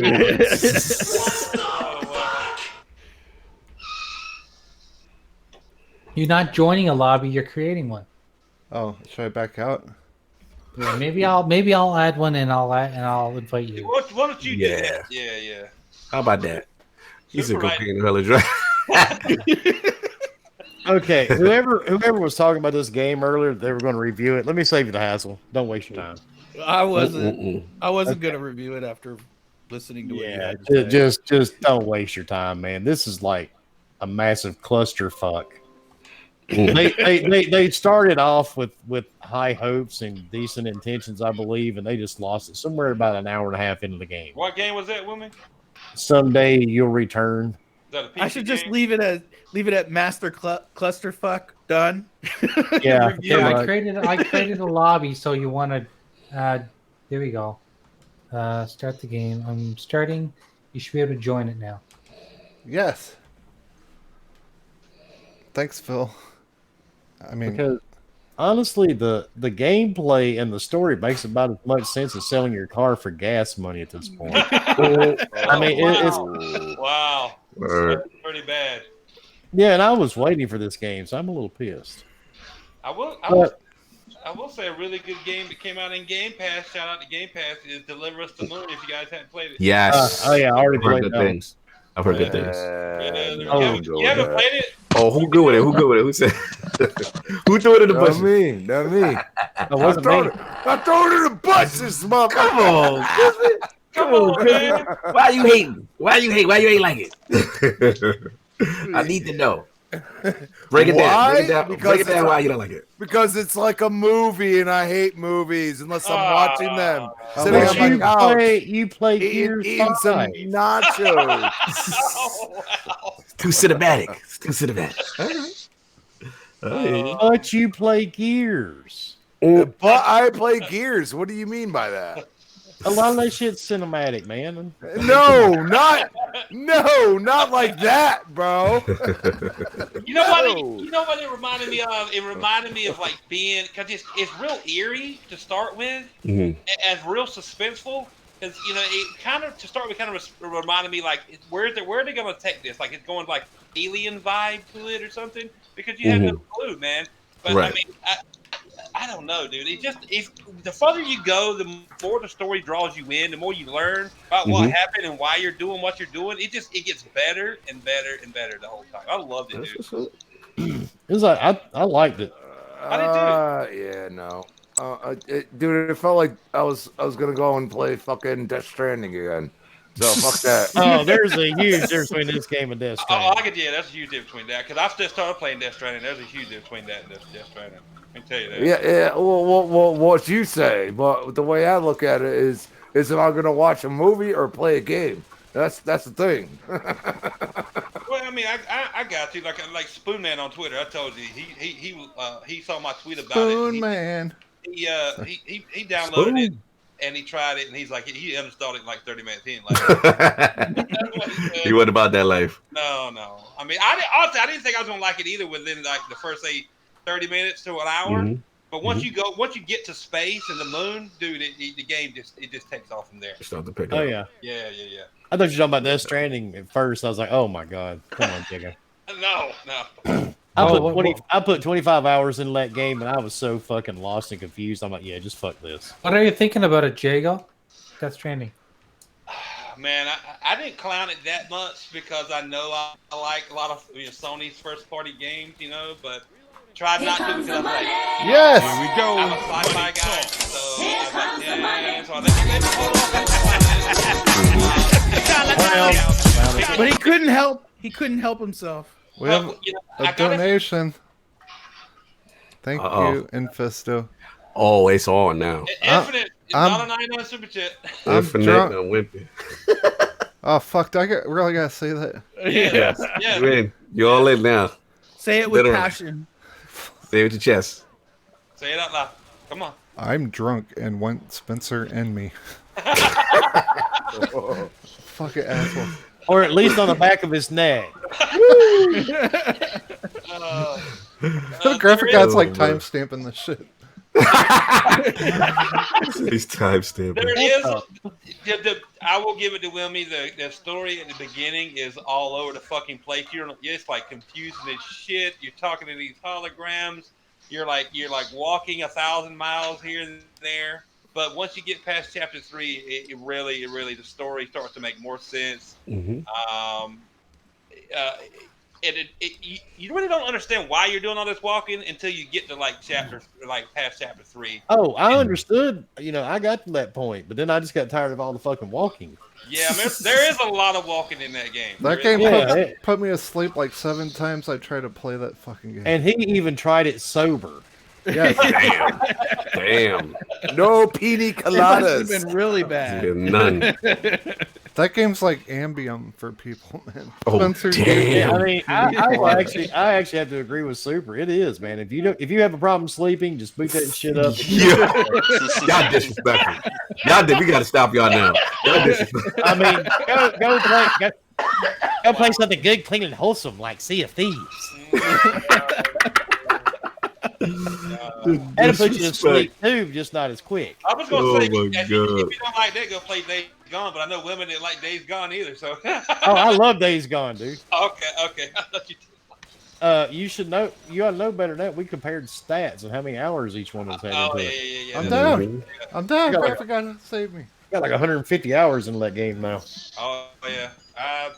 You're not joining a lobby. You're creating one. Oh, should I back out? Yeah, maybe I'll add one and I'll invite you. Why don't you do Yeah. that? Yeah. How about that? He's a good in the hell drive. Okay, whoever was talking about this game earlier, they were going to review it. Let me save you the hassle. Don't waste your time. I wasn't going to review it after listening to it. Yeah, just don't waste your time, man. This is like a massive clusterfuck. They started off with high hopes and decent intentions, I believe, and they just lost it somewhere about an hour and a half into the game. What game was that, woman? Someday you'll return. I should just leave it at Master Clusterfuck done. Yeah, I created a lobby, so you want to. There we go. Start the game. I'm starting. You should be able to join it now. Yes. Thanks, Phil. I mean, because honestly, the gameplay and the story makes about as much sense as selling your car for gas money at this point. I mean, it's wow, that's pretty bad. Yeah, and I was waiting for this game, so I'm a little pissed. I will say a really good game that came out in Game Pass. Shout out to Game Pass is Deliver Us the Moon. If you guys haven't played it, Yes. Oh yeah, I already played good that. things. I've heard good things. You haven't played it? Oh, who good with it? Who good with it? Who said? Who threw it in the Not bushes? me. Not me. It wasn't me. I throw it in the bushes, motherfucker. Come on, Griffin. Come on, Griffin. Why you hating? Why you hate? Why you ain't like it? I need to know. Break it down. Break it down. Because Break it it's down. Why you don't like it? Because it's like a movie, and I hate movies unless I'm watching them. Sitting But on my couch, you play Gears eating some 5. nachos. It's too cinematic. It's too cinematic. All right. But you play Gears. But I play Gears. What do you mean by that? A lot of that shit's cinematic, man. No, not like that, bro. You know what? You know what it reminded me of? It reminded me of like being because it's real eerie to start with, Mhm. and real suspenseful. Because it kind of to start with kind of reminded me like where are they going to take this? Like it's going like alien vibe to it or something because you have no Mhm. clue, man. But I Right. mean, I don't know, dude. It's the further you go, the more the story draws you in, the more you learn about what Mhm. happened and why you're doing what you're doing. It gets better and better and better the whole time. I loved it, That's dude. what's up. It was like I liked it. I did too. Yeah, no. Dude, it felt like I was gonna go and play fucking Death Stranding again. So fuck that. Oh, there's a huge difference between this game and Death Oh, Stranding. that's a huge difference between that because I've just started playing Death Stranding. There's a huge difference between that and Death Stranding. I can tell you that. Yeah. Well, what you say, but the way I look at it is if I'm gonna watch a movie or play a game. That's the thing. Well, I mean, I got you like Spoonman on Twitter. I told you he saw my tweet about it. Spoon Man. He downloaded it Spoon. and he tried it and he's like he uninstalled it in like 30 minutes. He didn't like it. That's what he said. You wasn't about that life. No. I mean, honestly, I didn't think I was gonna like it either within like the first say 30 minutes to an hour. Mhm. But once you get to space and the moon, dude, the game just takes off from there. Start to pick Oh up. yeah. Yeah. I thought you were talking about Death Stranding at first. I was like, oh my god, come on, Digger. No. I put 25 hours in that game and I was so fucking lost and confused. I'm like, yeah, just fuck this. What are you thinking about it, Jago? Death Stranding. Man, I didn't clown it that much because I know I like a lot of Sony's first party games, but tried not to because I'm like, Yes. here we go. I'm a sci-fi guy, so I was like, yeah. So let me hold on. But he couldn't help. He couldn't help himself. We have a donation. Thank Uh-oh. you, Infisto. Oh, it's on now. Infinite, it's not a 99 super chat. I'm Infinite drunk. and wimpy. Oh fuck! Really gotta say that? Yes. Yeah. You in. You all in now. Say it with Literally. passion. Say it with your chest. Say it out loud. Come on. I'm drunk and want Spencer and me. Fucking asshole. Or at least on the back of his neck. The graphic god's like time stamping this shit. He's time stamping. There is. I will give it to Wilmy. The story at the beginning is all over the fucking place. It's like confusing as shit. You're talking to these holograms. You're like walking 1,000 miles here and there. But once you get past chapter 3, it really the story starts to make more sense. Mhm. You really don't understand why you're doing all this walking until you get to past chapter 3. Oh, I understood. I got to that point, but then I just got tired of all the fucking walking. Yeah, I mean, there is a lot of walking in that game. That There game is. put me to sleep like 7 times. I tried to play that fucking game. And he even tried it sober. Yes. Damn. No pina It must have coladas. been really bad. Yeah, none. That game's like Ambium for people, man. Oh, Spencer's damn. game. Yeah, I mean, I actually have to agree with Super. It is, man. If you have a problem sleeping, just boot that shit up. Yeah. Y'all disrespectful. We got to stop y'all now. Y'all disrespectful. I mean, go play something good, clean, and wholesome like Sea of Thieves. That'll put you to sleep too, just not as quick. I was going to say, my if you God. don't like that, go play Days Gone. But I know women that like Days Gone either. So. Oh, I love Days Gone, dude. Okay. I thought you did. You should know. You ought to know better than that. We compared stats and how many hours each one was had into it. Yeah. I'm down. You got I like- forgot to save me. Got like 150 hours in that game now. Oh yeah.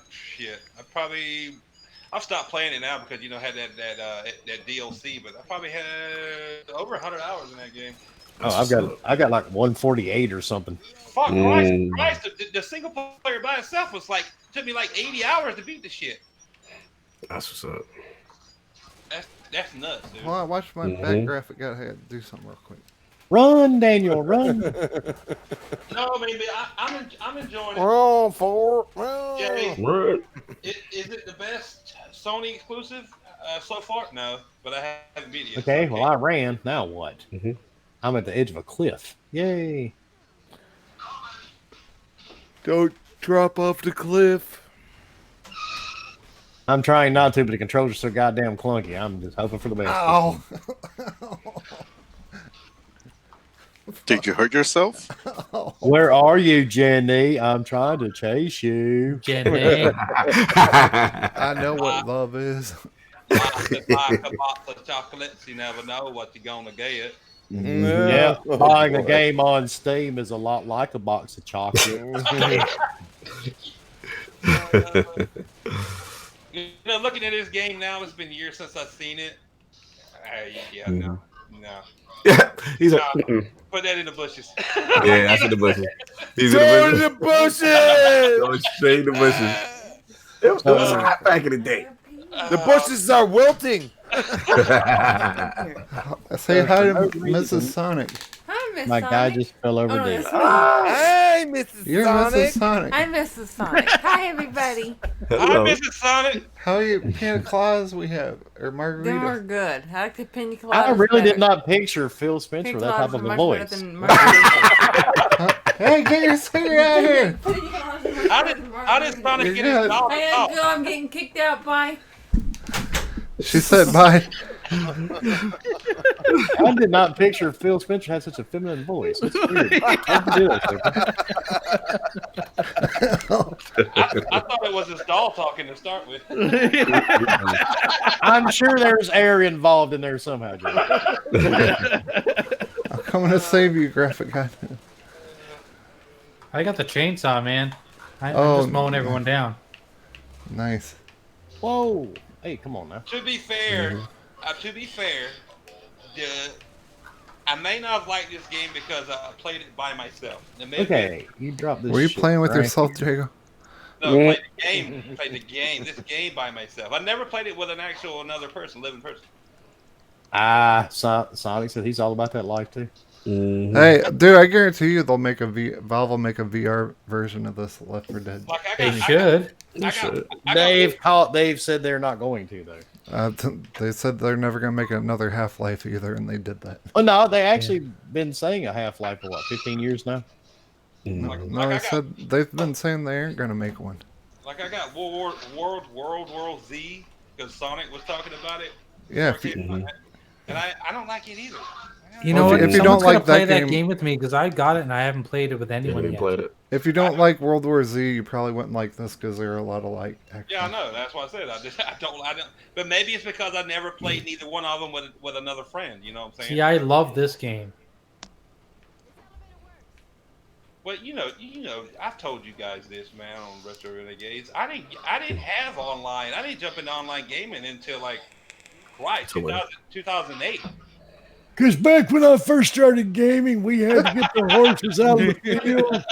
Shit. I've stopped playing it now because had that DLC, but I probably had over 100 hours in that game. Oh, I got like 148 or something. Fuck Christ! The single player by itself took me like 80 hours to beat the shit. That's what's up. That's nuts, dude. Well, I watched my back graphic. I had to do something real quick. Run, Daniel, run! No, I mean, I'm enjoying it. Roll for Jay, Right. is it the best Sony exclusive so far? No, but I haven't beat it yet. Okay, well, I ran. Now what? Mhm. I'm at the edge of a cliff. Yay! Don't drop off the cliff. I'm trying not to, but the controls are so goddamn clunky. I'm just hoping for the best. Ow. Did you hurt yourself? Where are you, Jenny? I'm trying to chase you. Jenny. I know what love is. Like a box of chocolates, you never know what you're gonna get. Yeah, Oh, buying a boy. game on Steam is a lot like a box of chocolate. You know, looking at this game now, it's been years since I've seen it. Yeah, no. He's No. like, Put that in the bushes. yeah, that's in the bushes. He's Throw it in in the the bushes. bushes. Going straight in the bushes. It was hot back in the day. The bushes are wilting. Say hi to Mrs. Sonic. Hi, Miss My Sonic. guy just fell over Oh, dead. that's me. Hey, Mrs. You're Sonic. Mrs. Sonic. Hi, Mrs. Sonic. Hi, everybody. Hi, Mrs. Sonic. How are you? Pina coladas we have, or They margarita? were good. I like the pina coladas. I really better. did not picture Phil Spencer Pina with that coladas type are of a much voice. better than margaritas. Hey, get your cigarette out here! Pina coladas are much I better didn't than Sonic You're get his good. dog I to had talk. to go. I'm getting kicked out by. She said bye. I did not picture Phil Spencer had such a feminine voice. It's weird. How'd you do that, I thought it was his doll talking to start with. I'm sure there's air involved in there somehow, Joe. I'm coming to save you, graphic guy. I got the chainsaw, man. I'm Oh, just mowing everyone down. Nice. Whoa. Hey, come on now. To be fair, I may not have liked this game because I played it by myself. And maybe- Okay, you dropped this. Were you shit, playing with right? yourself, Jago? No, I played the game. This game by myself. I never played it with another person, living person. Sonic said he's all about that life too. Hey, dude, I guarantee you they'll make Valve will make a VR version of this Left 4 Dead. They should. They've said they're not going to though. They said they're never gonna make another Half-Life either, and they did that. Oh no, they actually been saying a Half-Life for what, 15 years now? No, they said they've been saying they aren't gonna make one. Like I got World War Z because Sonic was talking about it. Yeah, And I don't like it either. You know Well, what? if you Someone's don't like gonna play that that game with me because I got it and I haven't played it with anyone yet. If you don't like World War Z, you probably wouldn't like this because there are a lot of like. Yeah, I know. That's why I said I don't. But maybe it's because I never played neither one of them with another friend. You know what I'm saying? See, I love this game. Well, you know, I've told you guys this, man, on Retro Renegades. I didn't have online. I didn't jump into online gaming until like, right, 2008. Because back when I first started gaming, we had to get the horses out of the field,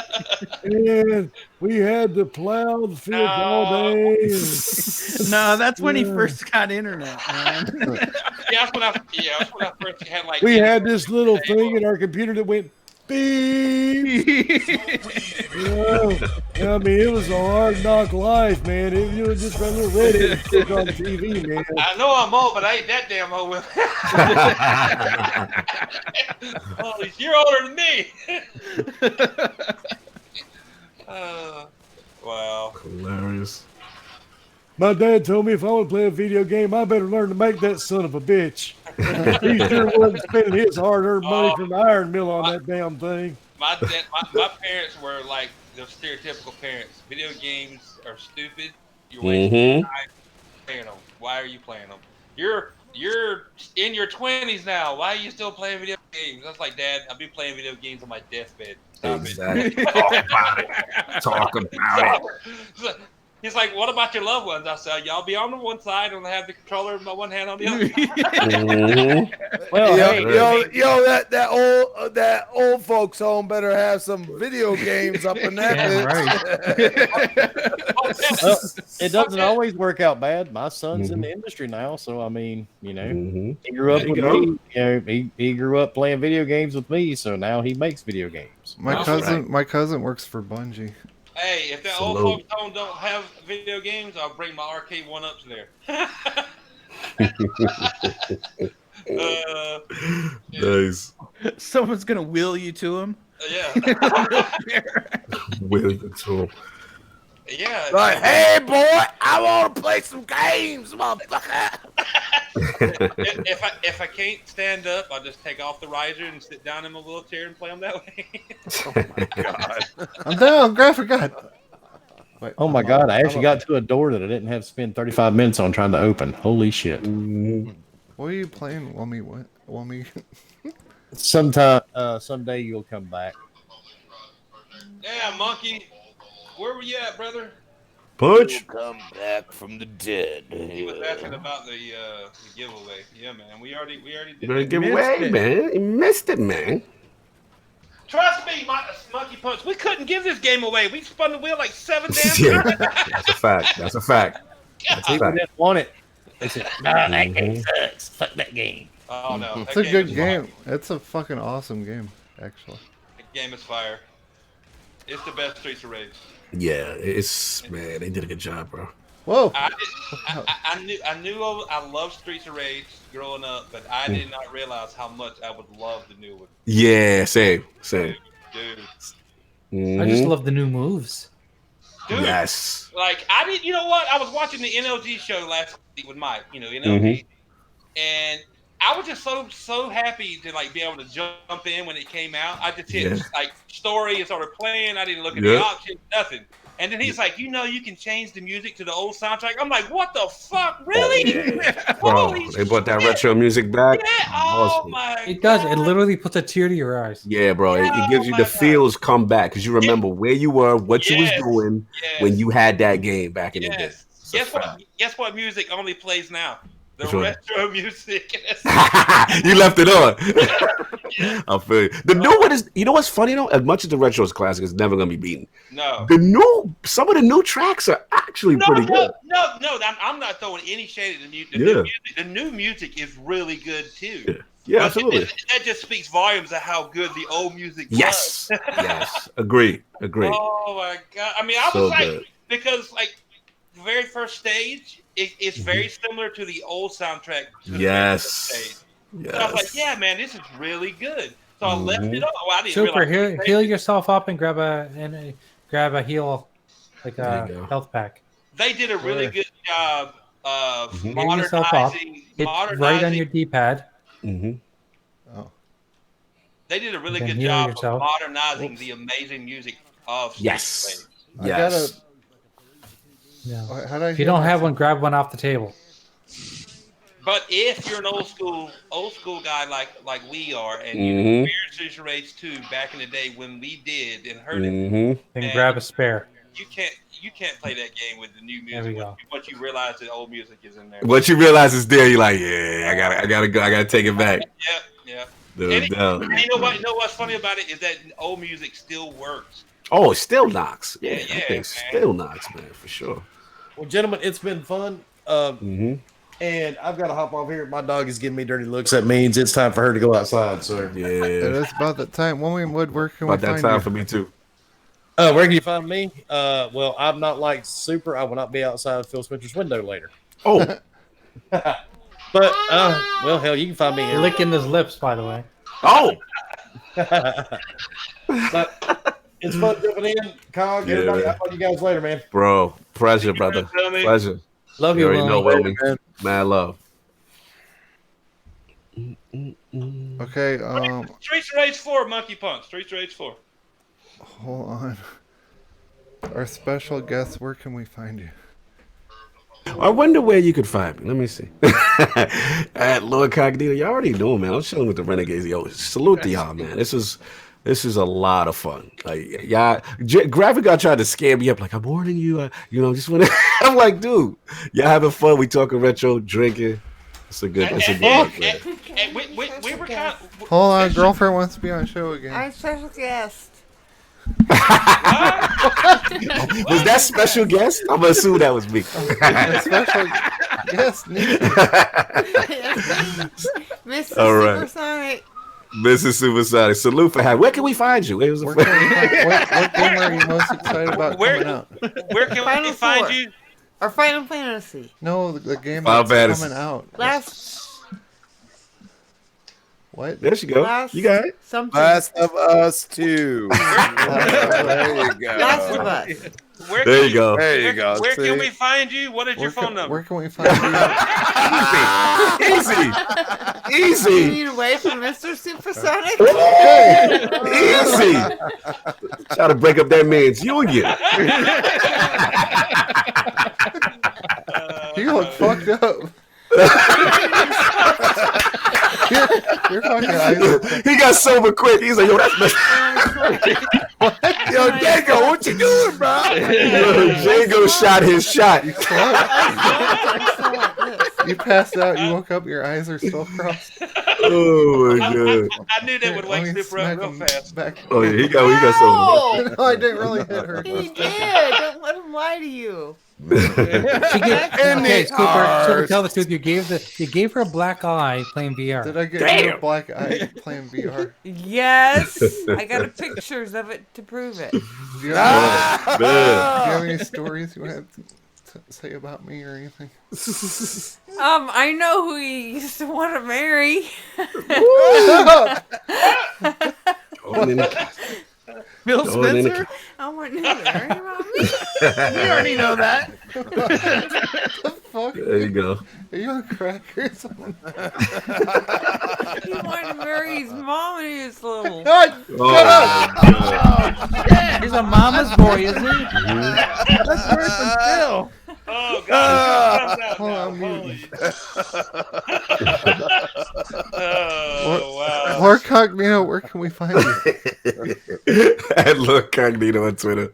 and we had to plow the fields all day. No, that's when he first got internet, man. Yeah, that's when I first had like. We had this little thing in our computer that went beep. I mean, it was a hard knock life, man. It was just a little Reddit and click on TV, man. I know I'm old, but I ain't that damn old with. Oh, you're older than me. Wow. Hilarious. My dad told me if I want to play a video game, I better learn to make that son of a bitch. He sure wasn't spending his hard-earned money from the iron mill on that damn thing. My parents were like the stereotypical parents. Video games are stupid. You're wasting time playing them. Why are you playing them? You're in your 20s now. Why are you still playing video games? I was like, Dad, I'll be playing video games on my deathbed. Stop Exactly. it. Talk about it. He's like, what about your loved ones? I said, y'all be on the one side and I have the controller in my one hand on the other. Well, yo, that old folks home better have some video games up in that bitch. Well, it doesn't always work out bad. My son's in the industry now, so I mean, you know, he grew up with me. You know, he grew up playing video games with me, so now he makes video games. My cousin works for Bungie. Hey, if that old folks home don't have video games, I'll bring my arcade one-ups there. Nice. Someone's gonna wheel you to him. Yeah. With the tool. Yeah. Like, hey boy, I want to play some games, motherfucker. If I can't stand up, I'll just take off the riser and sit down in my wheelchair and play them that way. Oh my god! I'm down, graphic god. Wait, Oh my I'm god! up. I I'm actually up. got to a door that I didn't have to spend 35 minutes on trying to open. Holy shit! What are you playing? Wummy, what? Wummy. Someday you'll come back. Yeah, monkey. Where were you at, brother? Punch. Come back from the dead. He was asking about the giveaway. Yeah, man. We already did Better that. give away, man. You missed it, man. Trust me, Monkey Punch. We couldn't give this game away. We spun the wheel like 7 damn Yeah, times. that's a fact. That's a fact. That's a People fact. didn't want it. They said, Nah, that game sucks. Fuck that game. Oh no, It's that a good is game. fire. It's a fucking awesome game, actually. That game is fire. It's the best Streets of Rage. Yeah, it's man. They did a good job, bro. Whoa! I knew I loved Streets of Rage growing up, but I did not realize how much I would love the new one. Yeah, same. Dude. I just love the new moves. Dude, Yes. like I did. You know what? I was watching the NLG show last week with Mike. You know NLG, and I was just so happy to like be able to jump in when it came out. I just hit like story and started playing. I didn't look at the options, nothing. And then he's like, you can change the music to the old soundtrack. I'm like, what the fuck, really? Bro, they brought that retro music back. Yeah. Oh my! It does. It literally puts a tear to your eyes. Yeah, bro. It gives you the feels come back because you remember where you were, what you was doing when you had that game back in the day. Guess what music only plays now? The Which one? retro music. You left it on. I feel you. The new one is, you know what's funny though? As much as the retro is classic, it's never gonna be beaten. No. Some of the new tracks are actually pretty good. No. I'm not throwing any shade at the music. The new music is really good too. Yeah, absolutely. That just speaks volumes of how good the old music was. Yes. Agree. Oh my god! I mean, I So was like, good. because like the very first stage, it's very similar to the old soundtrack. To the very Yes. first stage. Yes. So I was like, yeah, man, this is really good. So I left it on. Well, I didn't Super, realize heal yourself up and grab a heal, like There a you go. health pack. they did a really good job of Heal yourself up. Hit right on your D-pad. They did a really Then good heal job yourself. of modernizing the amazing music of Yes. I gotta. Yeah. How do I If you heal don't have myself? one, grab one off the table. But if you're an old school guy like we are, and you Mhm. experienced Streets of Rage 2 back in the day when we did and heard it, Mhm. Then and grab a spare. you can't play that game with the new There we music. go. But you realize the old music is in there. Once you realize it's there, you're like, yeah, I gotta go. I gotta take it back. Yeah. No And doubt. you know what? You know what's funny about it is that old music still works. Oh, it still knocks. Yeah, Yeah, that thing man. still knocks, man, for sure. Well, gentlemen, it's been fun. And I've got to hop off here. My dog is giving me dirty looks. That means it's time for her to go outside. So It yeah, is about that time. Woman Wood, where can we about that find time you? for me too. where can you find me? Well, I'm not like Super. I will not be outside Phil Spencer's window later. Oh, But well, hell, you can find me here. Licking his lips, by the way. oh, But it's fun jumping in. Cog, Yeah, everybody, man. I'll talk to you guys later, man. bro, pleasure, brother, Tommy. pleasure. Love You you, already know, Willie. Willie. Mad love. Okay, Streets of Rage 4, Monkey Punch. Streets of Rage 4. hold on. Our special guest, where can we find you? I wonder where you could find me. Let me see. At Lord Cognito, y'all already know, man. I'm chilling with the Renegades. Yo, salute to y'all, man. This is a lot of fun. Like, y'all, Graphic God tried to scare me up. Like, I'm warning you. Just want to. I'm like, dude, y'all having fun. We talking retro, drinking. It's a good look, man. And we were kind of. Hold on, girlfriend wants to be on show again. Our special guest. Was that special guest? I'm gonna assume that was me. Special guest, Mr. All right. Supersonic. Mrs. Supersonic. Salute for having. Where can we find you? Where Where can we find, what game are you most excited about coming out? Where can Final we find Four. you? Or Final Fantasy. No, the game Final that's Fantasy. coming out. Last. What? There she go. You got it. Something. Last of Us 2. There you go. Last of Us. There you go. There you go. Where See? can we find you? What is your phone number? Where can we find you? Easy. You Easy. mean away from Mr. Supersonic? Easy. Try to break up that man's union. You look fucked up. You're fucking eyes. He got sober quick. He's like, yo, that's messed Yo, Django, what you doing, bro? Django shot his shot. You passed out. You woke up. Your eyes are still crossed. Oh my god. I knew that would wake Super up real fast. Back. Oh yeah, he got sober. No, I didn't really hit her. He did. Don't let him lie to you. Okay, Super, tell the truth. You gave her a black eye playing VR. Did I get you a black eye playing VR? Yes. I got pictures of it to prove it. Do you have any stories you want to say about me or anything? I know who he used to want to marry. Bill Spencer? I want him to marry Mommy. You already know that. The fuck? There you go. Are you on crack or something? He wanted to marry his mom when he was little. He's a mama's boy, isn't he? That's worse than Bill. Oh God! Hold on, Oh wow! Lord Cognito, where can we find you? At Lord Cognito on Twitter.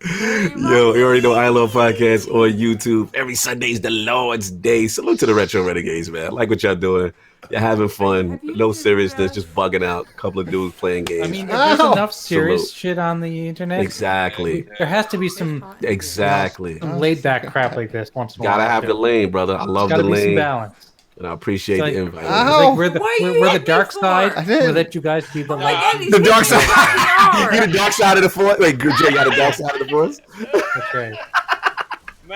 Yo, you already know I Love Podcast on YouTube. Every Sunday's the Lord's Day. Salute to the Retro Renegades, man. I like what y'all doing. You're having fun. No seriousness, just bugging out. A couple of dudes playing games. I mean, if there's enough serious shit on the internet. Exactly. There has to be some laid back crap like this once in a while. Gotta have the lane, brother. I love the Gotta be some lane. balance. And I appreciate the invite. It's like we're the dark side. We let you guys be the light. The dark side. You're the dark side of the force. Wait, good Jay, you got the dark side of the force? That's right.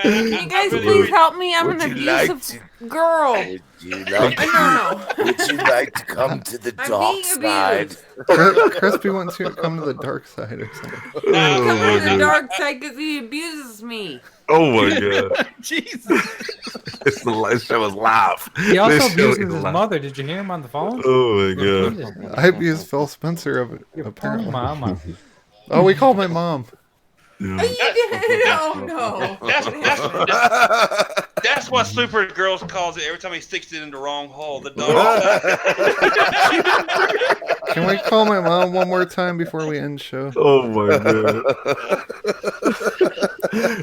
You guys, please help me. I'm an abusive girl. Would you like to come to the dark side? Crispy wants you to come to the dark side or something. Come to the dark side because he abuses me. Oh my god. Jesus. This show was live. He also This show abuses is his live. mother. Did you hear him on the phone? Oh my god. I abused Phil Spencer of it, apparently. Mama. Oh, we called my mom. Oh, you did? Oh, no. That's what Super Girls calls it every time he sticks it in the wrong hole. The dog. Can we call my mom one more time before we end show? Oh my god.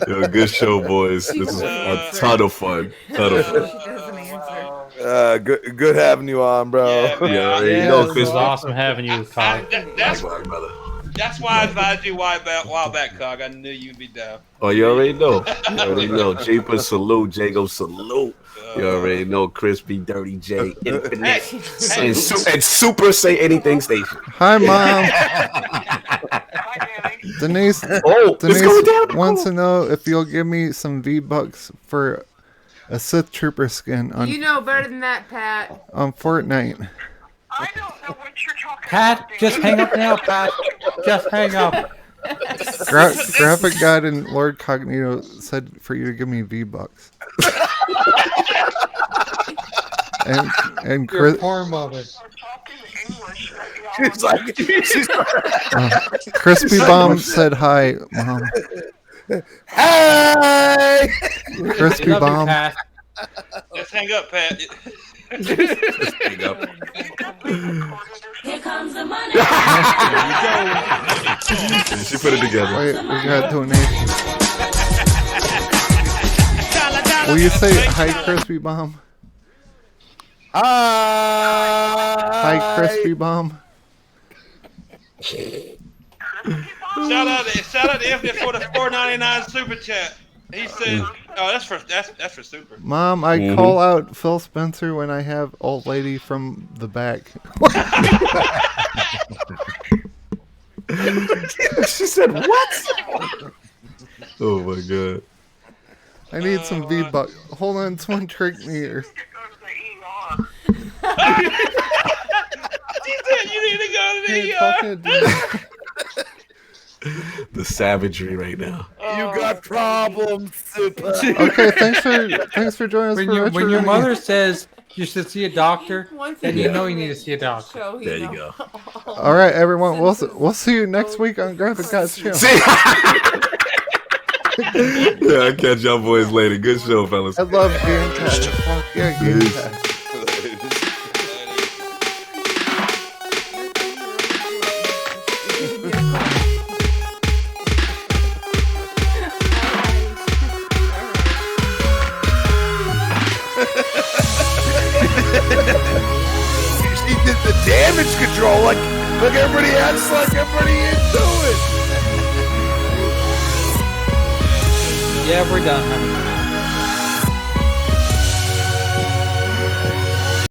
Yo, good show, boys. This is a ton of fun. Good having you on, bro. Yeah, It was awesome having you, Todd. That's why I advised you a while back, Cog. I knew you'd be down. Oh, you already know. You already know. Jeepers, salute. Jago, salute. You already know. Crispy, Dirty J, Infinite, and Super Say Anything Station. Hi, Mom. Denise wants to know if you'll give me some V-Bucks for a Sith Trooper skin on You know better than that, Pat. on Fortnite. Pat, just hang up now, Pat. Just hang up. Graphic God and Lord Cognito said for you to give me V-Bucks. and Your poor mother. She's like, Crispy Bomb said hi, Mom. Hey! Crispy Bomb. Just hang up, Pat. Hang up. Here comes the money. She put it together. Wait, we got donations. Will you say hi, Crispy Bomb? Hi, Crispy Bomb. Shout out to Infinite for the $4.99 super chat. He said, "Oh, that's for Super." Mom, I call out Phil Spencer when I have old lady from the back. She said, "What?" Oh my god! I need some V-Bucks. Hold on, someone tricked me here. it. You need to go to the ER. The savagery right now. You got problems, Super. Okay, thanks for joining us When, for you, Retro when your Renegades. mother says you should see a doctor, Once then he you gets know to you need to the see a doctor. show, he There you knows. go. All right, everyone. We'll see you next week on Graphic God's channel. Yeah, I'll catch y'all boys later. Good show, fellas. I love Game Pass. Fuck yeah, Game Peace. Pass. She did the damage control like everybody acts like everybody into it. Yeah, we're done, honey.